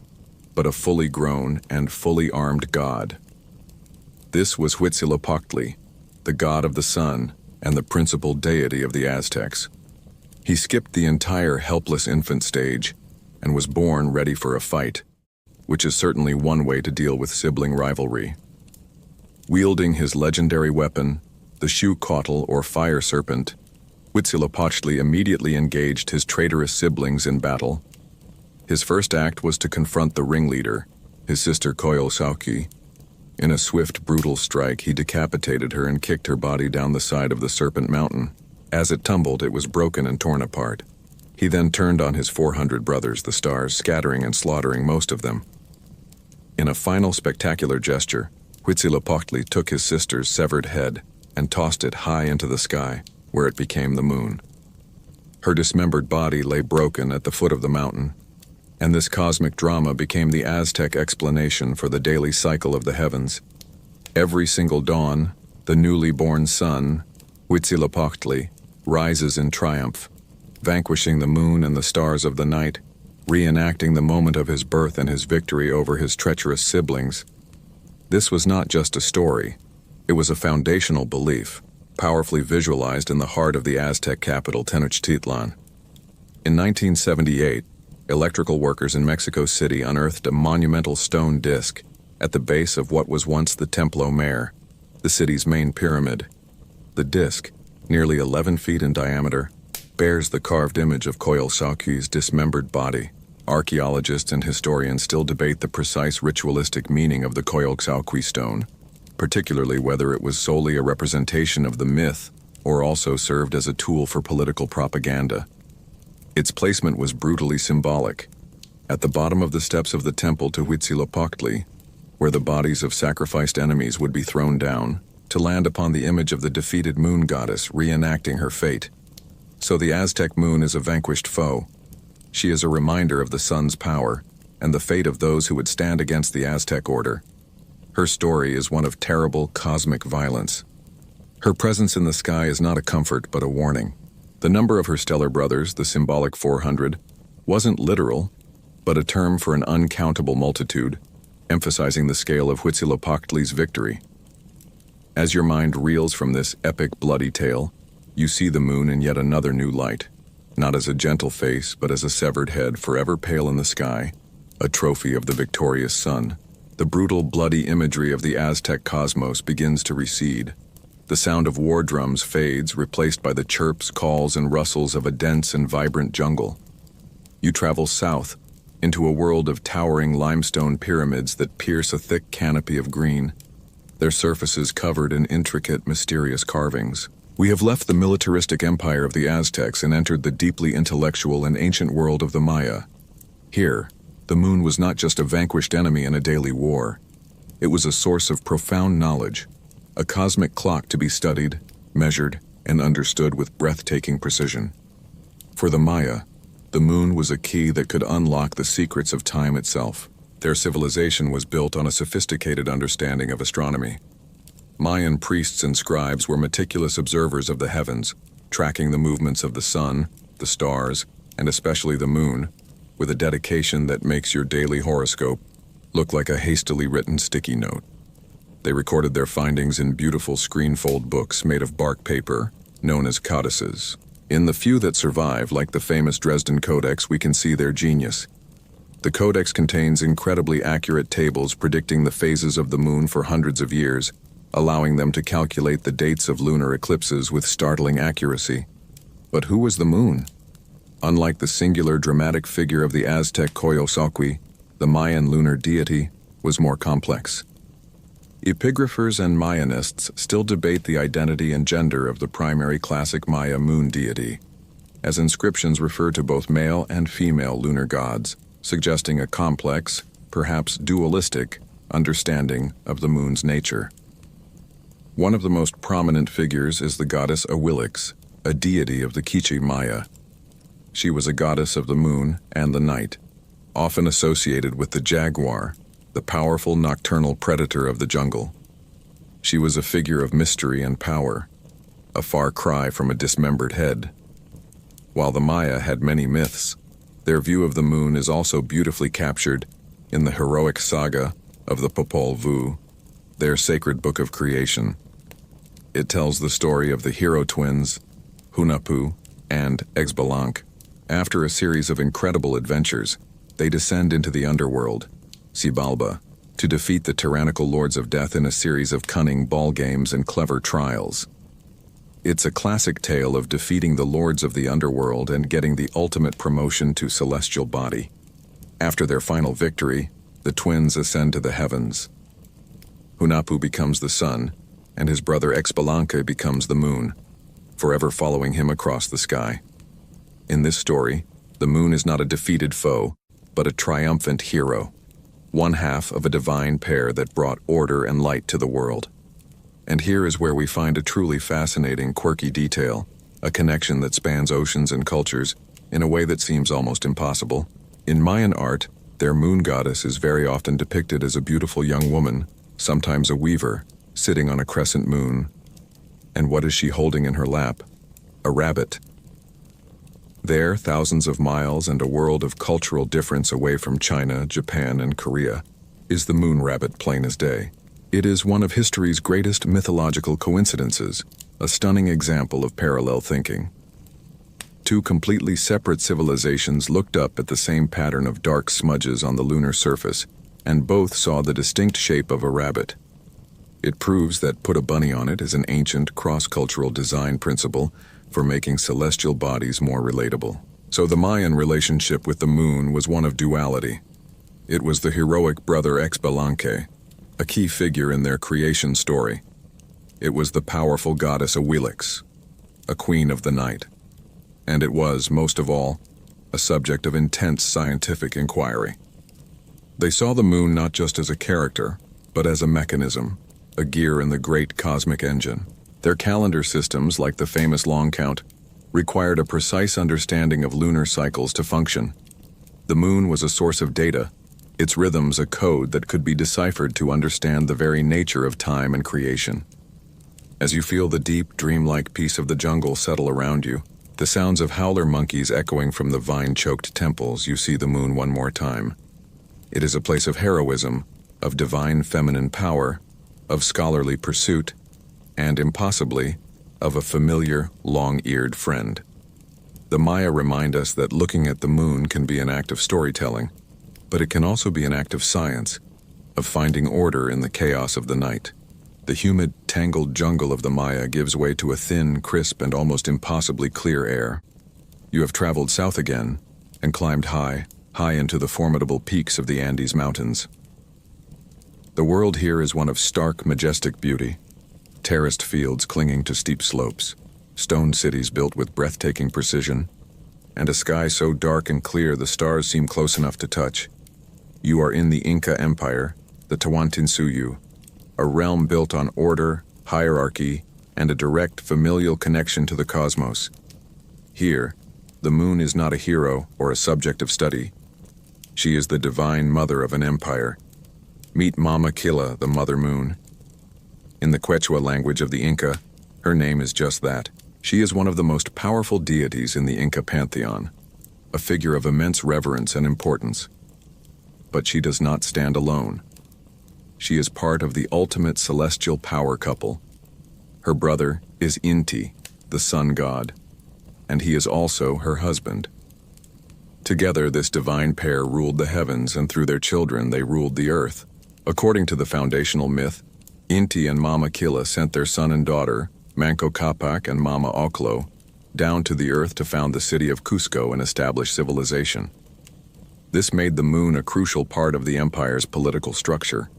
but a fully grown and fully armed god. This was Huitzilopochtli, the god of the sun and the principal deity of the Aztecs. He skipped the entire helpless infant stage and was born ready for a fight. which is certainly one way to deal with sibling rivalry. Wielding his legendary weapon, the Shoe-Cautl or Fire Serpent, Huitzilopochtli immediately engaged his traitorous siblings in battle. His first act was to confront the ringleader, his sister Coyolxauhqui. In a swift, brutal strike, he decapitated her and kicked her body down the side of the Serpent Mountain. As it tumbled, it was broken and torn apart. He then turned on his 400 brothers, the Stars, scattering and slaughtering most of them. In a final spectacular gesture, Huitzilopochtli took his sister's severed head and tossed it high into the sky, where it became the moon. Her dismembered body lay broken at the foot of the mountain, and this cosmic drama became the Aztec explanation for the daily cycle of the heavens. Every single dawn, the newly born sun, Huitzilopochtli, rises in triumph, vanquishing the moon and the stars of the night, reenacting the moment of his birth and his victory over his treacherous siblings. This was not just a story, it was a foundational belief, powerfully visualized in the heart of the Aztec capital Tenochtitlan. In 1978, electrical workers in Mexico City unearthed a monumental stone disc at the base of what was once the Templo Mayor, the city's main pyramid. The disc, nearly 11 feet in diameter, bears the carved image of Coyolxauhqui's dismembered body. Archaeologists and historians still debate the precise ritualistic meaning of the Coyolxauhqui stone, particularly whether it was solely a representation of the myth or also served as a tool for political propaganda. Its placement was brutally symbolic. At the bottom of the steps of the temple to Huitzilopochtli, where the bodies of sacrificed enemies would be thrown down, to land upon the image of the defeated moon goddess reenacting her fate. So the Aztec moon is a vanquished foe. She is a reminder of the sun's power and the fate of those who would stand against the Aztec order. Her story is one of terrible cosmic violence. Her presence in the sky is not a comfort but a warning. The number of her stellar brothers, the symbolic 400, wasn't literal, but a term for an uncountable multitude, emphasizing the scale of Huitzilopochtli's victory. As your mind reels from this epic bloody tale, you see the moon in yet another new light, not as a gentle face, but as a severed head forever pale in the sky, a trophy of the victorious sun. The brutal, bloody imagery of the Aztec cosmos begins to recede. The sound of war drums fades, replaced by the chirps, calls, and rustles of a dense and vibrant jungle. You travel south, into a world of towering limestone pyramids that pierce a thick canopy of green, their surfaces covered in intricate, mysterious carvings. We have left the militaristic empire of the Aztecs and entered the deeply intellectual and ancient world of the Maya. Here, the moon was not just a vanquished enemy in a daily war. It was a source of profound knowledge, a cosmic clock to be studied, measured, and understood with breathtaking precision. For the Maya, the moon was a key that could unlock the secrets of time itself. Their civilization was built on a sophisticated understanding of astronomy. Mayan priests and scribes were meticulous observers of the heavens, tracking the movements of the sun, the stars, and especially the moon, with a dedication that makes your daily horoscope look like a hastily written sticky note. They recorded their findings in beautiful screenfold books made of bark paper, known as codices. In the few that survive, like the famous Dresden Codex, we can see their genius. The codex contains incredibly accurate tables predicting the phases of the moon for hundreds of years, allowing them to calculate the dates of lunar eclipses with startling accuracy. But who was the moon? Unlike the singular dramatic figure of the Aztec Coyolxauhqui, the Mayan lunar deity was more complex. Epigraphers and Mayanists still debate the identity and gender of the primary classic Maya moon deity, as inscriptions refer to both male and female lunar gods, suggesting a complex, perhaps dualistic, understanding of the moon's nature. One of the most prominent figures is the goddess Awilix, a deity of the Quiche Maya. She was a goddess of the moon and the night, often associated with the jaguar, the powerful nocturnal predator of the jungle. She was a figure of mystery and power, a far cry from a dismembered head. While the Maya had many myths, their view of the moon is also beautifully captured in the heroic saga of the Popol Vuh, their sacred book of creation. It tells the story of the hero twins, Hunahpu and Xbalanque. After a series of incredible adventures, they descend into the underworld, Xibalba, to defeat the tyrannical lords of death in a series of cunning ball games and clever trials. It's a classic tale of defeating the lords of the underworld and getting the ultimate promotion to celestial body. After their final victory, the twins ascend to the heavens. Hunahpu becomes the sun, and his brother Xbalanque becomes the moon, forever following him across the sky. In this story, the moon is not a defeated foe, but a triumphant hero, one half of a divine pair that brought order and light to the world. And here is where we find a truly fascinating, quirky detail, a connection that spans oceans and cultures in a way that seems almost impossible. In Mayan art, their moon goddess is very often depicted as a beautiful young woman, sometimes a weaver, sitting on a crescent moon. And what is she holding in her lap? A rabbit. There, thousands of miles and a world of cultural difference away from China, Japan, and Korea, is the moon rabbit plain as day. It is one of history's greatest mythological coincidences, a stunning example of parallel thinking. Two completely separate civilizations looked up at the same pattern of dark smudges on the lunar surface, and both saw the distinct shape of a rabbit. It proves that put a bunny on it is an ancient cross-cultural design principle for making celestial bodies more relatable. So the Mayan relationship with the moon was one of duality. It was the heroic brother Xbalanque, a key figure in their creation story. It was the powerful goddess Awilix, a queen of the night. And it was, most of all, a subject of intense scientific inquiry. They saw the moon not just as a character, but as a mechanism, a gear in the great cosmic engine. Their calendar systems, like the famous long count, required a precise understanding of lunar cycles to function. The moon was a source of data, its rhythms a code that could be deciphered to understand the very nature of time and creation. As you feel the deep, dreamlike peace of the jungle settle around you, the sounds of howler monkeys echoing from the vine-choked temples, you see the moon one more time. It is a place of heroism, of divine feminine power, of scholarly pursuit, and, impossibly, of a familiar, long-eared friend. The Maya remind us that looking at the moon can be an act of storytelling, but it can also be an act of science, of finding order in the chaos of the night. The humid, tangled jungle of the Maya gives way to a thin, crisp, and almost impossibly clear air. You have traveled south again, and climbed high into the formidable peaks of the Andes Mountains. The world here is one of stark, majestic beauty. Terraced fields clinging to steep slopes, stone cities built with breathtaking precision, and a sky so dark and clear the stars seem close enough to touch. You are in the Inca Empire, the Tawantinsuyu, a realm built on order, hierarchy, and a direct familial connection to the cosmos. Here, the moon is not a hero or a subject of study. She is the divine mother of an empire. Meet Mama Killa, the Mother Moon. In the Quechua language of the Inca, her name is just that. She is one of the most powerful deities in the Inca pantheon, a figure of immense reverence and importance. But she does not stand alone. She is part of the ultimate celestial power couple. Her brother is Inti, the sun god, and he is also her husband. Together, this divine pair ruled the heavens, and through their children they ruled the earth. According to the foundational myth, Inti and Mama Killa sent their son and daughter, Manco Capac and Mama Oclo, down to the earth to found the city of Cusco and establish civilization. This made the moon a crucial part of the empire's political structure.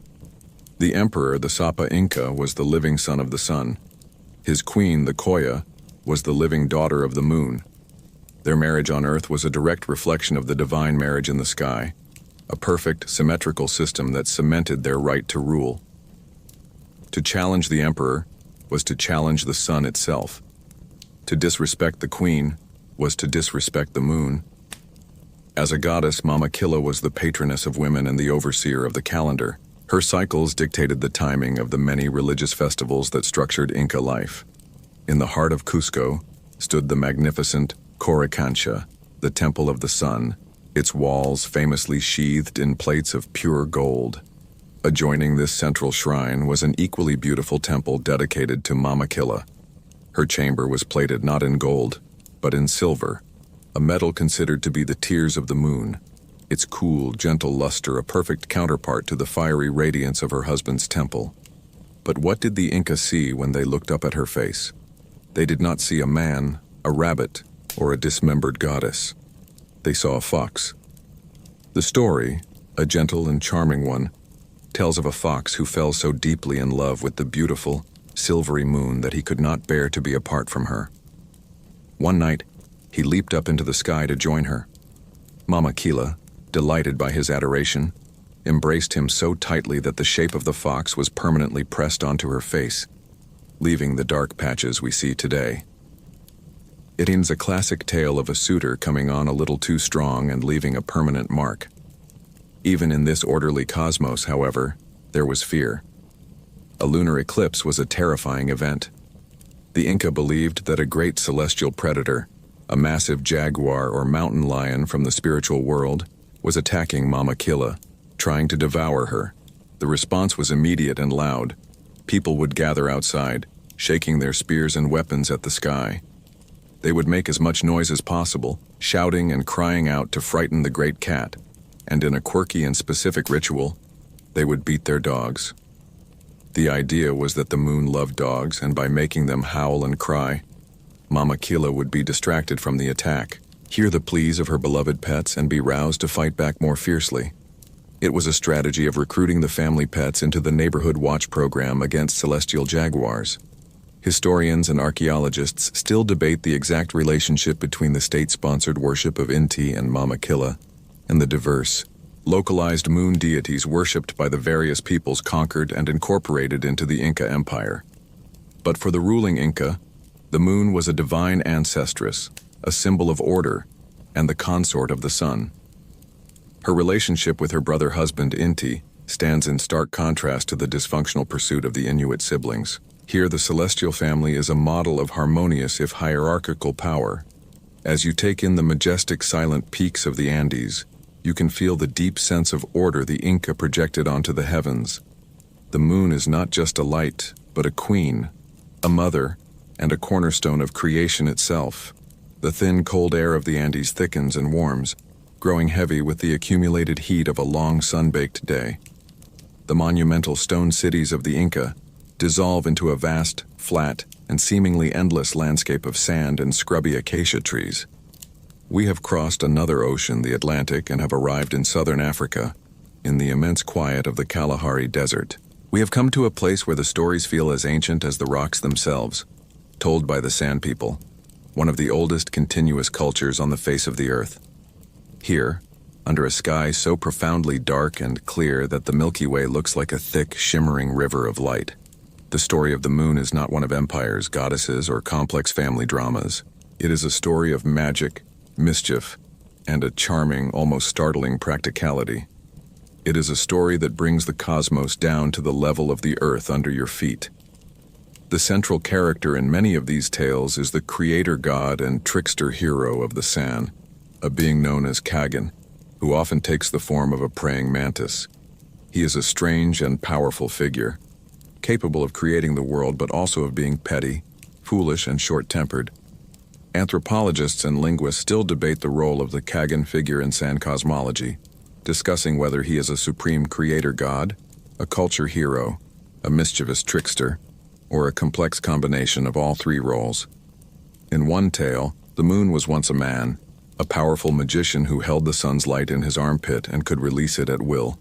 The emperor, the Sapa Inca, was the living son of the sun. His queen, the Coya, was the living daughter of the moon. Their marriage on earth was a direct reflection of the divine marriage in the sky, a perfect, symmetrical system that cemented their right to rule. To challenge the emperor was to challenge the sun itself. To disrespect the queen was to disrespect the moon. As a goddess, Mama Killa was the patroness of women and the overseer of the calendar. Her cycles dictated the timing of the many religious festivals that structured Inca life. In the heart of Cusco stood the magnificent Coricancha, the Temple of the Sun, its walls famously sheathed in plates of pure gold. Adjoining this central shrine was an equally beautiful temple dedicated to Mama Killa. Her chamber was plated not in gold, but in silver, a metal considered to be the tears of the moon. its cool, gentle luster a perfect counterpart to the fiery radiance of her husband's temple. But what did the Inca see when they looked up at her face? They did not see a man, a rabbit, or a dismembered goddess. They saw a fox. The story, a gentle and charming one, tells of a fox who fell so deeply in love with the beautiful, silvery moon that he could not bear to be apart from her. One night, he leaped up into the sky to join her. Mama Kila, delighted by his adoration, embraced him so tightly that the shape of the fox was permanently pressed onto her face, leaving the dark patches we see today. It ends a classic tale of a suitor coming on a little too strong and leaving a permanent mark. Even in this orderly cosmos, however, there was fear. A lunar eclipse was a terrifying event. The Inca believed that a great celestial predator, a massive jaguar or mountain lion from the spiritual world, was attacking Mama Kila, trying to devour her. The response was immediate and loud. People would gather outside, shaking their spears and weapons at the sky. They would make as much noise as possible, shouting and crying out to frighten the great cat, and in a quirky and specific ritual, they would beat their dogs. The idea was that the moon loved dogs, and by making them howl and cry, Mama Kila would be distracted from the attack, hear the pleas of her beloved pets, and be roused to fight back more fiercely. It was a strategy of recruiting the family pets into the neighborhood watch program against celestial jaguars. Historians and archaeologists still debate the exact relationship between the state-sponsored worship of Inti and Mama Kila and the diverse, localized moon deities worshipped by the various peoples conquered and incorporated into the Inca Empire. But for the ruling Inca, the moon was a divine ancestress, a symbol of order, and the consort of the sun. Her relationship with her brother-husband Inti stands in stark contrast to the dysfunctional pursuit of the Inuit siblings. Here, the celestial family is a model of harmonious if hierarchical power. As you take in the majestic silent peaks of the Andes, you can feel the deep sense of order the Inca projected onto the heavens. The moon is not just a light, but a queen, a mother, and a cornerstone of creation itself. The thin, cold air of the Andes thickens and warms, growing heavy with the accumulated heat of a long sun-baked day. The monumental stone cities of the Inca dissolve into a vast, flat, and seemingly endless landscape of sand and scrubby acacia trees. We have crossed another ocean, the Atlantic, and have arrived in southern Africa, in the immense quiet of the Kalahari Desert. We have come to a place where the stories feel as ancient as the rocks themselves, told by the Sand People, one of the oldest continuous cultures on the face of the earth. Here, under a sky so profoundly dark and clear that the Milky Way looks like a thick, shimmering river of light, the story of the moon is not one of empires, goddesses, or complex family dramas. It is a story of magic, mischief, and a charming, almost startling practicality. It is a story that brings the cosmos down to the level of the earth under your feet. The central character in many of these tales is the creator god and trickster hero of the San, a being known as Kagan, who often takes the form of a praying mantis. He is a strange and powerful figure, capable of creating the world but also of being petty, foolish, and short-tempered. Anthropologists and linguists still debate the role of the Kagan figure in San cosmology, discussing whether he is a supreme creator god, a culture hero, a mischievous trickster, or a complex combination of all three roles. In one tale, the moon was once a man, a powerful magician who held the sun's light in his armpit and could release it at will.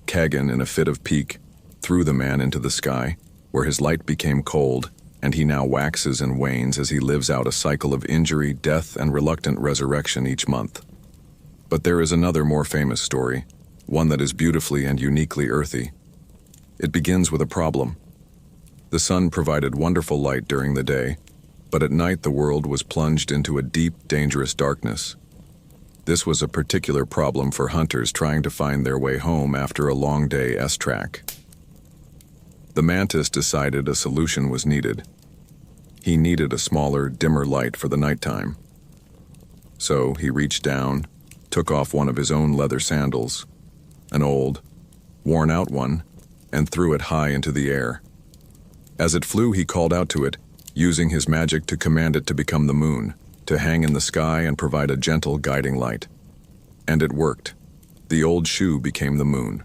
Kagan, in a fit of pique, threw the man into the sky, where his light became cold, and he now waxes and wanes as he lives out a cycle of injury, death, and reluctant resurrection each month. But there is another more famous story, one that is beautifully and uniquely earthy. It begins with a problem. The sun provided wonderful light during the day, but at night the world was plunged into a deep, dangerous darkness. This was a particular problem for hunters trying to find their way home after a long day S-track. The mantis decided a solution was needed. He needed a smaller, dimmer light for the nighttime. So he reached down, took off one of his own leather sandals, an old, worn-out one, and threw it high into the air. As it flew, he called out to it, using his magic to command it to become the moon, to hang in the sky and provide a gentle, guiding light. And it worked. The old shoe became the moon.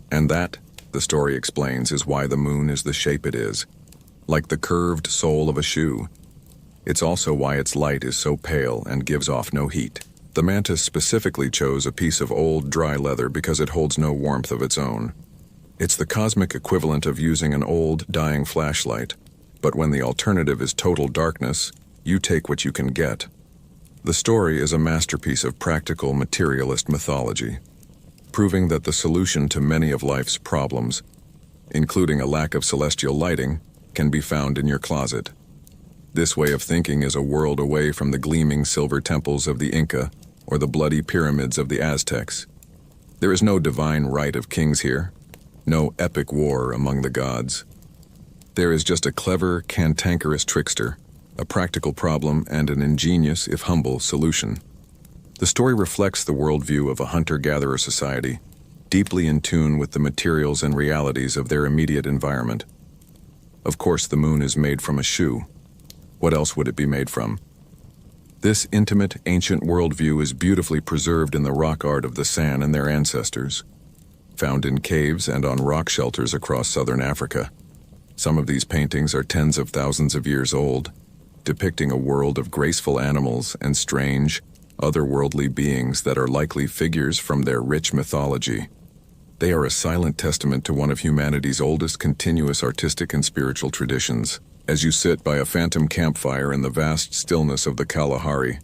And that, the story explains, is why the moon is the shape it is, like the curved sole of a shoe. It's also why its light is so pale and gives off no heat. The mantis specifically chose a piece of old, dry leather because it holds no warmth of its own. It's the cosmic equivalent of using an old, dying flashlight, but when the alternative is total darkness, you take what you can get. The story is a masterpiece of practical materialist mythology, proving that the solution to many of life's problems, including a lack of celestial lighting, can be found in your closet. This way of thinking is a world away from the gleaming silver temples of the Inca or the bloody pyramids of the Aztecs. There is no divine right of kings here, no epic war among the gods. There is just a clever, cantankerous trickster, a practical problem, and an ingenious, if humble, solution. The story reflects the worldview of a hunter-gatherer society, deeply in tune with the materials and realities of their immediate environment. Of course, the moon is made from a shoe. What else would it be made from? This intimate, ancient worldview is beautifully preserved in the rock art of the San and their ancestors, found in caves and on rock shelters across southern Africa. Some of these paintings are tens of thousands of years old, depicting a world of graceful animals and strange, otherworldly beings that are likely figures from their rich mythology. They are a silent testament to one of humanity's oldest continuous artistic and spiritual traditions. As you sit by a phantom campfire in the vast stillness of the Kalahari,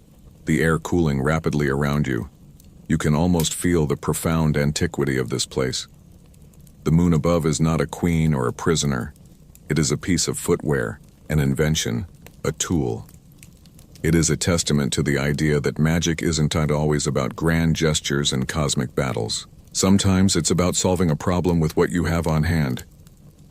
the air cooling rapidly around you, you can almost feel the profound antiquity of this place. The moon above is not a queen or a prisoner. It is a piece of footwear, an invention, a tool. It is a testament to the idea that magic isn't always about grand gestures and cosmic battles. Sometimes it's about solving a problem with what you have on hand,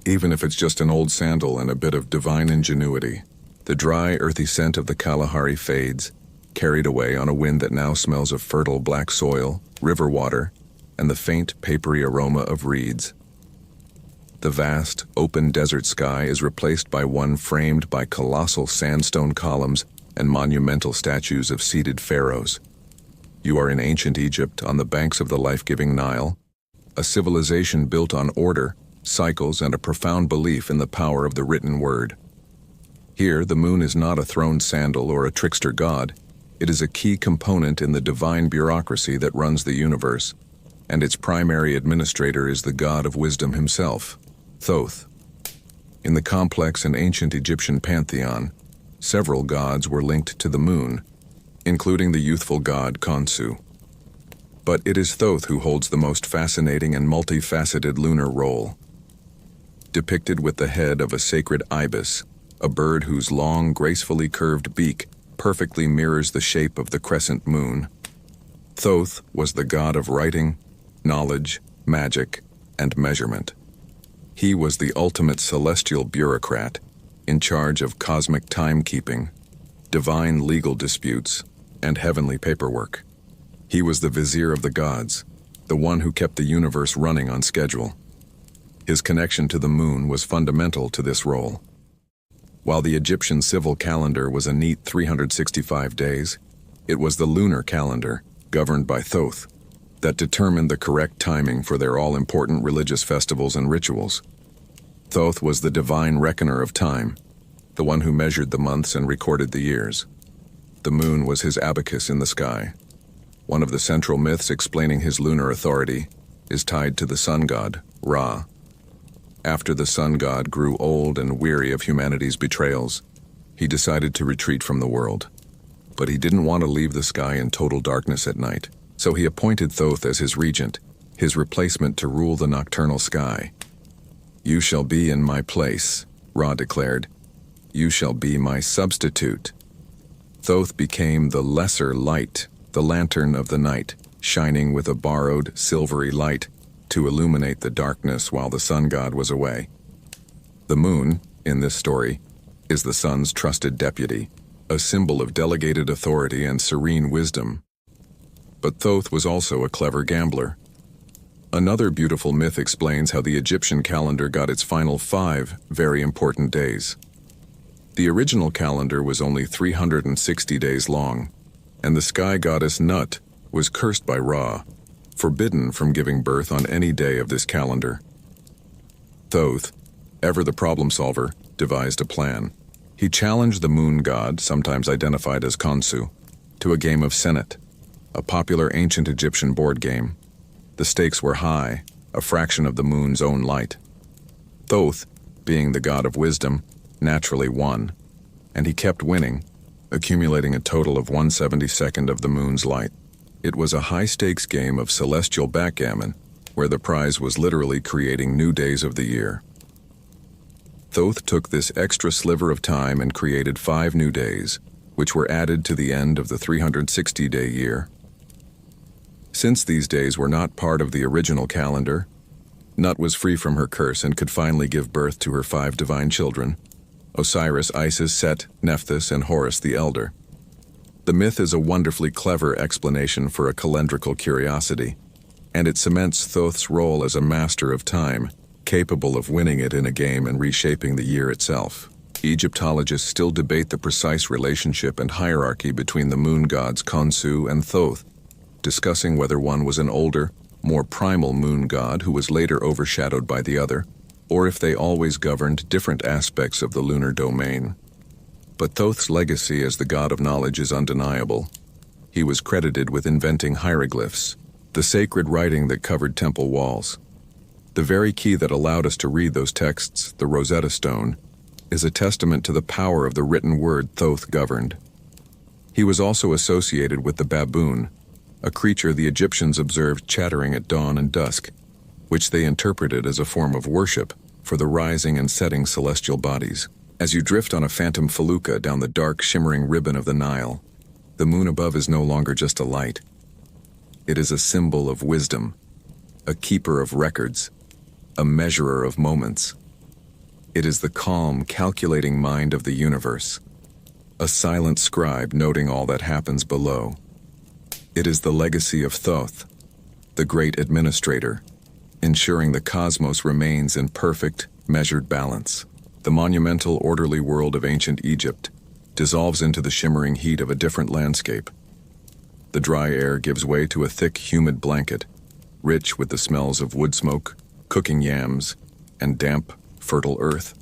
even if it's just an old sandal and a bit of divine ingenuity. The dry, earthy scent of the Kalahari fades, carried away on a wind that now smells of fertile black soil, river water, and the faint, papery aroma of reeds. The vast, open desert sky is replaced by one framed by colossal sandstone columns and monumental statues of seated pharaohs. You are in ancient Egypt on the banks of the life-giving Nile, a civilization built on order, cycles, and a profound belief in the power of the written word. Here, the moon is not a throned sandal or a trickster god. It is a key component in the divine bureaucracy that runs the universe, and its primary administrator is the god of wisdom himself, Thoth. In the complex and ancient Egyptian pantheon, several gods were linked to the moon, including the youthful god Khonsu. But it is Thoth who holds the most fascinating and multifaceted lunar role. Depicted with the head of a sacred ibis, a bird whose long, gracefully curved beak perfectly mirrors the shape of the crescent moon, Thoth was the god of writing, knowledge, magic, and measurement. He was the ultimate celestial bureaucrat, in charge of cosmic timekeeping, divine legal disputes, and heavenly paperwork. He was the vizier of the gods, the one who kept the universe running on schedule. His connection to the moon was fundamental to this role. While the Egyptian civil calendar was a neat 365 days, it was the lunar calendar, governed by Thoth, that determined the correct timing for their all-important religious festivals and rituals. Thoth was the divine reckoner of time, the one who measured the months and recorded the years. The moon was his abacus in the sky. One of the central myths explaining his lunar authority is tied to the sun god, Ra. After the sun god grew old and weary of humanity's betrayals, he decided to retreat from the world. But he didn't want to leave the sky in total darkness at night, so he appointed Thoth as his regent, his replacement to rule the nocturnal sky. "You shall be in my place," Ra declared. "You shall be my substitute." Thoth became the lesser light, the lantern of the night, shining with a borrowed, silvery light to illuminate the darkness while the sun god was away. The moon, in this story, is the sun's trusted deputy, a symbol of delegated authority and serene wisdom. But Thoth was also a clever gambler. Another beautiful myth explains how the Egyptian calendar got its final 5 very important days. The original calendar was only 360 days long, and the sky goddess Nut was cursed by Ra, forbidden from giving birth on any day of this calendar. Thoth, ever the problem solver, devised a plan. He challenged the moon god, sometimes identified as Khonsu, to a game of Senet, a popular ancient Egyptian board game. The stakes were high, a fraction of the moon's own light. Thoth, being the god of wisdom, naturally won, and he kept winning, accumulating a total of 1/72 of the moon's light. It was a high-stakes game of celestial backgammon, where the prize was literally creating new days of the year. Thoth took this extra sliver of time and created 5 new days, which were added to the end of the 360-day year. Since these days were not part of the original calendar, Nut was free from her curse and could finally give birth to her 5 divine children: Osiris, Isis, Set, Nephthys, and Horus the Elder. The myth is a wonderfully clever explanation for a calendrical curiosity, and it cements Thoth's role as a master of time, capable of winning it in a game and reshaping the year itself. Egyptologists still debate the precise relationship and hierarchy between the moon gods Khonsu and Thoth, discussing whether one was an older, more primal moon god who was later overshadowed by the other, or if they always governed different aspects of the lunar domain. But Thoth's legacy as the god of knowledge is undeniable. He was credited with inventing hieroglyphs, the sacred writing that covered temple walls. The very key that allowed us to read those texts, the Rosetta Stone, is a testament to the power of the written word Thoth governed. He was also associated with the baboon, a creature the Egyptians observed chattering at dawn and dusk, which they interpreted as a form of worship for the rising and setting celestial bodies. As you drift on a phantom felucca down the dark, shimmering ribbon of the Nile, the moon above is no longer just a light. It is a symbol of wisdom, a keeper of records, a measurer of moments. It is the calm, calculating mind of the universe, a silent scribe noting all that happens below. It is the legacy of Thoth, the great administrator, ensuring the cosmos remains in perfect, measured balance. The monumental, orderly world of ancient Egypt dissolves into the shimmering heat of a different landscape. The dry air gives way to a thick, humid blanket, rich with the smells of wood smoke, cooking yams, and damp, fertile earth.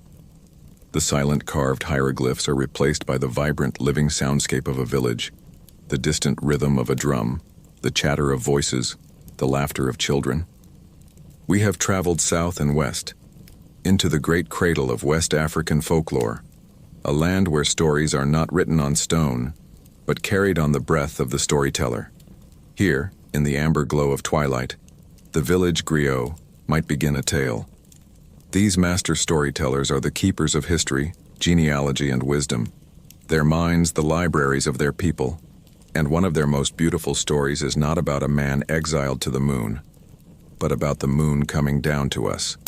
The silent carved hieroglyphs are replaced by the vibrant, living soundscape of a village, the distant rhythm of a drum, the chatter of voices, the laughter of children. We have traveled south and west, into the great cradle of West African folklore, a land where stories are not written on stone, but carried on the breath of the storyteller. Here, in the amber glow of twilight, the village griot might begin a tale. These master storytellers are the keepers of history, genealogy, and wisdom, their minds the libraries of their people, and one of their most beautiful stories is not about a man exiled to the moon, but about the moon coming down to us.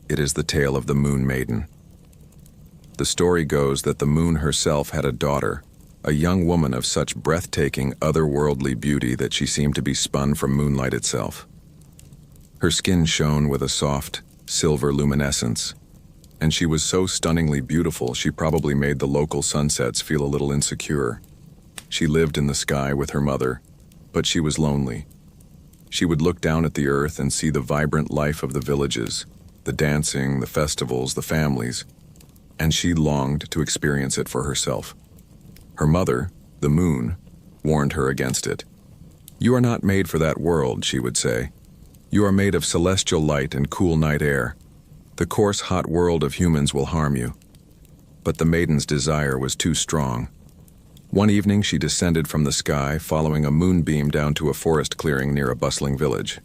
It is the tale of the Moon Maiden. The story goes that the moon herself had a daughter, a young woman of such breathtaking, otherworldly beauty that she seemed to be spun from moonlight itself. Her skin shone with a soft, silver luminescence, and she was so stunningly beautiful she probably made the local sunsets feel a little insecure. She lived in the sky with her mother, but she was lonely. She would look down at the earth and see the vibrant life of the villages, the dancing, the festivals, the families, and she longed to experience it for herself. Her mother, the moon, warned her against it. "You are not made for that world," she would say. "You are made of celestial light and cool night air. The coarse, hot world of humans will harm you." But the maiden's desire was too strong. One evening she descended from the sky, following a moonbeam down to a forest clearing near a bustling village.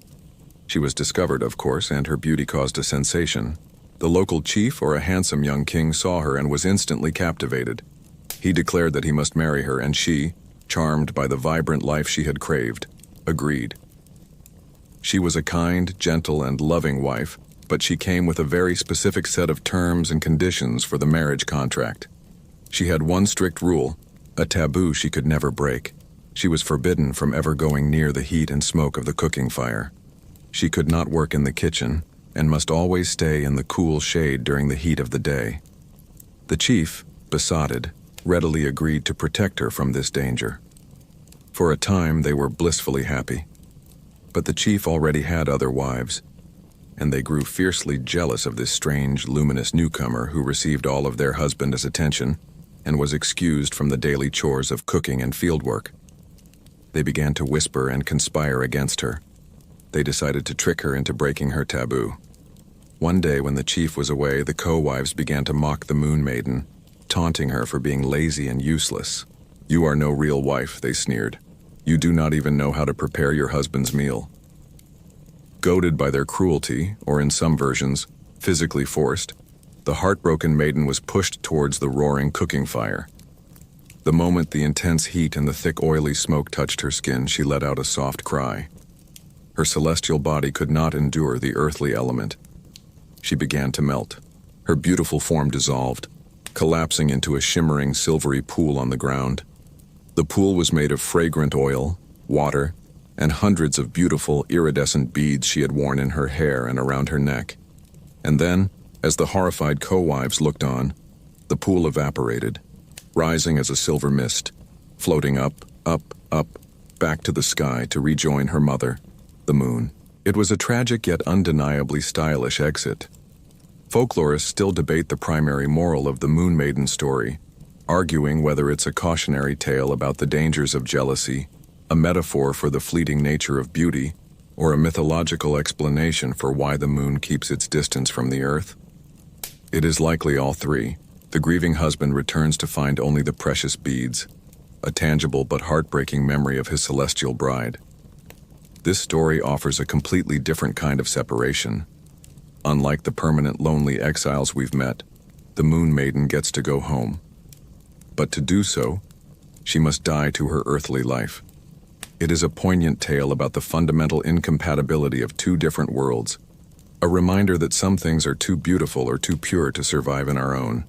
She was discovered, of course, and her beauty caused a sensation. The local chief or a handsome young king saw her and was instantly captivated. He declared that he must marry her, and she, charmed by the vibrant life she had craved, agreed. She was a kind, gentle, and loving wife, but she came with a very specific set of terms and conditions for the marriage contract. She had one strict rule, a taboo she could never break. She was forbidden from ever going near the heat and smoke of the cooking fire. She could not work in the kitchen, and must always stay in the cool shade during the heat of the day. The chief, besotted, readily agreed to protect her from this danger. For a time they were blissfully happy. But the chief already had other wives, and they grew fiercely jealous of this strange, luminous newcomer who received all of their husband's attention and was excused from the daily chores of cooking and fieldwork. They began to whisper and conspire against her. They decided to trick her into breaking her taboo. One day when the chief was away, the co-wives began to mock the Moon Maiden, taunting her for being lazy and useless. "You are no real wife," they sneered. "You do not even know how to prepare your husband's meal." Goaded by their cruelty, or in some versions, physically forced, the heartbroken maiden was pushed towards the roaring cooking fire. The moment the intense heat and the thick oily smoke touched her skin, she let out a soft cry. Her celestial body could not endure the earthly element. She began to melt. Her beautiful form dissolved, collapsing into a shimmering silvery pool on the ground. The pool was made of fragrant oil, water, and hundreds of beautiful iridescent beads she had worn in her hair and around her neck. And then, as the horrified co-wives looked on, the pool evaporated, rising as a silver mist, floating up, back to the sky to rejoin her mother, the moon. It was a tragic yet undeniably stylish exit. Folklorists still debate the primary moral of the Moon Maiden story, arguing whether it's a cautionary tale about the dangers of jealousy, a metaphor for the fleeting nature of beauty, or a mythological explanation for why the moon keeps its distance from the earth. It is likely all three. The grieving husband returns to find only the precious beads, a tangible but heartbreaking memory of his celestial bride. This story offers a completely different kind of separation. Unlike the permanent lonely exiles we've met, the Moon Maiden gets to go home. But to do so, she must die to her earthly life. It is a poignant tale about the fundamental incompatibility of two different worlds, a reminder that some things are too beautiful or too pure to survive in our own.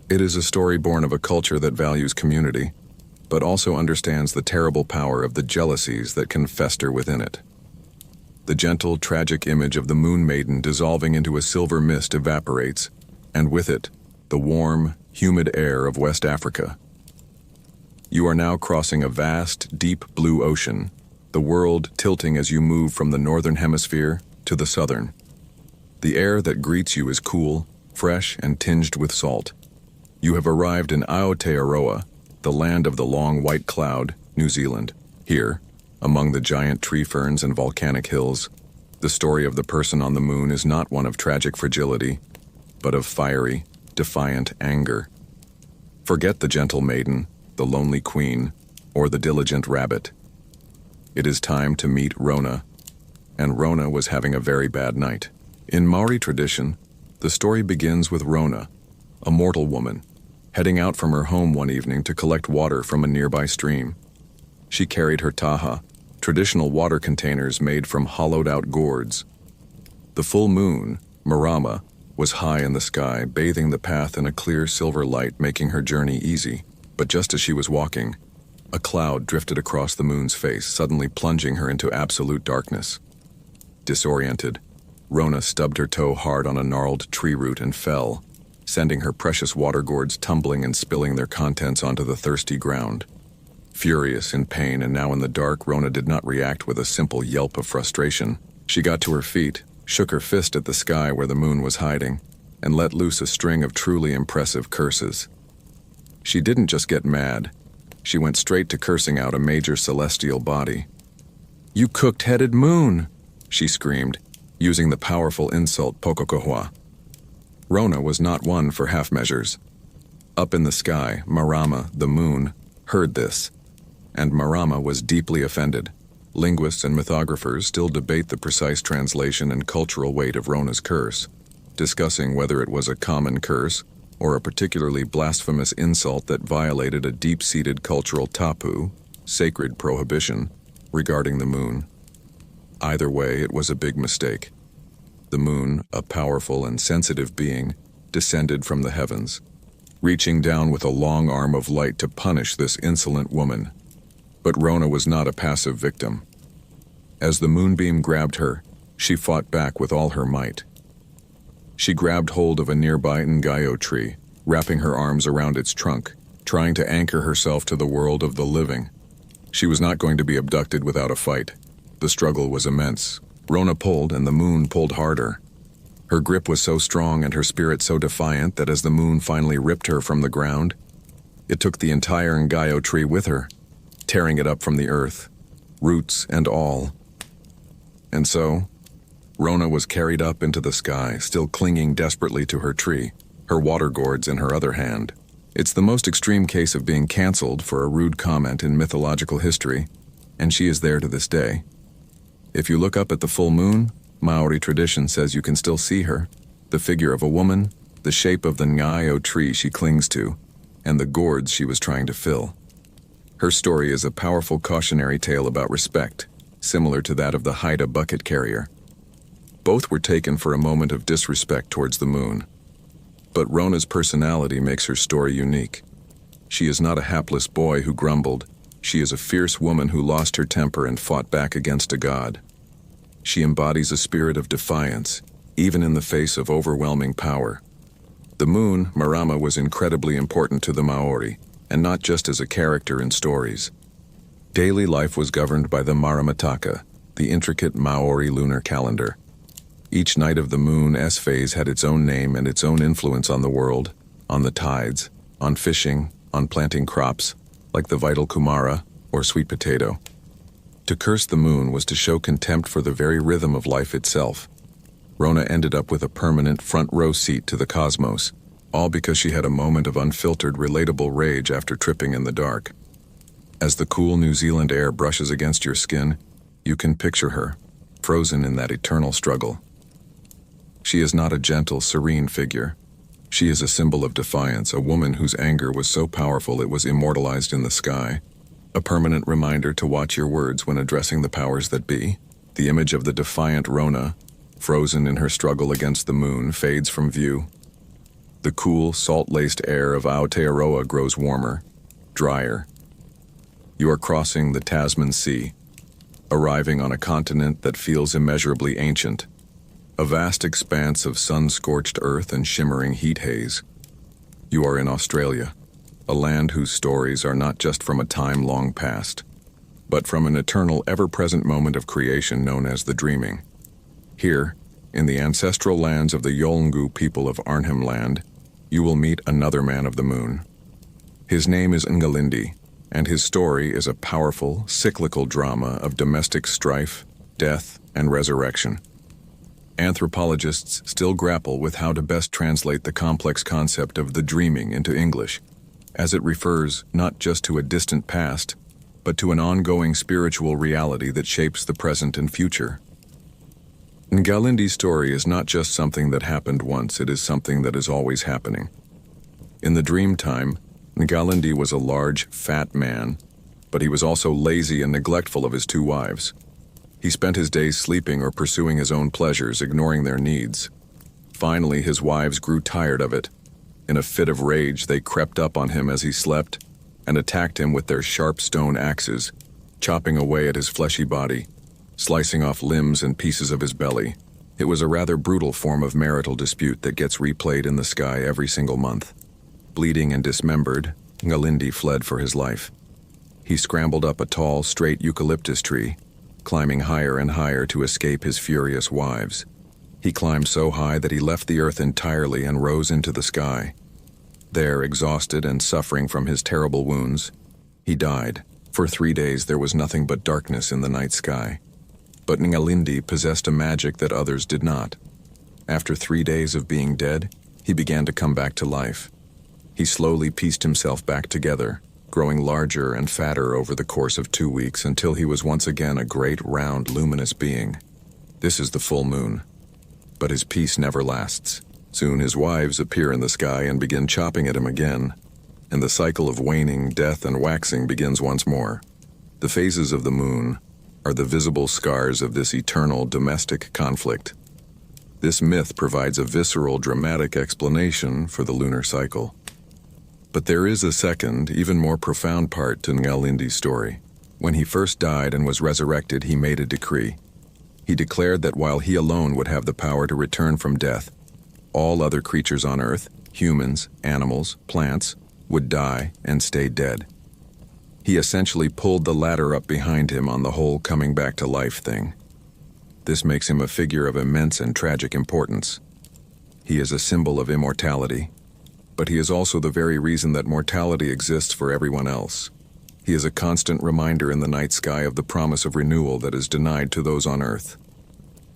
It is a story born of a culture that values community, but also understands the terrible power of the jealousies that can fester within it. The gentle, tragic image of the Moon Maiden dissolving into a silver mist evaporates, and with it, the warm, humid air of West Africa. You are now crossing a vast, deep blue ocean, the world tilting as you move from the northern hemisphere to the southern. The air that greets you is cool, fresh, and tinged with salt. You have arrived in Aotearoa, the land of the long white cloud, New Zealand. Here, among the giant tree ferns and volcanic hills, the story of the person on the moon is not one of tragic fragility, but of fiery, defiant anger. Forget the gentle maiden, the lonely queen, or the diligent rabbit. It is time to meet Rona, and Rona was having a very bad night. In Maori tradition, the story begins with Rona, a mortal woman, heading out from her home one evening to collect water from a nearby stream. She carried her taha, traditional water containers made from hollowed-out gourds. The full moon, Marama, was high in the sky, bathing the path in a clear silver light, making her journey easy. But just as she was walking, a cloud drifted across the moon's face, suddenly plunging her into absolute darkness. Disoriented, Rona stubbed her toe hard on a gnarled tree root and fell, sending her precious water gourds tumbling and spilling their contents onto the thirsty ground. Furious, in pain, and now in the dark, Rona did not react with a simple yelp of frustration. She got to her feet, shook her fist at the sky where the moon was hiding, and let loose a string of truly impressive curses. She didn't just get mad. She went straight to cursing out a major celestial body. "You cooked-headed moon!" she screamed, using the powerful insult Pokokohua. Rona was not one for half measures. Up in the sky, Marama, the moon, heard this, and Marama was deeply offended. Linguists and mythographers still debate the precise translation and cultural weight of Rona's curse, discussing whether it was a common curse or a particularly blasphemous insult that violated a deep-seated cultural tapu, sacred prohibition, regarding the moon. Either way, it was a big mistake. The moon, a powerful and sensitive being, descended from the heavens, reaching down with a long arm of light to punish this insolent woman. But Rona was not a passive victim. As the moonbeam grabbed her, she fought back with all her might. She grabbed hold of a nearby Ngaio tree, wrapping her arms around its trunk, trying to anchor herself to the world of the living. She was not going to be abducted without a fight. The struggle was immense. Rona pulled and the moon pulled harder. Her grip was so strong and her spirit so defiant that as the moon finally ripped her from the ground, it took the entire Ngaio tree with her, tearing it up from the earth, roots and all. And so, Rona was carried up into the sky, still clinging desperately to her tree, her water gourds in her other hand. It's the most extreme case of being cancelled for a rude comment in mythological history, and she is there to this day. If you look up at the full moon, Maori tradition says you can still see her, the figure of a woman, the shape of the Ngaio tree she clings to, and the gourds she was trying to fill. Her story is a powerful cautionary tale about respect, similar to that of the Haida bucket carrier. Both were taken for a moment of disrespect towards the moon. But Rona's personality makes her story unique. She is not a hapless boy who grumbled. She is a fierce woman who lost her temper and fought back against a god. She embodies a spirit of defiance, even in the face of overwhelming power. The moon, Marama, was incredibly important to the Maori, and not just as a character in stories. Daily life was governed by the Maramataka, the intricate Maori lunar calendar. Each night of the moon's phase had its own name and its own influence on the world, on the tides, on fishing, on planting crops, like the vital kumara, or sweet potato. To curse the moon was to show contempt for the very rhythm of life itself. Rona ended up with a permanent front-row seat to the cosmos, all because she had a moment of unfiltered, relatable rage after tripping in the dark. As the cool New Zealand air brushes against your skin, you can picture her, frozen in that eternal struggle. She is not a gentle, serene figure. She is a symbol of defiance, a woman whose anger was so powerful it was immortalized in the sky, a permanent reminder to watch your words when addressing the powers that be. The image of the defiant Rona, frozen in her struggle against the moon, fades from view. The cool, salt-laced air of Aotearoa grows warmer, drier. You are crossing the Tasman Sea, arriving on a continent that feels immeasurably ancient, a vast expanse of sun-scorched earth and shimmering heat haze. You are in Australia, a land whose stories are not just from a time long past, but from an eternal, ever-present moment of creation known as the Dreaming. Here, in the ancestral lands of the Yolngu people of Arnhem Land, you will meet another man of the moon. His name is Ngalindi, and his story is a powerful, cyclical drama of domestic strife, death, and resurrection. Anthropologists still grapple with how to best translate the complex concept of the dreaming into English, as it refers not just to a distant past, but to an ongoing spiritual reality that shapes the present and future. Ngalindi's story is not just something that happened once, it is something that is always happening. In the dream time, Ngalindi was a large, fat man, but he was also lazy and neglectful of his two wives. He spent his days sleeping or pursuing his own pleasures, ignoring their needs. Finally, his wives grew tired of it. In a fit of rage, they crept up on him as he slept and attacked him with their sharp stone axes, chopping away at his fleshy body, slicing off limbs and pieces of his belly. It was a rather brutal form of marital dispute that gets replayed in the sky every single month. Bleeding and dismembered, Ngalindi fled for his life. He scrambled up a tall, straight eucalyptus tree, climbing higher and higher to escape his furious wives. He climbed so high that he left the earth entirely and rose into the sky. There, exhausted and suffering from his terrible wounds, he died. For 3 days there was nothing but darkness in the night sky. But Ngalindi possessed a magic that others did not. After 3 days of being dead, he began to come back to life. He slowly pieced himself back together, growing larger and fatter over the course of 2 weeks until he was once again a great, round, luminous being. This is the full moon. But his peace never lasts. Soon his wives appear in the sky and begin chopping at him again, and the cycle of waning, death, and waxing begins once more. The phases of the moon are the visible scars of this eternal domestic conflict. This myth provides a visceral, dramatic explanation for the lunar cycle. But there is a second, even more profound part to Ngalindi's story. When he first died and was resurrected, he made a decree. He declared that while he alone would have the power to return from death, all other creatures on Earth, humans, animals, plants, would die and stay dead. He essentially pulled the ladder up behind him on the whole coming back to life thing. This makes him a figure of immense and tragic importance. He is a symbol of immortality, but he is also the very reason that mortality exists for everyone else. He is a constant reminder in the night sky of the promise of renewal that is denied to those on earth.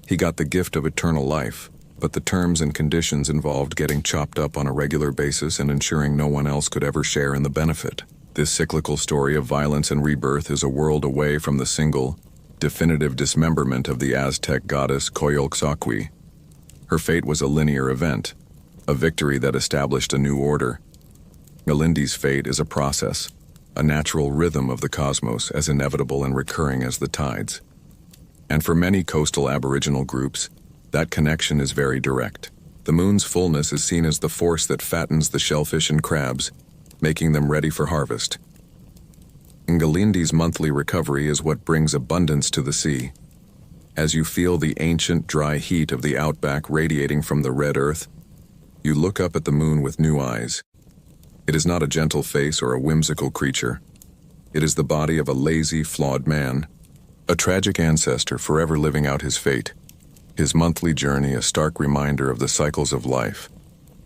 He got the gift of eternal life, but the terms and conditions involved getting chopped up on a regular basis and ensuring no one else could ever share in the benefit. This cyclical story of violence and rebirth is a world away from the single, definitive dismemberment of the Aztec goddess Coyolxauhqui. Her fate was a linear event, a victory that established a new order. Galindi's fate is a process, a natural rhythm of the cosmos as inevitable and recurring as the tides. And for many coastal Aboriginal groups, that connection is very direct. The moon's fullness is seen as the force that fattens the shellfish and crabs, making them ready for harvest. Ngalindi's monthly recovery is what brings abundance to the sea. As you feel the ancient, dry heat of the outback radiating from the red earth, you look up at the moon with new eyes. It is not a gentle face or a whimsical creature. It is the body of a lazy, flawed man, a tragic ancestor forever living out his fate. His monthly journey a stark reminder of the cycles of life,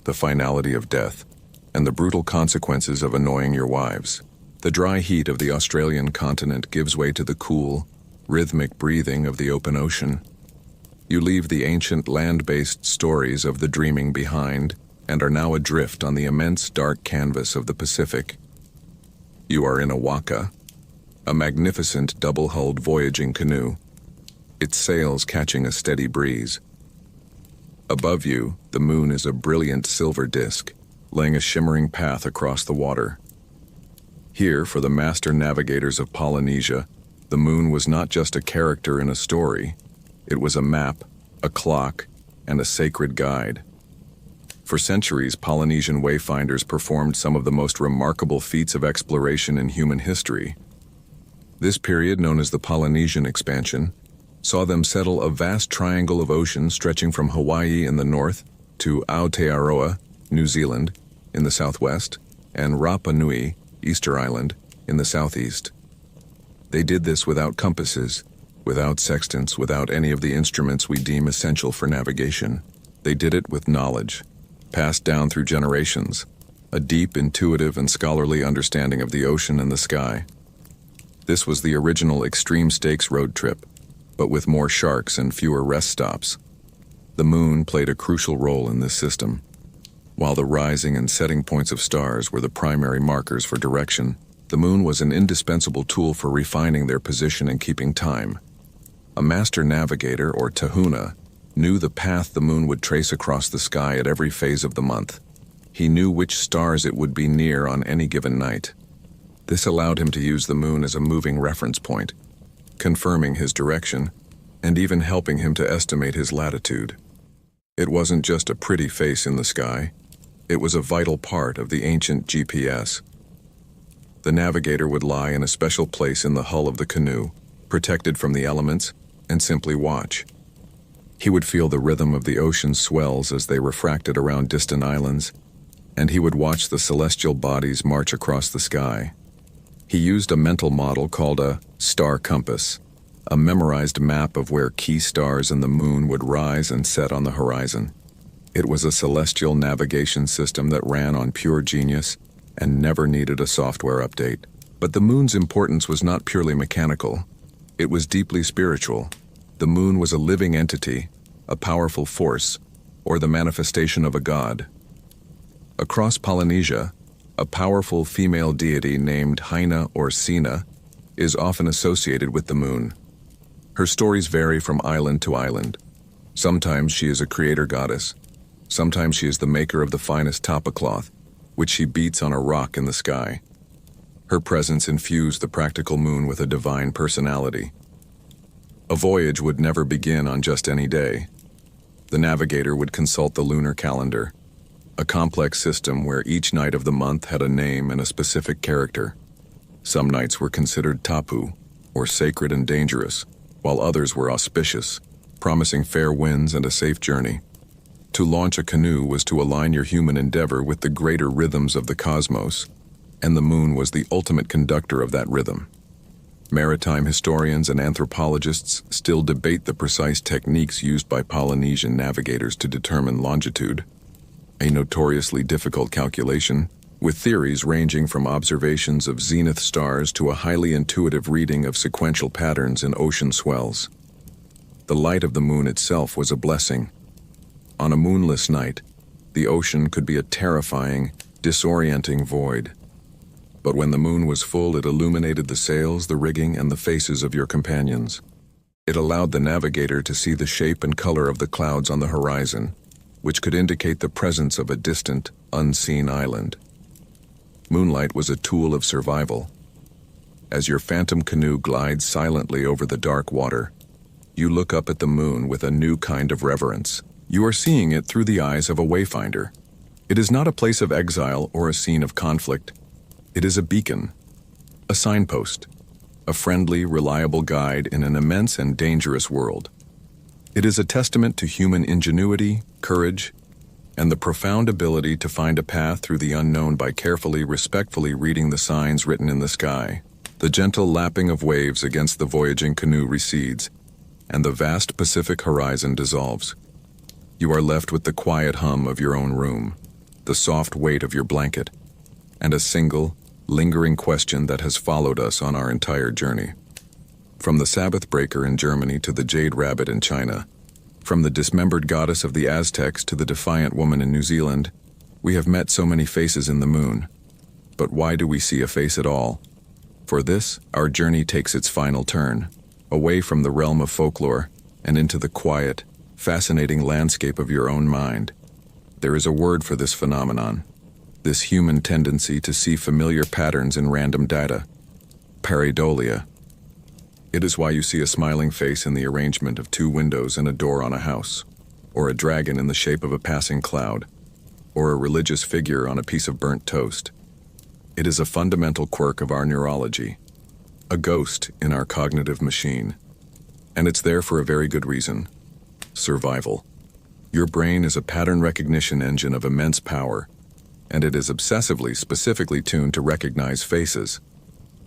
the finality of death, and the brutal consequences of annoying your wives. The dry heat of the Australian continent gives way to the cool, rhythmic breathing of the open ocean. You leave the ancient land-based stories of the dreaming behind and are now adrift on the immense dark canvas of the Pacific. You are in a waka, a magnificent double-hulled voyaging canoe, its sails catching a steady breeze. Above you, the moon is a brilliant silver disk, laying a shimmering path across the water. Here, for the master navigators of Polynesia, the moon was not just a character in a story, it was a map, a clock, and a sacred guide. For centuries, Polynesian wayfinders performed some of the most remarkable feats of exploration in human history. This period, known as the Polynesian expansion, saw them settle a vast triangle of ocean stretching from Hawaii in the north to Aotearoa, New Zealand, in the southwest, and Rapa Nui, Easter Island, in the southeast. They did this without compasses, without sextants, without any of the instruments we deem essential for navigation. They did it with knowledge, passed down through generations, a deep, intuitive, and scholarly understanding of the ocean and the sky. This was the original extreme stakes road trip, but with more sharks and fewer rest stops. The moon played a crucial role in this system. While the rising and setting points of stars were the primary markers for direction, the moon was an indispensable tool for refining their position and keeping time. A master navigator, or tahuna, knew the path the moon would trace across the sky at every phase of the month. He knew which stars it would be near on any given night. This allowed him to use the moon as a moving reference point, confirming his direction, and even helping him to estimate his latitude. It wasn't just a pretty face in the sky, it was a vital part of the ancient GPS. The navigator would lie in a special place in the hull of the canoe, protected from the elements, and simply watch. He would feel the rhythm of the ocean swells as they refracted around distant islands, and he would watch the celestial bodies march across the sky. He used a mental model called a star compass, a memorized map of where key stars and the moon would rise and set on the horizon. It was a celestial navigation system that ran on pure genius and never needed a software update. But the moon's importance was not purely mechanical. It was deeply spiritual. The moon was a living entity, a powerful force, or the manifestation of a god. Across Polynesia, a powerful female deity named Haina or Sina is often associated with the moon. Her stories vary from island to island. Sometimes she is a creator goddess. Sometimes she is the maker of the finest tapa cloth, which she beats on a rock in the sky. Her presence infused the practical moon with a divine personality. A voyage would never begin on just any day. The navigator would consult the lunar calendar, a complex system where each night of the month had a name and a specific character. Some nights were considered tapu, or sacred and dangerous, while others were auspicious, promising fair winds and a safe journey. To launch a canoe was to align your human endeavor with the greater rhythms of the cosmos. and the moon was the ultimate conductor of that rhythm. Maritime historians and anthropologists still debate the precise techniques used by Polynesian navigators to determine longitude, a notoriously difficult calculation, with theories ranging from observations of zenith stars to a highly intuitive reading of sequential patterns in ocean swells. The light of the moon itself was a blessing. On a moonless night, the ocean could be a terrifying, disorienting void. But when the moon was full, it illuminated the sails, the rigging, and the faces of your companions. It allowed the navigator to see the shape and color of the clouds on the horizon, which could indicate the presence of a distant, unseen island. Moonlight was a tool of survival. As your phantom canoe glides silently over the dark water, you look up at the moon with a new kind of reverence. You are seeing it through the eyes of a wayfinder. It is not a place of exile or a scene of conflict. It is a beacon, a signpost, a friendly, reliable guide in an immense and dangerous world. It is a testament to human ingenuity, courage, and the profound ability to find a path through the unknown by carefully, respectfully reading the signs written in the sky. The gentle lapping of waves against the voyaging canoe recedes, and the vast Pacific horizon dissolves. You are left with the quiet hum of your own room, the soft weight of your blanket, and a single, lingering question that has followed us on our entire journey. From the Sabbath breaker in Germany to the jade rabbit in China, from the dismembered goddess of the Aztecs to the defiant woman in New Zealand, we have met so many faces in the moon. But why do we see a face at all? For this, our journey takes its final turn, away from the realm of folklore and into the quiet, fascinating landscape of your own mind. There is a word for this phenomenon, this human tendency to see familiar patterns in random data: pareidolia. It is why you see a smiling face in the arrangement of two windows and a door on a house, or a dragon in the shape of a passing cloud, or a religious figure on a piece of burnt toast. It is a fundamental quirk of our neurology, a ghost in our cognitive machine. And it's there for a very good reason: survival. Your brain is a pattern recognition engine of immense power, and it is obsessively, specifically tuned to recognize faces.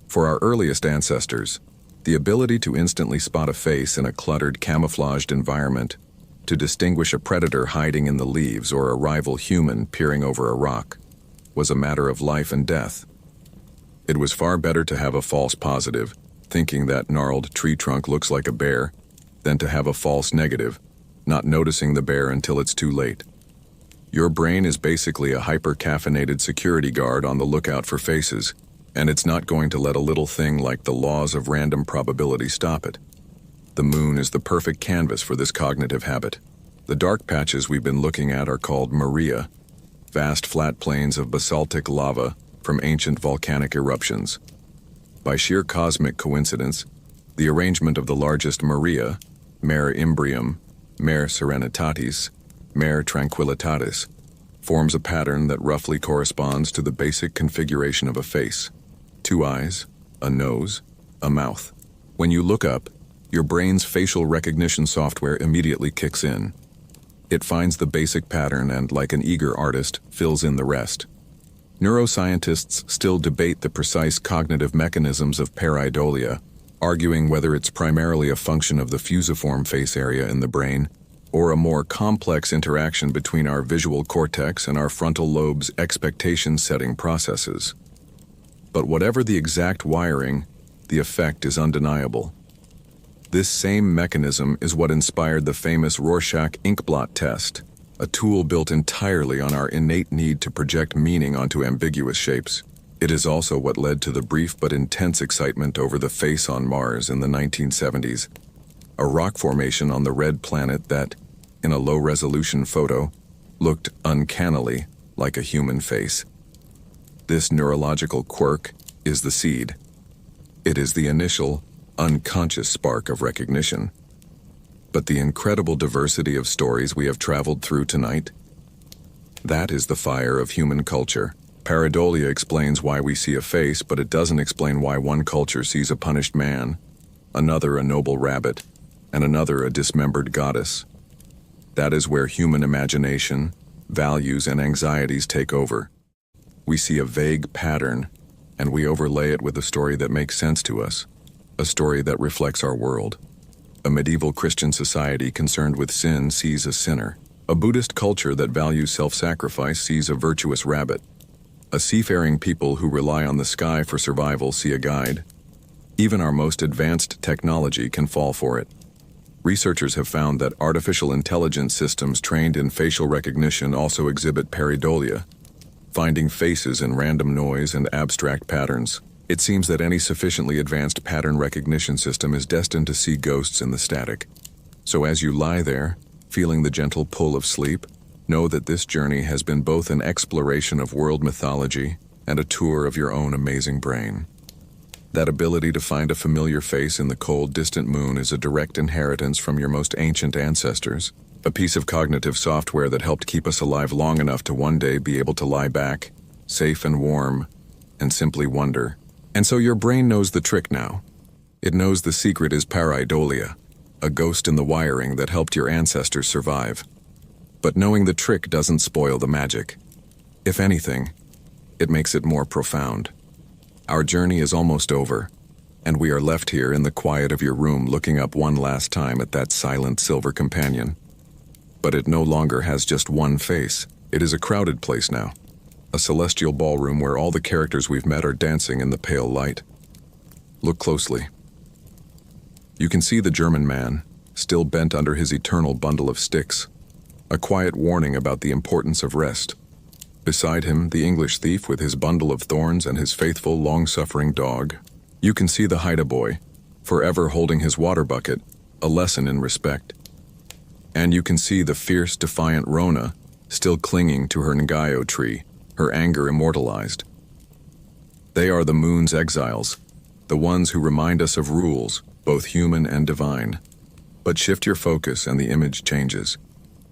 For our earliest ancestors, the ability to instantly spot a face in a cluttered, camouflaged environment, to distinguish a predator hiding in the leaves or a rival human peering over a rock, was a matter of life and death. It was far better to have a false positive, thinking that gnarled tree trunk looks like a bear, than to have a false negative, not noticing the bear until it's too late. Your brain is basically a hyper-caffeinated security guard on the lookout for faces, and it's not going to let a little thing like the laws of random probability stop it. The moon is the perfect canvas for this cognitive habit. The dark patches we've been looking at are called Maria, vast flat plains of basaltic lava from ancient volcanic eruptions. By sheer cosmic coincidence, the arrangement of the largest Maria, Mare Imbrium, Mare Serenitatis, Mare Tranquillitatis, forms a pattern that roughly corresponds to the basic configuration of a face: two eyes, a nose, a mouth. When you look up, your brain's facial recognition software immediately kicks in. It finds the basic pattern and, like an eager artist, fills in the rest. Neuroscientists still debate the precise cognitive mechanisms of pareidolia, arguing whether it's primarily a function of the fusiform face area in the brain, or a more complex interaction between our visual cortex and our frontal lobe's expectation-setting processes. But whatever the exact wiring, the effect is undeniable. This same mechanism is what inspired the famous Rorschach inkblot test, a tool built entirely on our innate need to project meaning onto ambiguous shapes. It is also what led to the brief but intense excitement over the face on Mars in the 1970s, a rock formation on the red planet that, in a low-resolution photo, looked uncannily like a human face. This neurological quirk is the seed. It is the initial, unconscious spark of recognition. But the incredible diversity of stories we have traveled through tonight, that is the fire of human culture. Pareidolia explains why we see a face, but it doesn't explain why one culture sees a punished man, another a noble rabbit, and another a dismembered goddess. That is where human imagination, values, and anxieties take over. We see a vague pattern, and we overlay it with a story that makes sense to us, a story that reflects our world. A medieval Christian society concerned with sin sees a sinner. A Buddhist culture that values self-sacrifice sees a virtuous rabbit. A seafaring people who rely on the sky for survival see a guide. Even our most advanced technology can fall for it. Researchers have found that artificial intelligence systems trained in facial recognition also exhibit pareidolia, finding faces in random noise and abstract patterns. It seems that any sufficiently advanced pattern recognition system is destined to see ghosts in the static. So as you lie there, feeling the gentle pull of sleep, know that this journey has been both an exploration of world mythology and a tour of your own amazing brain. That ability to find a familiar face in the cold, distant moon is a direct inheritance from your most ancient ancestors, a piece of cognitive software that helped keep us alive long enough to one day be able to lie back, safe and warm, and simply wonder. And so your brain knows the trick now. It knows the secret is pareidolia, a ghost in the wiring that helped your ancestors survive. But knowing the trick doesn't spoil the magic. If anything, it makes it more profound. Our journey is almost over, and we are left here in the quiet of your room looking up one last time at that silent silver companion. But it no longer has just one face. It is a crowded place now. A celestial ballroom where all the characters we've met are dancing in the pale light. Look closely. You can see the German man, still bent under his eternal bundle of sticks, a quiet warning about the importance of rest. Beside him, the English thief with his bundle of thorns and his faithful, long-suffering dog. You can see the Haida boy, forever holding his water bucket, a lesson in respect. And you can see the fierce, defiant Rona, still clinging to her Ngayo tree, her anger immortalized. They are the moon's exiles, the ones who remind us of rules, both human and divine. But shift your focus and the image changes.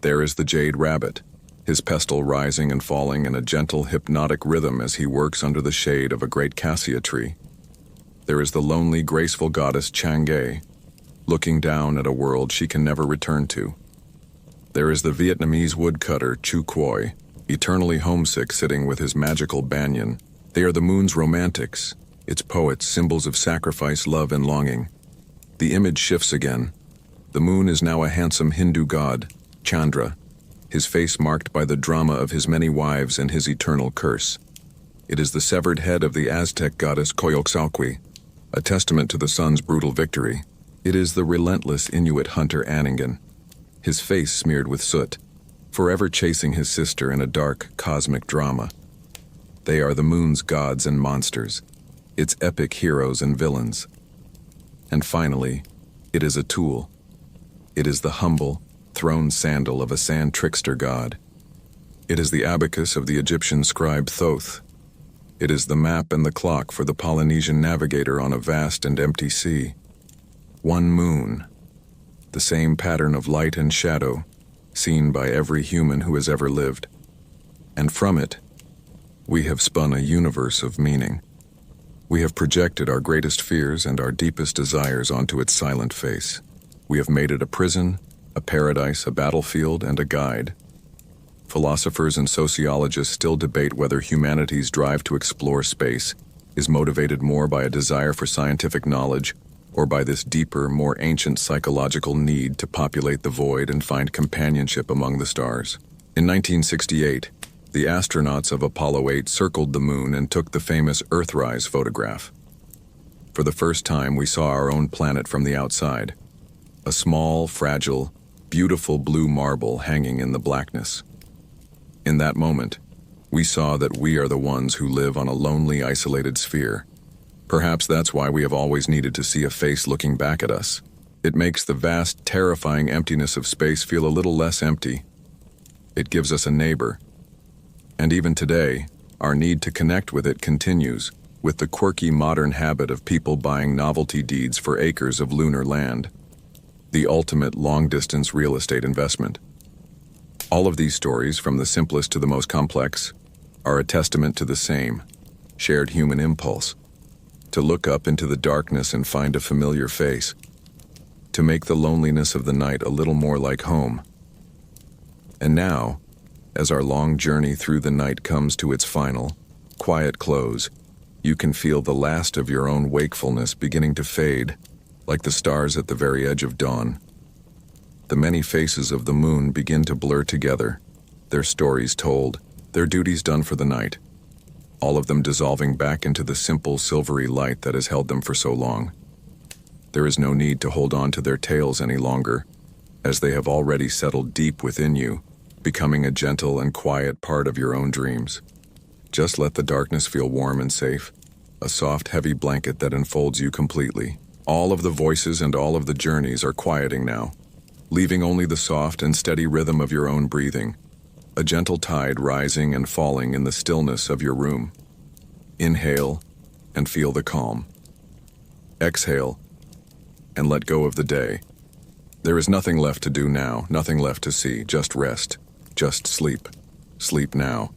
There is the jade rabbit, his pestle rising and falling in a gentle, hypnotic rhythm as he works under the shade of a great cassia tree. There is the lonely, graceful goddess Chang'e, looking down at a world she can never return to. There is the Vietnamese woodcutter Chu Quoy, eternally homesick sitting with his magical banyan. They are the moon's romantics, its poets, symbols of sacrifice, love, and longing. The image shifts again. The moon is now a handsome Hindu god, Chandra, his face marked by the drama of his many wives and his eternal curse. It is the severed head of the Aztec goddess Coyolxauhqui, a testament to the sun's brutal victory. It is the relentless Inuit hunter Anningen, his face smeared with soot, forever chasing his sister in a dark, cosmic drama. They are the moon's gods and monsters, its epic heroes and villains. And finally, it is a tool. It is the humble, thrown sandal of a sand trickster god. It is the abacus of the Egyptian scribe Thoth. It is the map and the clock for the Polynesian navigator on a vast and empty sea. One moon, the same pattern of light and shadow, seen by every human who has ever lived. And from it, we have spun a universe of meaning. We have projected our greatest fears and our deepest desires onto its silent face. We have made it a prison, a paradise, a battlefield, and a guide. Philosophers and sociologists still debate whether humanity's drive to explore space is motivated more by a desire for scientific knowledge or by this deeper, more ancient psychological need to populate the void and find companionship among the stars. In 1968, the astronauts of Apollo 8 circled the moon and took the famous Earthrise photograph. For the first time, we saw our own planet from the outside. A small, fragile, beautiful blue marble hanging in the blackness. In that moment, we saw that we are the ones who live on a lonely, isolated sphere. Perhaps that's why we have always needed to see a face looking back at us. It makes the vast, terrifying emptiness of space feel a little less empty. It gives us a neighbor. And even today, our need to connect with it continues, with the quirky modern habit of people buying novelty deeds for acres of lunar land. The ultimate long-distance real estate investment. All of these stories, from the simplest to the most complex, are a testament to the same, shared human impulse, to look up into the darkness and find a familiar face, to make the loneliness of the night a little more like home. And now, as our long journey through the night comes to its final, quiet close, You can feel the last of your own wakefulness beginning to fade, like the stars at the very edge of dawn. The many faces of the moon begin to blur together, their stories told, their duties done for the night, all of them dissolving back into the simple silvery light that has held them for so long. There is no need to hold on to their tales any longer, as they have already settled deep within you, becoming a gentle and quiet part of your own dreams. Just let the darkness feel warm and safe, a soft, heavy blanket that enfolds you completely. All of the voices and all of the journeys are quieting now, leaving only the soft and steady rhythm of your own breathing, a gentle tide rising and falling in the stillness of your room. Inhale and feel the calm. Exhale and let go of the day. There is nothing left to do now, nothing left to see, just rest, just sleep. Sleep now.